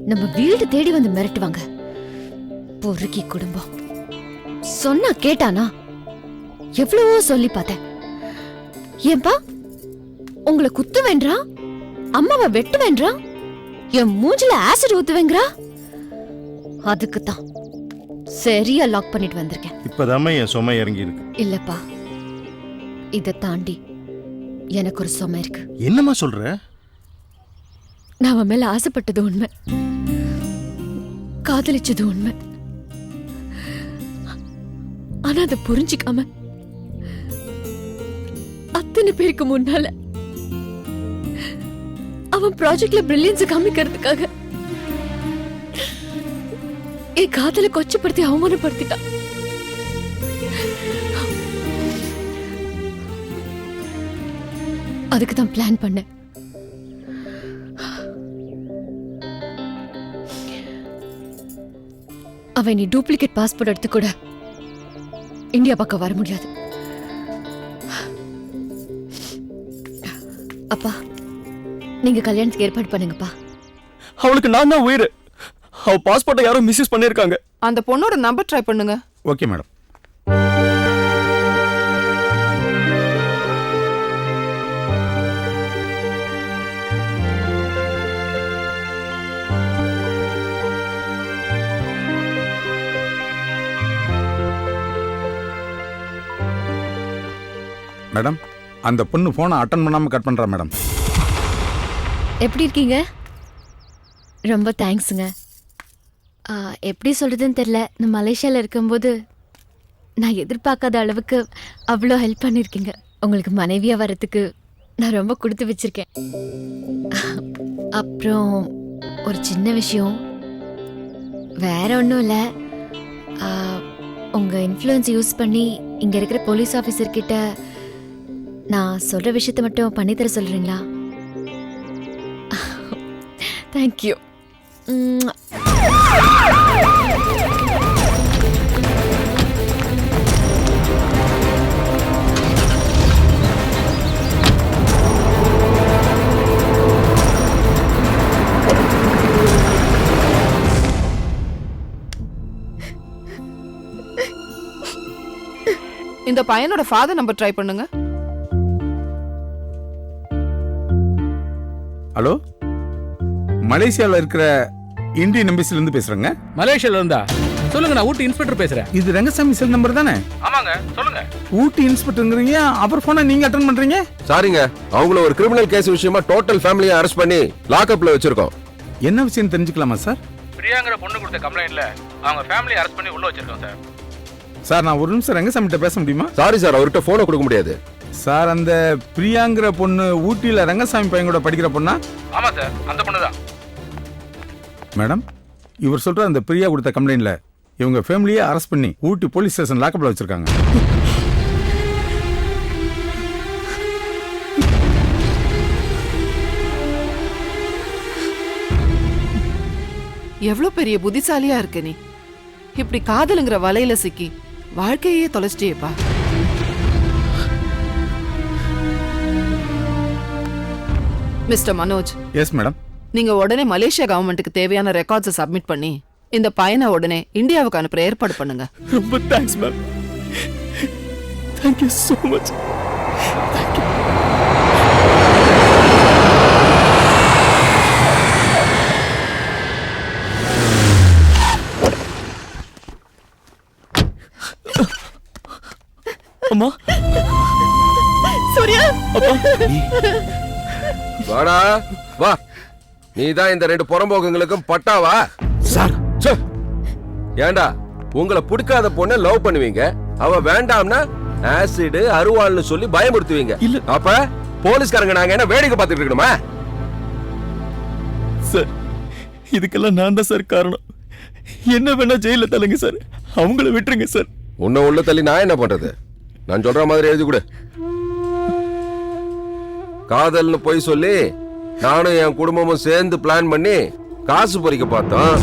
நம்ம வீடு தேடி வந்து மிரட்டுவாங்க. பொறுக்கி குடும்பம் சொன்னா கேட்டானா? எவ்வளவோ சொல்லி பார்த்தேன். ஏன்பா உங்களை குத்து வேண்டா, அம்மாவை வெட்டு வேண்டா, என் மூஞ்சில ஆசிட் ஊத்து வேங்கறா. அதுக்கு தான் சரியா லாக் பண்ணிட்டு வந்திருக்கேன். இப்பதாம்மா என் சுமை இறங்கி இருக்கு. இல்லப்பா, இதை தாண்டி எனக்கு ஒரு சுமை இருக்கு. என்னம்மா சொல்ற? நான் அவன் மேல ஆசைப்பட்டது உண்மை, காதலிச்சது உண்மை. ஆனா அதை புரிஞ்சிக்காம அத்தனை பேருக்கு முன்னால அவன் ப்ராஜெக்ட்ல பிரில்லியன்ஸ் காமிக்கிறதுக்காக என் காதலை கொச்சப்படுத்தி அவமானப்படுத்திட்டான். அதுக்கு தான் பிளான் பண்ணேன். அவன் நீ டூப்ளிகேட் பாஸ்போர்ட் எடுத்து கூட இந்தியா பக்கம் வர முடியாது. அப்பா, நீங்க கல்யாணத்துக்கு ஏற்பாடு பண்ணுங்கப்பா. அவளுக்கு நான் தான் உயிர். அவ பாஸ்போர்ட்டை யாரோ மிஸ்யூஸ் பண்ணிருக்காங்க. அந்த பொண்ணோட நம்பர் ட்ரை பண்ணுங்க. Okay madam. மேடம், அந்த பொண்ணு போனை அட்டன் பண்ணாம கட் பண்றா மேடம். எப்படி இருக்கீங்க? ரொம்ப தேங்க்ஸுங்க. எப்படி சொல்றதுன்னு தெரியல. நான் மலேசியாவில் இருக்கும்போது நான் எதிர்பார்க்காத அளவுக்கு அவ்வளோ ஹெல்ப் பண்ணியிருக்கீங்க. உங்களுக்கு மனைவியாக வர்றதுக்கு நான் ரொம்ப கொடுத்து வச்சிருக்கேன். அப்புறம் ஒரு சின்ன விஷயம், வேற ஒன்றும் இல்லை. உங்கள் இன்ஃப்ளூயன்ஸ் யூஸ் பண்ணி இங்கே இருக்கிற போலீஸ் ஆஃபீஸர்கிட்ட நான் சொல்கிற விஷயத்த மட்டும் பண்ணித்தர சொல்கிறீங்களா? தேங்க்யூ. இந்த பையனோட ஃபாதர் நம்பர் ட்ரை பண்ணுங்க. ஹலோ, மலேசியாவில் இருக்கிற இந்தியன் எம்பசில இருந்து பேசுறேங்க. மலேசியால இருந்தா சொல்லுங்க, நான் ஊட்டி இன்ஸ்பெக்டர் பேசுறேன். இது ரங்கசாமி செல் நம்பர் தானே? ஆமாங்க, சொல்லுங்க. ஊட்டி இன்ஸ்பெக்டருங்கிறீங்க, அவர் போனை நீங்க அட்டெண்ட் பண்றீங்க? சாரிங்க, அவங்கள ஒரு கிரிமினல் கேஸ் விஷயமா டோட்டல் ஃபேமிலியை அரெஸ்ட் பண்ணி லாக்அப்ல வச்சிருக்கோம். என்ன விஷயம் தெரிஞ்சுக்கலாமா சார்? பிரியாங்கிற பொண்ணு கொடுத்த கம்ப்ளைண்ட்ல அவங்க ஃபேமிலி அரெஸ்ட் பண்ணி உள்ள வச்சிருக்கோம் சார். சார் நான் ஒரு நிமிஷம் ரங்கசாமிட்ட பேச முடியுமா? சாரி சார், அவர்கிட்ட போனை கொடுக்க முடியாது. சார் அந்த பிரியாங்கிற பொண்ணு ஊட்டியில ரங்கசாமி பையன் கூட படிக்கிற பொண்ணா? ஆமா சார், அந்த பொண்ணு தான். மேடம், இவர் சொல்ற அந்த பிரியா கொடுத்த கம்ப்ளைண்ட்ல இவங்க ஃபேமிலியை அரெஸ்ட் பண்ணி ஊட்டி போலீஸ் ஸ்டேஷன் லாக்அப்ல வச்சிருக்காங்க. எவ்வளவு பெரிய புத்திசாலியா இருக்க நீ. இப்படி காதலுங்கிற வலையில சிக்கி வாழ்க்கையே தொலைச்சிட்டேப்பா. மிஸ்டர் மனோஜ். Yes madam. நீங்க உடனே மலேசியா கவர்மெண்ட்டுக்கு தேவையான ரெக்கார்ட்ஸ் சப்மிட் பண்ணி இந்த பையனை உடனே இந்தியாவுக்கு அனுப்புற ஏற்பாடு பண்ணுங்க. ரொம்ப thanks ma'am. Thank you so much. Thank you. அம்மா. சூர்யா. அப்பா. வாடா வா, நீ தான் இந்த ரெண்டு புறம்போக்குங்களுக்கும் பட்டாவா? சார் ஏண்டா உங்களை பிடிக்காத பொண்ணை லவ் பண்ணுவீங்க, அவ வேண்டாம்னா ஆசிட் அருவாள்னு சொல்லி பயமுறுத்துவீங்க. இல்ல அப்ப போலீஸ்காரங்க நாங்க என்ன வேடிக்கை பார்த்துட்டு இருக்கணுமா? சார் இதுக்கெல்லாம் நான் தான் சார் காரணம். என்ன வேணா ஜெயில தள்ளுங்க சார், அவங்கள விட்டுருங்க சார். உன்னை உள்ள தள்ளி நான் என்ன பண்றது? நான் சொல்ற மாதிரி எழுதி கொடு. காதல்னு போய் சொல்லி நானும் என் குடும்பமும் சேர்ந்து பிளான் பண்ணி காசு பறிக்க பார்த்தோம்.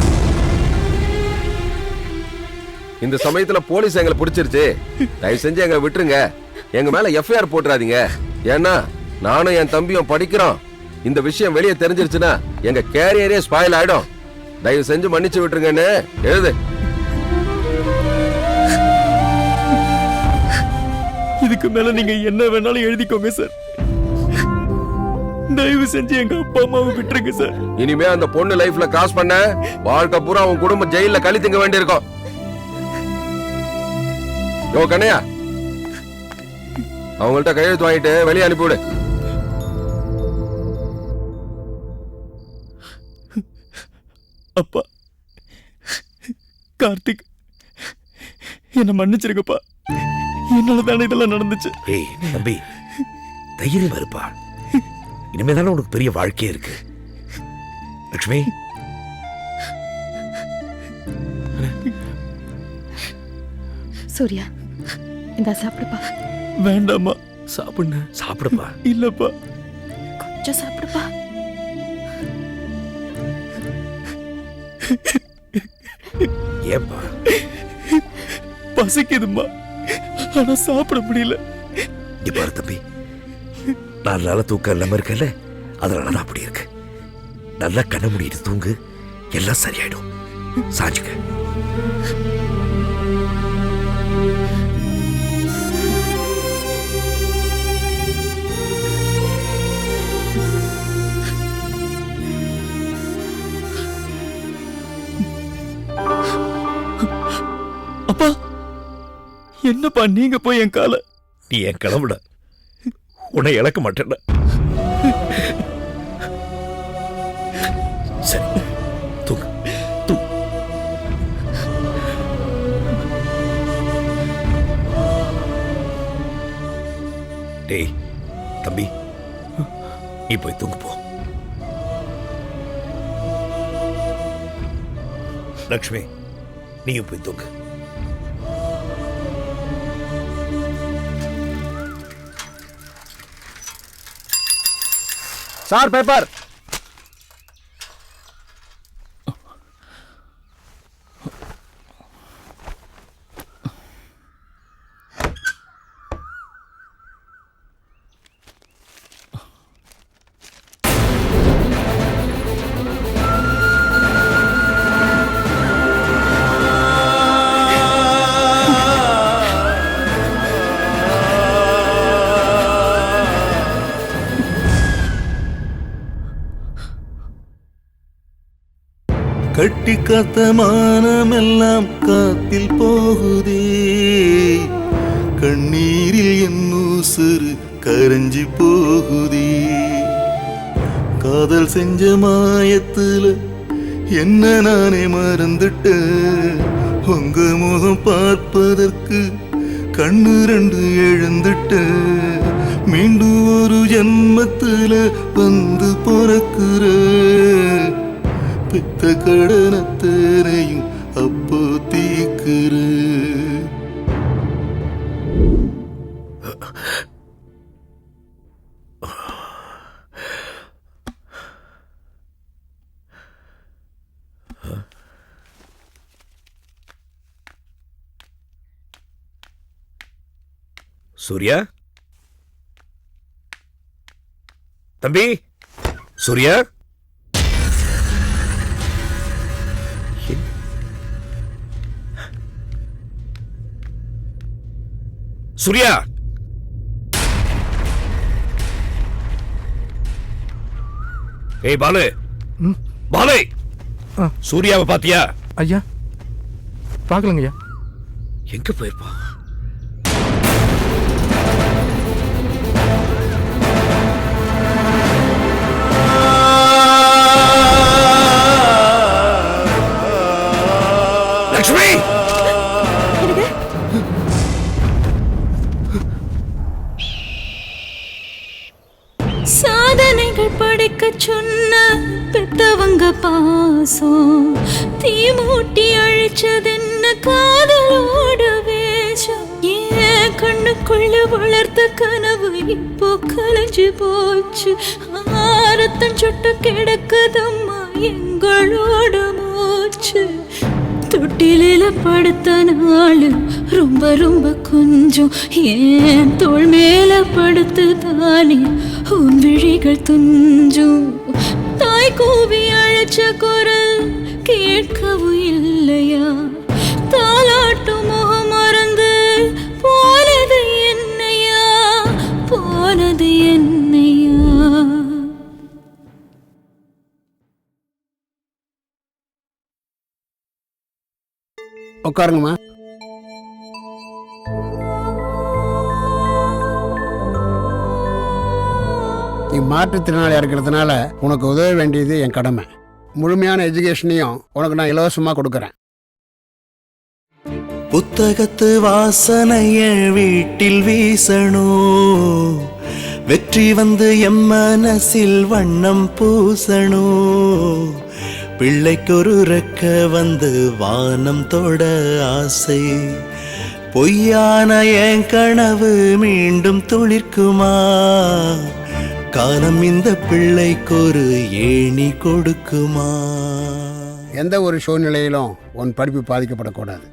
இந்த சமயத்துல போலீஸ் எங்களை பிடிச்சிருச்சு. தயவு செஞ்சு எங்களை விட்டுருங்க, எங்க மேல எஃப்ஐஆர் போட்டுறாதீங்க. ஏன்னா நானும் என் தம்பியும் படிக்கிறோம். இந்த விஷயம் வெளியே தெரிஞ்சிருச்சுன்னா எங்க கேரியரே ஸ்பாயில் ஆயிடும். தயவு செஞ்சு மன்னிச்சு விட்டுருங்கன்னு எழுது. இதுக்கு மேல நீங்க என்ன வேணாலும் எழுதிக்கோங்க சார். தயவு செஞ்சு எங்க அப்பா அம்மாவை விட்டுருங்க சார். இனிமே அந்த பொண்ணு லைஃப்ல கிராஸ் பண்ண வாழ்க்கை பூரா உன் குடும்பம் ஜெயில கழித்துங்க வேண்டியிருக்கும். யோ கண்ணையா, அவங்கள்ட்ட கையெழுத்து வாங்கிட்டு வெளியே அனுப்பிவிடு. அப்பா, கார்த்திக் என்ன மன்னிச்சிருக்கப்பா. என்னால தானே இதெல்லாம் நடந்துச்சு. ஏய் தம்பி, தைரியம் இருப்பா. இனிமே தானே உனக்கு பெரிய வாழ்க்கையே இருக்கு. லட்சுமி, சூர்யா இந்த சாப்பிடுப்பா. வேண்டாமா. சாப்பிடுங்க. சாப்பிடுப்பா. இல்லப்பா, கொஞ்சம் சாப்பிடுப்பா. ஏப்பா? பசிக்குதுமா, ஆனா சாப்பிட முடியல. இங்க பாரு தம்பி, நான் நல்ல தூக்கம் இல்லாம இருக்கல, அதனாலதான் அப்படி இருக்கு. நல்லா கண்ண முடிட்டு தூங்கு, எல்லாம் சரியாயிடும். சாஞ்சுக்க. அப்பா, என்னப்பா நீங்க போய் என் கால. நீ என் கிளம்புட, உன்னை இழக்க மாட்டேன். சரி, தூங்கு தூங்கு. டேய் தம்பி, நீ போய் தூங்கு போ. லக்ஷ்மி, நீயும் போய் தூங்கு. Sir paper. கட்டி காத்த மானமெல்லாம் காத்தில் போகுதே, கண்ணீரில் என் உசுறு கரைஞ்சி போகுதே. காதல் செஞ்ச மாயத்துல என்ன நானே மறந்துட்டேன், உங்க முகம் பார்ப்பதற்கு கண்ணு ரெண்டு எழுந்துட்டேன். மீண்டும் ஒரு ஜன்மத்துல வந்து பிறக்குற, பித்த கடனத்தரையும் அப்போ தீக்குற. சூர்யா, தம்பி சூர்யா, சூர்யா, ஏய் பாலு, பாலு, சூர்யாவை பாத்தியா? ஐயா பார்க்கலங்க ஐயா. எங்க போயிருப்பா? லட்சுமி, சாதனைகள் படைக்க சொன்ன பெத்தவங்க பாசம், தீ மூட்டி அழிச்சதென்ன காதலோட வேஷம். ஏன் கண்ணுக்குள்ள வளர்த்த கனவு இப்போ கலைஞ்சு போச்சு, ஆரத்தம் சுட்டு கிடக்குதம்மா எங்களோட மூச்சு. தொட்டில படுத்த நாள் ரொம்ப ரொம்ப கொஞ்சம், ஏன் தோள் மேல படுத்து தானே உன் விழிகள் துஞ்சும். தாய் கூவி அழைச்ச குரல் கேட்கவும் இல்லையா, தாலாட்டும் முகம் மறந்து போனது என்னையா, போனது என்னையா. உட்காருங்கம்மா. நீ மாற்றுத்திறனாளியாக இருக்கிறதுனால உனக்கு உதவ வேண்டியது என் கடமை. முழுமையான எஜுகேஷனையும் உனக்கு நான் இலவசமாக கொடுக்குறேன். புத்தகத்து வாசனைய வீட்டில் வீசணும், வெற்றி வந்து எம் மனசில் வண்ணம் பூசணும். பிள்ளைக்கொரு ரெக்க வந்து வானம் தொட ஆசை, பொய்யான என் கனவு மீண்டும் துளிர்க்குமா. காலம் இந்த பிள்ளைக்கொரு ஏணி கொடுக்குமா. எந்த ஒரு சூழ்நிலையிலும் உன் படிப்பு பாதிக்கப்படக்கூடாது.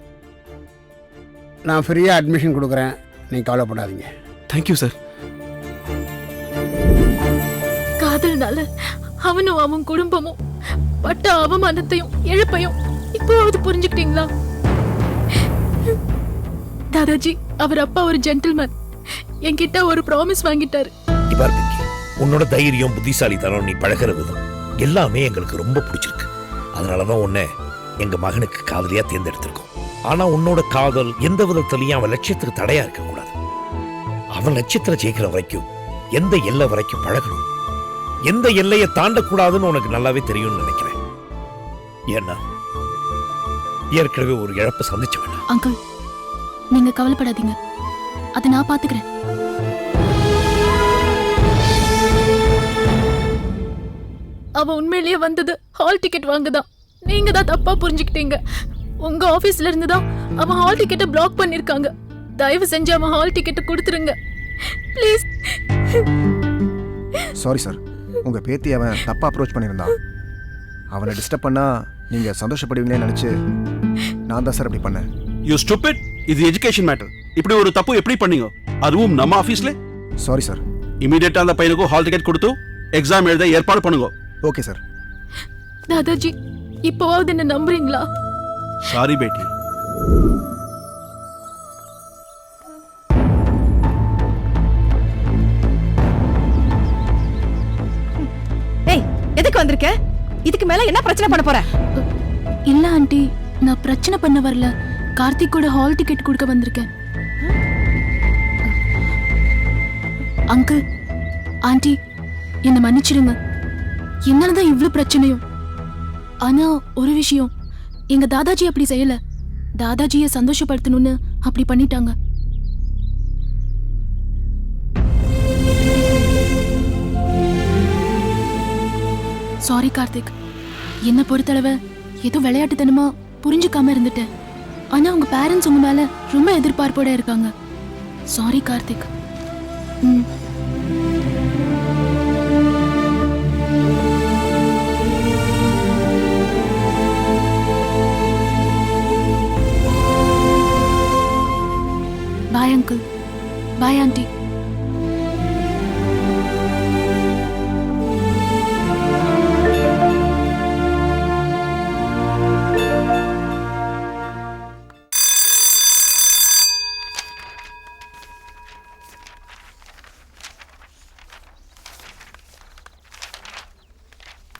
நான் ஃப்ரீயாக அட்மிஷன் கொடுக்குறேன், நீ கவலைப்படாதீங்க. Thank you sir. காதல்னால அவனும் அவன் குடும்பமும் பட்ட அவமானத்தையும் இழப்பையும் இப்போவாவது புரிஞ்சுக்கிட்டீங்களா? தாதாஜி, அவர் அப்பா ஒரு ஜென்டில்மேன், என்கிட்ட ஒரு ப்ராமிஸ் வாங்கிட்டாரு. உன்னோட தைரியம், புத்திசாலித்தனம், நீ பழகிற விதம் எல்லாமே எங்களுக்கு ரொம்ப பிடிச்சிருக்கு. அதனாலதான் உன்னை எங்க மகனுக்கு காதலியா தேர்ந்தெடுத்திருக்கோம். ஆனா உன்னோட காதல் எந்த விதத்திலையும் அவன் லட்சியத்துக்கு தடையா இருக்க கூடாது. அவன் லட்சியத்துல ஜெயிக்கிற வரைக்கும் எந்த எல்லை வரைக்கும் பழகணும், எந்த எல்லையை தாண்டக்கூடாதுன்னு உனக்கு நல்லாவே தெரியும்னு நினைக்கிறேன். ஏன்னா ஏற்கனவே ஒரு இழப்பை சந்திச்ச வேண்டாம். அங்கிள், நீங்க கவலைப்படாதீங்க, அதை நான் பாத்துக்கிறேன். அவ உண்மையிலேயே வந்தது ஹால் டிக்கெட் வாங்கதான். நீங்க தான் தப்பா புரிஞ்சுக்கிட்டீங்க. உங்க ஆபீஸ்ல இருந்து தான் அவன் ஹால் டிக்கெட்டை பிளாக் பண்ணிருக்காங்க. தயவு செஞ்சு அவன் ஹால் டிக்கெட்டை கொடுத்துருங்க ப்ளீஸ். சாரி சார், உங்க பேத்தி அவன் தப்பா அப்ரோச் பண்ணியிருந்தான். அவனை டிஸ்டர்ப் பண்ணா நீங்க சந்தோஷப்படுவீங்களே நினைச்சு நான் தான் சார் அப்படி பண்ணேன். You stupid. இது எஜுகேஷன் மேட்டர். இப்படி ஒரு தப்பு எப்படி பண்ணீங்க, அதுவும் நம்ம ஆபீஸ்ல? Sorry sir. இமிடியேட்டா அந்த பையனுக்கு ஹால் டிக்கெட் கொடுத்து எக்ஸாம் எழுத ஏற்பாடு பண்ணுங்க. Okay sir. தாதாஜி, இப்போவாவது என்ன நம்புறீங்களா? சாரி பேட்டி. ஏய், எதுக்கு வந்திருக்க? இதுக்கு மேல என்ன பிரச்சனை பண்ண போற? இல்ல ஆண்டி, நான் பிரச்சனை பண்ண வரல. கார்த்திக்கோட ஹால் டிக்கெட் கொடுக்க வந்திருக்கேன். அங்கிள், ஆண்டி, என்ன மன்னிச்சிடுங்க. என்னாலதான் இவ்ளோ பிரச்சனையும். ஆனா ஒரு விஷயம், எங்க தாதாஜி அப்படி செய்யல. தாதாஜியை சந்தோஷப்படுத்தணும்னு அப்படி பண்ணிட்டாங்க. சாரி கார்த்திக், என்ன பொறுத்தளவு ஏதோ விளையாட்டுத்தனமா புரிஞ்சுக்காம இருந்துட்டேன். ஆனா உங்க பேரண்ட்ஸ் உங்க மேல ரொம்ப எதிர்பார்ப்போட இருக்காங்க. Sorry Karthik. Bye uncle, bye aunty.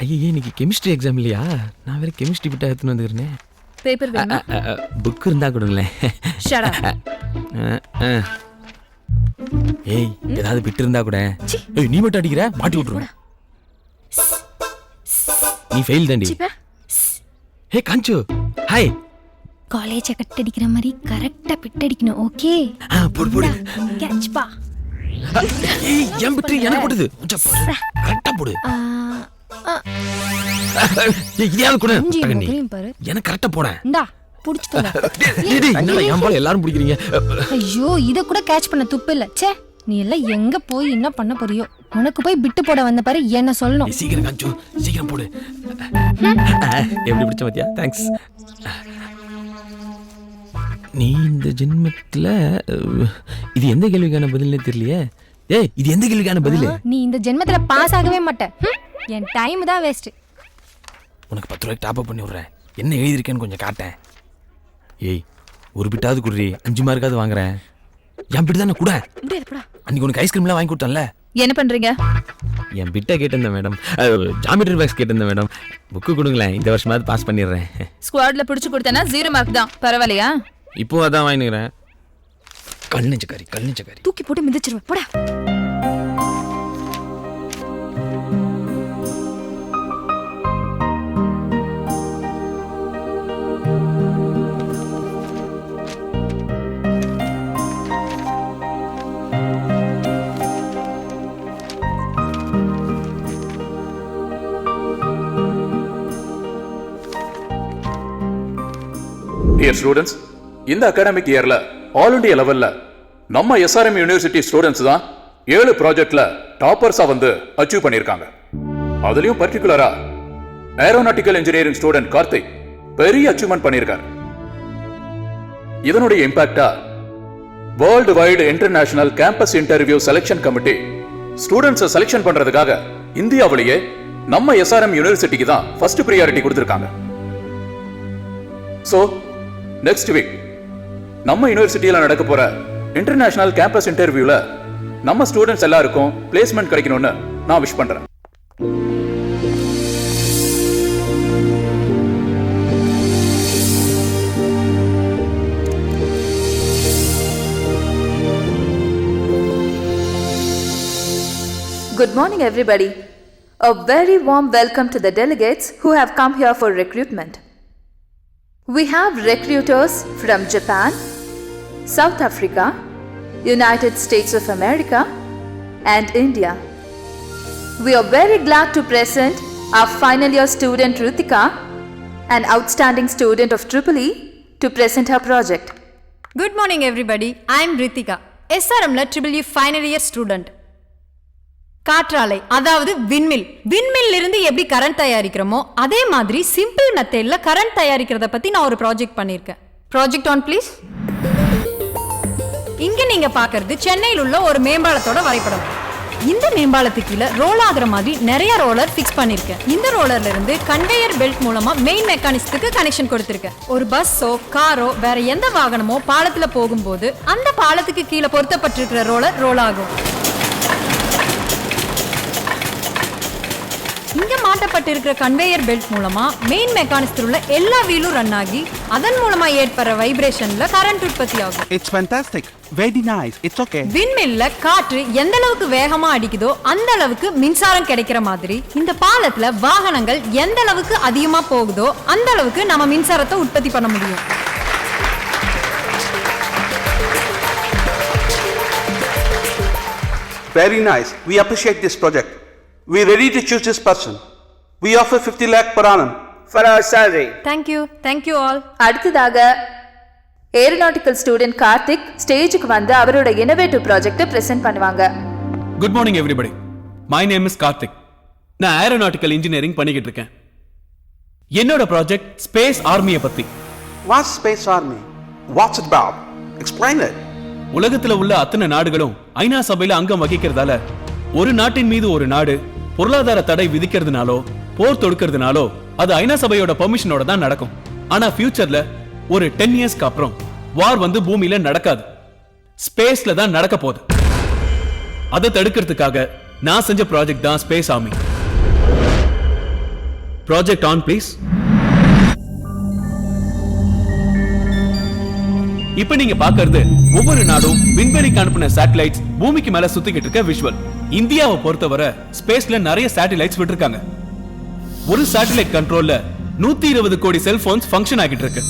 ஐயே, இன்னைக்கு கெமிஸ்ட்ரி எக்ஸாம் இல்லையா? நான் வேற கெமிஸ்ட்ரி பிட்டா எடுத்துன்னு வந்துக்கிறேன். பேப்பர் வேணுமா? புக் இருந்தா கொடுங்களேன். Shut up. ஏய், ஏதாவது பிட்டு இருந்தா கூட. ஏய், நீ மட்டும் அடிக்கிற, மாட்டி விட்டுருவேன். நீ ஃபெயில் தாண்டி. ஹே காஞ்சு, ஹாய். காலேஜ கட் அடிக்கிற மாதிரி கரெக்டா பிட் அடிக்கணும். ஓகே, போடு போடு. கேட்ச் பா. ஏய், என் பிட்டு எனக்கு போடுது. கரெக்டா போடு. ஏய், இதையாவது கொடு. எனக்கு கரெக்டா போறேன். இந்தா புடிச்சுக்கோங்க. என்னடா என் பால் எல்லாரும் பிடிக்கிறீங்க? ஐயோ, இத கூட கேட்ச் பண்ண துப்பு இல்ல. ச்சே, நீ எல்லாம் எங்க போய் என்ன பண்ண போறியோ? உனக்கு போய் பிட்டு போட வந்த பாரு, என்ன சொல்லணும். சீக்கிரம் காஞ்சு, சீக்கிரம் போடு. எப்படி பிடிச்ச பாத்தியா? தேங்க்ஸ். நீ இந்த ஜென்மத்துல இது எந்த கேள்விக்கான பதில்னே தெரியலையே. ஏய், இது எந்த கேள்விக்கான பதில்? நீ இந்த ஜென்மத்துல பாஸ் ஆகவே மாட்ட. என் டைம் தான் வேஸ்ட். உனக்கு 10 ரூபாய்க்கு டாப் அப் பண்ணி விடுறேன். என்ன எழுதிருக்கேன்னு கொஞ்சம் காட்டேன். ஏய், ஒரு பிட்டாவது குடுறி, 5 மார்க்காவது வாங்குறேன். என் பிட்டு தானே கூட. அன்னைக்கு உனக்கு ஐஸ்கிரீம்லாம் வாங்கி கொடுத்தேன்ல. என்ன பண்றீங்க? என் பிட்டை கேட்டிருந்தேன் மேடம். ஜாமெட்ரி பாக்ஸ் கேட்டிருந்தேன் மேடம். புக்கு கொடுங்களேன், இந்த வருஷமாவது பாஸ் பண்ணிடுறேன். ஸ்குவாட்ல பிடிச்சு கொடுத்தேன்னா 0 மார்க் தான். பரவாயில்லையா? இப்போ அதான் வாங்கிக்கிறேன். கல்நெஞ்சக்காரி, கல்நெஞ்சக்காரி. தூக்கி போட்டு மிதிச்சிருவேன். போடா. டியர் ஸ்டூடெண்ட்ஸ், இந்த அகாடமிக் இயர்ல ஆல் இண்டியா லெவல்ல நம்ம எஸ்ஆர்எம் யூனிவர்சிட்டி ஸ்டூடெண்ட்ஸ் தான் 7 ப்ராஜெக்ட்ல டாப்பர்ஸா வந்து அச்சீவ் பண்ணிருக்காங்க. அதுலயும் பர்டிகுலரா ஏரோநாட்டிக்கல் இன்ஜினியரிங் ஸ்டூடெண்ட் கார்த்திக் பெரிய அச்சீவ்மெண்ட் பண்ணிருக்காரு. இதனுடைய இம்பாக்டா world wide international campus interview selection committee ஸ்டூடெண்ட்ஸை செலக்ஷன் பண்றதுக்காக இந்தியாவிலேயே நம்ம எஸ்ஆர்எம் யூனிவர்சிட்டிக்கு தான் ஃபர்ஸ்ட் பிரியாரிட்டி கொடுத்திருக்காங்க. சோ நெக்ஸ்ட் வீக் நம்ம யூனிவர்சிட்டியில நடக்க போற இன்டர்நேஷனல் கேம்பஸ் இன்டர்வியூல நம்ம ஸ்டூடெண்ட்ஸ் எல்லாருக்கும் பிளேஸ்மெண்ட் கிடைக்கணும்னு நான் விஷ் பண்றேன். Good morning, everybody. A very warm welcome to the delegates who have come here for recruitment. We have recruiters from Japan, South Africa, United States of America, and India. We are very glad to present our final year student Rutika, an outstanding student of EEE, to present her project. Good morning, everybody. I am Ritika, SRMல EEE final year student. காற்றாலை, அதாவது விண்மில். விண்மில் இருந்து எப்படி current தயாரிக்கிறோமோ அதே மாதிரி simple மெத்தட்ல current தயாரிக்கிறத பத்தி நான் ஒரு ப்ராஜெக்ட் பண்ணிருக்கேன். Project on please. இங்க நீங்க பாக்குறது சென்னையில் உள்ள ஒரு மேம்பாலத்தோட வரைபடம். இந்த மேம்பாலத்துக்கு கீழே ரோல் ஆகுற மாதிரி நிறைய ரோலர் ஃபிக்ஸ் பண்ணிருக்கேன். இந்த ரோலர்ல இருந்து கன்வேயர் பெல்ட் மூலமா மெயின் மெக்கானிசத்துக்கு கனெக்ஷன் கொடுத்திருக்கேன். ஒரு பஸ்ஸோ காரோ வேற எந்த வாகனமோ பாலத்துல போகும்போது அந்த பாலத்துக்கு கீழே பொருத்தப்பட்டிருக்கிற ரோலர் ரோல் ஆகும். இங்க மாட்டப்பட்டு இருக்கிற கன்வேயர் பெல்ட் மூலமா மெயின் மெக்கானிசத்தில் உள்ள எல்லா வீலும் ரன் ஆகி அதன் மூலமா ஏற்படுற வைப்ரேஷன்ல கரண்ட் உற்பத்தி ஆகும். It's fantastic. Very nice. It's okay. விண்மில்ல காற்று எந்த அளவுக்கு வேகமா அடிக்குதோ அந்த அளவுக்கு மின்சாரம் கிடைக்கிற மாதிரி இந்த பாலத்துல வாகனங்கள் எந்த அளவுக்கு அதிகமா போகுதோ அந்த அளவுக்கு நம்ம மின்சாரத்தை உற்பத்தி பண்ண முடியும். Very nice. We appreciate this project. We're ready to choose this person. We offer 50 lakh per annum for our salary. Thank you all. அடுத்ததாக ஏரோநாட்டிக்கல் ஸ்டூடெண்ட் கார்த்திக் ஸ்டேஜுக்கு வந்து அவரோட இனோவேட்டிவ் ப்ராஜெக்ட்டை பிரசன்ட் பண்ணுவாங்க. Good morning everybody. My name is Karthik. நான் aeronautical engineering பண்ணிக்கிட்டு இருக்கேன். என்னோட ப்ராஜெக்ட் ஸ்பேஸ் ஆர்மியை பத்தி. What's space army? What's it about? Explain it. உலகத்துல உள்ள அத்தனை நாடுகளும் ஐநா சபையில அங்கம் வகிக்கிறதால ஒரு நாட்டின் மீது ஒரு நாடு பொருளாதார தடை விதிக்கிறதுனாலோ போர் தொடுக்கிறதுனாலோ அது ஐநா சபையோட பெர்மிஷனோட தான் நடக்கும். ஆனா ஃபியூச்சர்ல ஒரு 10 இயர்ஸ்க்கு அப்புறம் வார் வந்து பூமியில நடக்காது, ஸ்பேஸ்ல தான் நடக்க போகுது. அதை தடுக்கிறதுக்காக நான் செஞ்ச ப்ராஜெக்ட் தான் space army. Project on please. இப்ப நீங்க பாக்குறது ஒவ்வொரு நாடும் விண்வெளிக்கு அனுப்பின சேட்டலைட்ஸ் பூமிக்கு மேல சுத்திக்கிட்டு இருக்க விஷுவல். இந்தியாவை பொறுத்தவரை ஸ்பேஸ்ல நிறைய சேட்டலைட்ஸ் விட்டுருக்காங்க. ஒரு சேட்டலைட் கண்ட்ரோல்ல 120 கோடி செல்போன்ஸ் ஃபங்க்ஷன் ஆகிட்டு இருக்கு.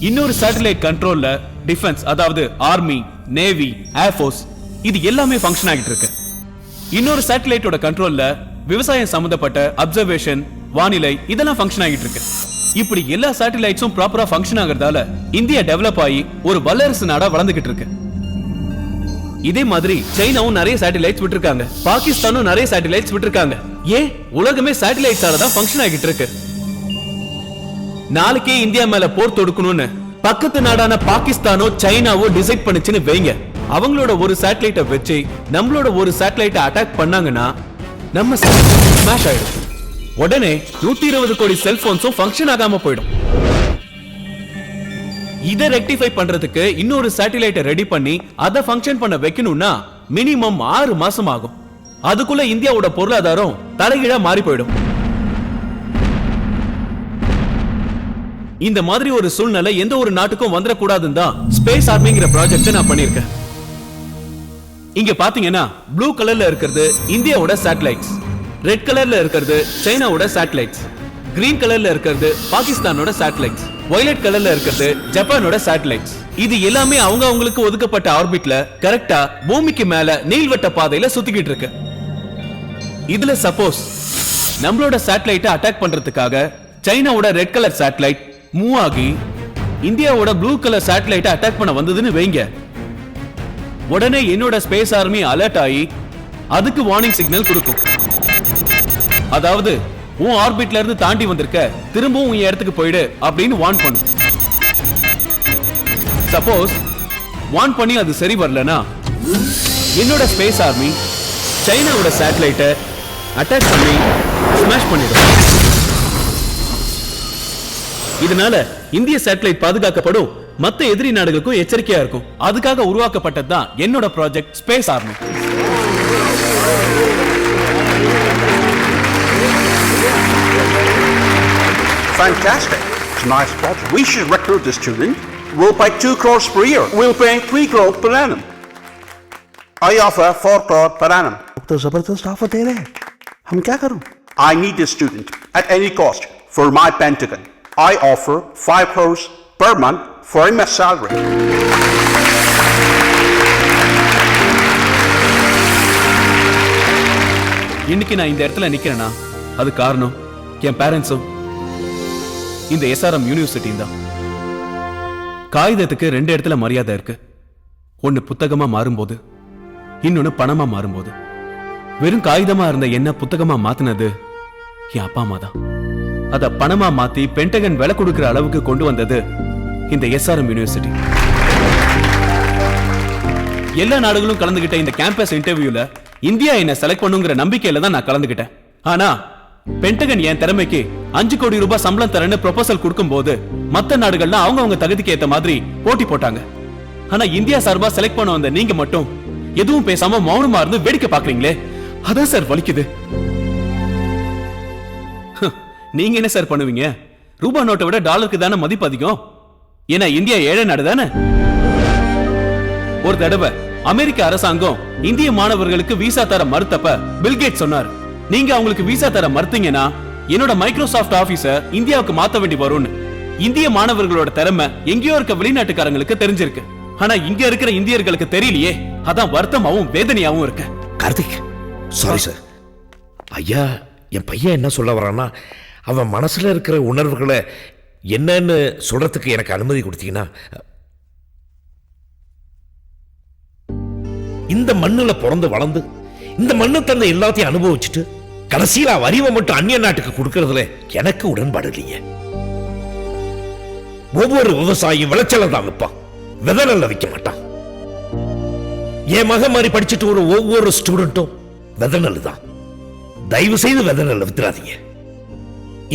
இன்னொரு சேட்டலைட் கண்ட்ரோல்ல டிஃபென்ஸ், அதாவது ஆர்மி, நேவி, ஏர்ஃபோர்ஸ், இது எல்லாமே ஃபங்க்ஷன் ஆகிட்டு இருக்கு. இன்னொரு சேட்டலைட்டோட கண்ட்ரோல்ல விவசாயம் சம்பந்தப்பட்ட அப்சர்வேஷன், வானிலை, இதெல்லாம் ஃபங்க்ஷன் ஆகிட்டு இருக்கு. இப்படி எல்லா சேட்டலைட்ஸும் ப்ராப்பரா ஃபங்க்ஷன் ஆகிறதால இந்தியா டெவலப் ஆகி ஒரு வல்லரசு நாடா வளர்ந்துகிட்டு இருக்கு. இதே மாதிரி சைனாவும் நிறைய சேட்டலைட்ஸ் விட்டுருக்காங்க, பாகிஸ்தானும் நிறைய சேட்டலைட்ஸ் விட்டுருக்காங்க. ஏன் உலகமே சேட்டலைட்ஸால தான் ஃபங்க்ஷன் ஆகிட்டு இருக்கு. நாளைக்கே இந்தியா மேல போர் தொடுக்கணும்னு பக்கத்து நாடான பாகிஸ்தானோ சைனாவோ டிசைட் பண்ணுச்சுன்னு வைங்க. அவங்களோட ஒரு சேட்டலைட்டை வச்சு நம்மளோட ஒரு சேட்டலைட்டை அட்டாக் பண்ணாங்கன்னா நம்ம ஸ்மாஷ் ஆயிடும். உடனே 120 கோடி செல்போன்ஸும் ஃபங்க்ஷன் ஆகாம போயிடும். இதை ரெக்டிஃபை பண்றதுக்கு இன்னொரு சேட்டலைட்டை ரெடி பண்ணி அதை ஃபங்க்ஷன் பண்ண வைக்கணும்னா மினிமம் 6 மாசம் ஆகும். அதுக்குள்ள இந்தியாவோட பொருளாதாரம் தலைகீழா மாறி போயிடும். இந்த மாதிரி ஒரு சூழ்நிலை எந்த ஒரு நாட்டுக்கும் வந்துடக்கூடாதுன்னு தான் ஸ்பேஸ் ஆர்மிங்கிற ப்ராஜெக்ட் நான் பண்ணிருக்கேன். இங்க பாத்தீங்கன்னா ப்ளூ கலர்ல இருக்கிறது இந்தியாவோட சேட்டலைட்ஸ், ரெட் கலர்ல இருக்கிறது சைனாவோட சேட்டலைட்ஸ், கிரீன் கலர்ல இருக்கிறது பாகிஸ்தானோட சேட்டலைட்ஸ், வயலட் கலர்ல இருக்கிறது ஜப்பானோட சேட்டலைட்ஸ். இது எல்லாமே அவங்க அவங்களுக்கு ஒதுக்கப்பட்ட ஆர்பிட்ல கரெக்டா பூமிக்கு மேல நீள்வட்ட பாதையில சுத்திக்கிட்டு இருக்கு. இதுல சப்போஸ் நம்மளோட சேட்டலைட்டை அட்டாக் பண்றதுக்காக சைனாவோட ரெட் கலர் சேட்டலைட் மூவ் ஆகி இந்தியாவோட ப்ளூ கலர் சேட்டலைட்டை அட்டாக் பண்ண வந்ததுன்னு வைங்க, உடனே என்னோட ஸ்பேஸ் ஆர்மி அலர்ட் ஆகி அதுக்கு வார்னிங் சிக்னல் கொடுக்கும். அதாவது உன் ஆர்பிட்ல இருந்து தாண்டி வந்திருக்க, திரும்பவும் உன் இடத்துக்கு போயிடு அப்படின்னு வார்ன் பண்ணும். சப்போஸ் வார்ன் பண்ணி அது சரி வரலனா என்னோட ஸ்பேஸ் ஆர்மி சைனாவோட சேட்டலைட்டை அட்டாக் பண்ணி ஸ்மாஷ் பண்ணிடும். இதனால இந்திய சேட்டலைட் பாதுகாக்கப்படும், மத்த எதிரி நாடுகளுக்கும் எச்சரிக்கையா இருக்கும். அதுக்காக உருவாக்கப்பட்டது தான் என்னோட project space army. Fantastic. It's a nice project. We should recruit the student. We'll pay 2 crores per year. We'll pay 3 crores per annum. I offer 4 crores per annum. तो जबरदस्त ऑफर दे रहे हैं. हम क्या करूं? I need a student at any cost for my Pentagon. I offer 5 crores per month for my salary. இன்னைக்கு நான் இந்த இடத்துல நிக்கிறேனா அது காரணம் என் பேரண்ட்ஸும் இந்த எஸ்ஆர்எம் யூனிவர்சிட்டி தான். காகிதத்துக்கு 2 இடத்துல மரியாதை இருக்கு. ஒன்னு புத்தகமா மாறும்போது, இன்னொன்னு பணமா மாறும்போது. வெறும் காகிதமா இருந்த என்ன புத்தகமா மாத்தினது என் அப்பா அம்மா தான். அத பணமா மாத்தி பென்டகன் விலை கொடுக்கிற அளவுக்கு கொண்டு வந்தது இந்த எஸ்ஆர்எம் யூனிவர்சிட்டி. எல்லா நாடுகளும் கலந்துகிட்ட இந்த கேம்பஸ் இன்டர்வியூல இந்தியா என்ன செலக்ட் பண்ணுங்கிற நம்பிக்கையில தான் நான் கலந்துகிட்டேன். ஆனா பென்டகன் என் திறமைக்கு 5 கோடி ரூபாய் சம்பளம் தரேன்னு ப்ரொபோசல் கொடுக்கும் போது மத்த நாடுகள்லாம் அவங்க தகுதிக்கு ஏத்த மாதிரி போட்டி போட்டாங்க. ஆனா இந்தியா சார்பா செலக்ட் பண்ண வந்த நீங்க மட்டும் எதுவும் பேசாம மௌனமா இருந்து வேடிக்கை பாக்குறீங்களே, அதான் சார் வலிக்குது. நீங்க என்ன சார் பண்ணுவீங்க? ரூபா நோட்டை விட டாலருக்கு தானே மதிப்பு அதிகம். ஏன்னா இந்தியா ஏழை நாடு தானே. ஒரு தடவை அமெரிக்க அரசாங்கம் இந்திய மாணவர்களுக்கு விசா தர மறுத்தப்ப பில்கேட் சொன்னார், நீங்க அவங்களுக்கு விசா தர மறுத்தீங்கன்னா என்னோட மைக்ரோசாஃப்ட் ஆபீஸ இந்தியாவுக்கு மாத்த வேண்டி வரும்னு. இந்திய மாணவர்களோட திறமை எங்கேயோ இருக்க வெளிநாட்டுக்காரங்களுக்கு தெரிஞ்சிருக்கு. ஆனா இங்க இருக்கிற இந்தியர்களுக்கு தெரியலையே. அதான் வருத்தமாவும் வேதனையாவும் இருக்கு. Karthik, sorry sir. ஐயா, என் பையன் என்ன சொல்ல வரான்னா, அவன் மனசுல இருக்கிற உணர்வுகளை என்னன்னு சொல்றதுக்கு எனக்கு அனுமதி கொடுத்தீங்கன்னா, இந்த மண்ணுல பிறந்து வளர்ந்து இந்த மண்ணு தந்த எல்லாத்தையும் அனுபவிச்சுட்டு கடைசியில வரிவை மட்டும் அந்நிய நாட்டுக்கு கொடுக்கறதுல எனக்கு உடன்பாடு இல்லைங்க. ஒவ்வொரு விவசாயியும் விளைச்சல தான் வைப்பான், விதநெல்ல வைக்க மாட்டான். என் மகன் மாதிரி படிச்சுட்டு ஒரு ஒவ்வொரு ஸ்டூடெண்ட்டும் விதநெல் தான். தயவு செய்து விதநெல்ல வித்துறாதீங்க.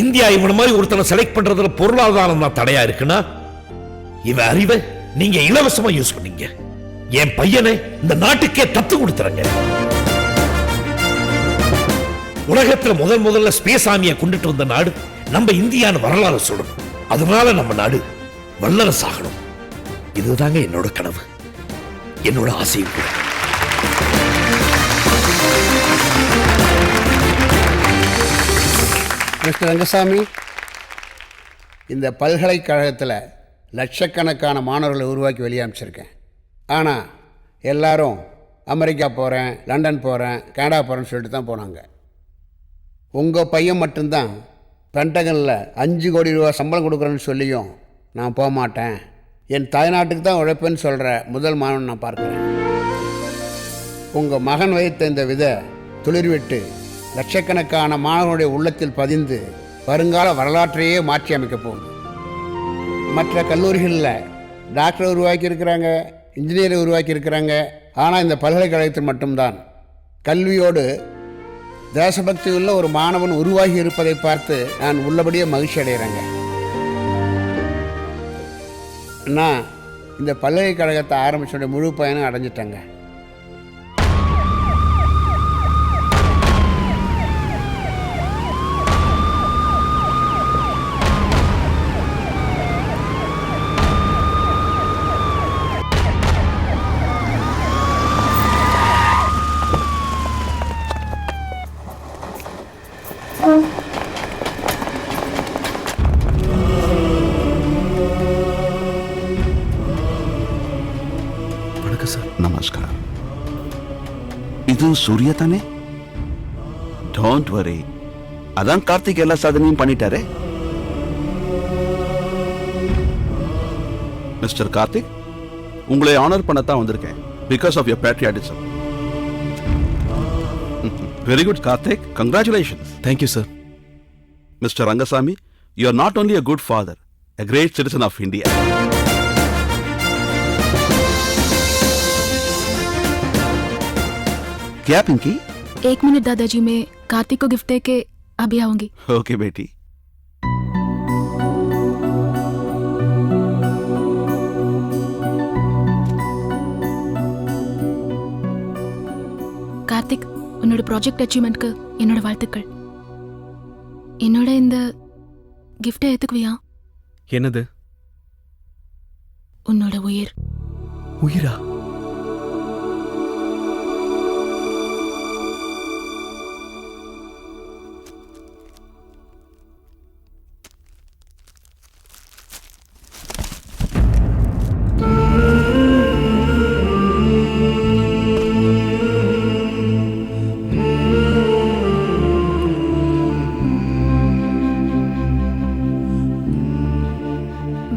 இந்தியா இவன மாதிரி ஒருத்தனை செலக்ட் பண்றதுல பொருளாதாரம் தான் தடையா இருக்குன்னா, இவ அறிவை நீங்க இலவசமா யூஸ் பண்ணீங்க. என் பையனை இந்த நாட்டுக்கே தத்து கொடுத்துறங்க. உலகத்துல முதல்ல ஸ்பேஸ் ஆர்மியை கொண்டுட்டு வந்த நாடு நம்ம இந்தியான்னு வரலாறு சொல்லணும். அதனால நம்ம நாடு வல்லரசு ஆகணும். இதுதாங்க என்னோட கனவு, என்னோட ஆசையும் கூட. மிஸ்டர் ரங்கசாமி, இந்த பல்கலைக்கழகத்தில் லட்சக்கணக்கான மாணவர்களை உருவாக்கி வெளியே அனுப்பிச்சிருக்கேன். ஆனால் எல்லாரும் அமெரிக்கா போகிறேன், லண்டன் போகிறேன், கனடா போகிறேன்னு சொல்லிட்டு தான் போனாங்க. உங்கள் பையன் மட்டும்தான் பென்டகனில் 5 கோடி ரூபா சம்பளம் கொடுக்குறேன்னு சொல்லியும் நான் போக மாட்டேன், என் தாய்நாட்டுக்கு தான் உழைப்பேன்னு சொல்கிற முதல் மாணவன் நான் பார்க்குறேன். உங்கள் மகன் வைத்த இந்த விதை துளிர்விட்டு லட்சக்கணக்கான மாணவனுடைய உள்ளத்தில் பதிந்து வருங்கால வரலாற்றையே மாற்றி அமைக்க போகுது. மற்ற கல்லூரிகளில் டாக்டரை உருவாக்கி இருக்கிறாங்க, இன்ஜினியரை உருவாக்கி இருக்கிறாங்க. ஆனால் இந்த பல்கலைக்கழகத்தில் மட்டும்தான் கல்வியோடு தேசபக்தி உள்ள ஒரு மாணவன் உருவாகி இருப்பதை பார்த்து நான் உள்ளபடியே மகிழ்ச்சி அடைகிறேங்க. நான் இந்த பல்கலைக்கழகத்தை ஆரம்பிச்சோடைய முழு பயணம் அடைஞ்சிட்டேங்க. ನಮಸ್ಕಾರ. ಇದು ಸೂರ್ಯ ತಾನೆ? ಡೋಂಟ್ ವರಿ, அதான் கார்த்திக் எல்லா சாதனையும் பண்ணிட்டாரே. மிஸ்டர் கார்த்திக், உங்களை ஆனர் பண்ணத்தான் வந்திருக்கேன். Because of your patriotism. Very good Karthik, congratulations. Thank you sir. Mister Rangasamy, you are not only a good father, a great citizen of India. क्या पिंकी? 1 मिनट दादाजी, मैं कार्तिक को गिफ्ट देके अभी आऊंगी. ओके बेटी. கார்த்திக், உன்னோட ப்ராஜெக்ட் அச்சீவ்மெண்ட்க்கு என்னோட வாழ்த்துக்கள். என்னோட இந்த கிஃப்டை ஏத்துக்குவியா? என்னது? உன்னோட உயிர். உயிரா?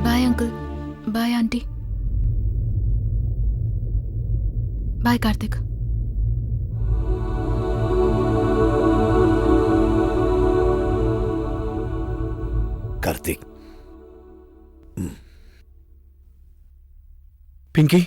Bye uncle, bye aunty, bye Karthik. Karthik, Pinki,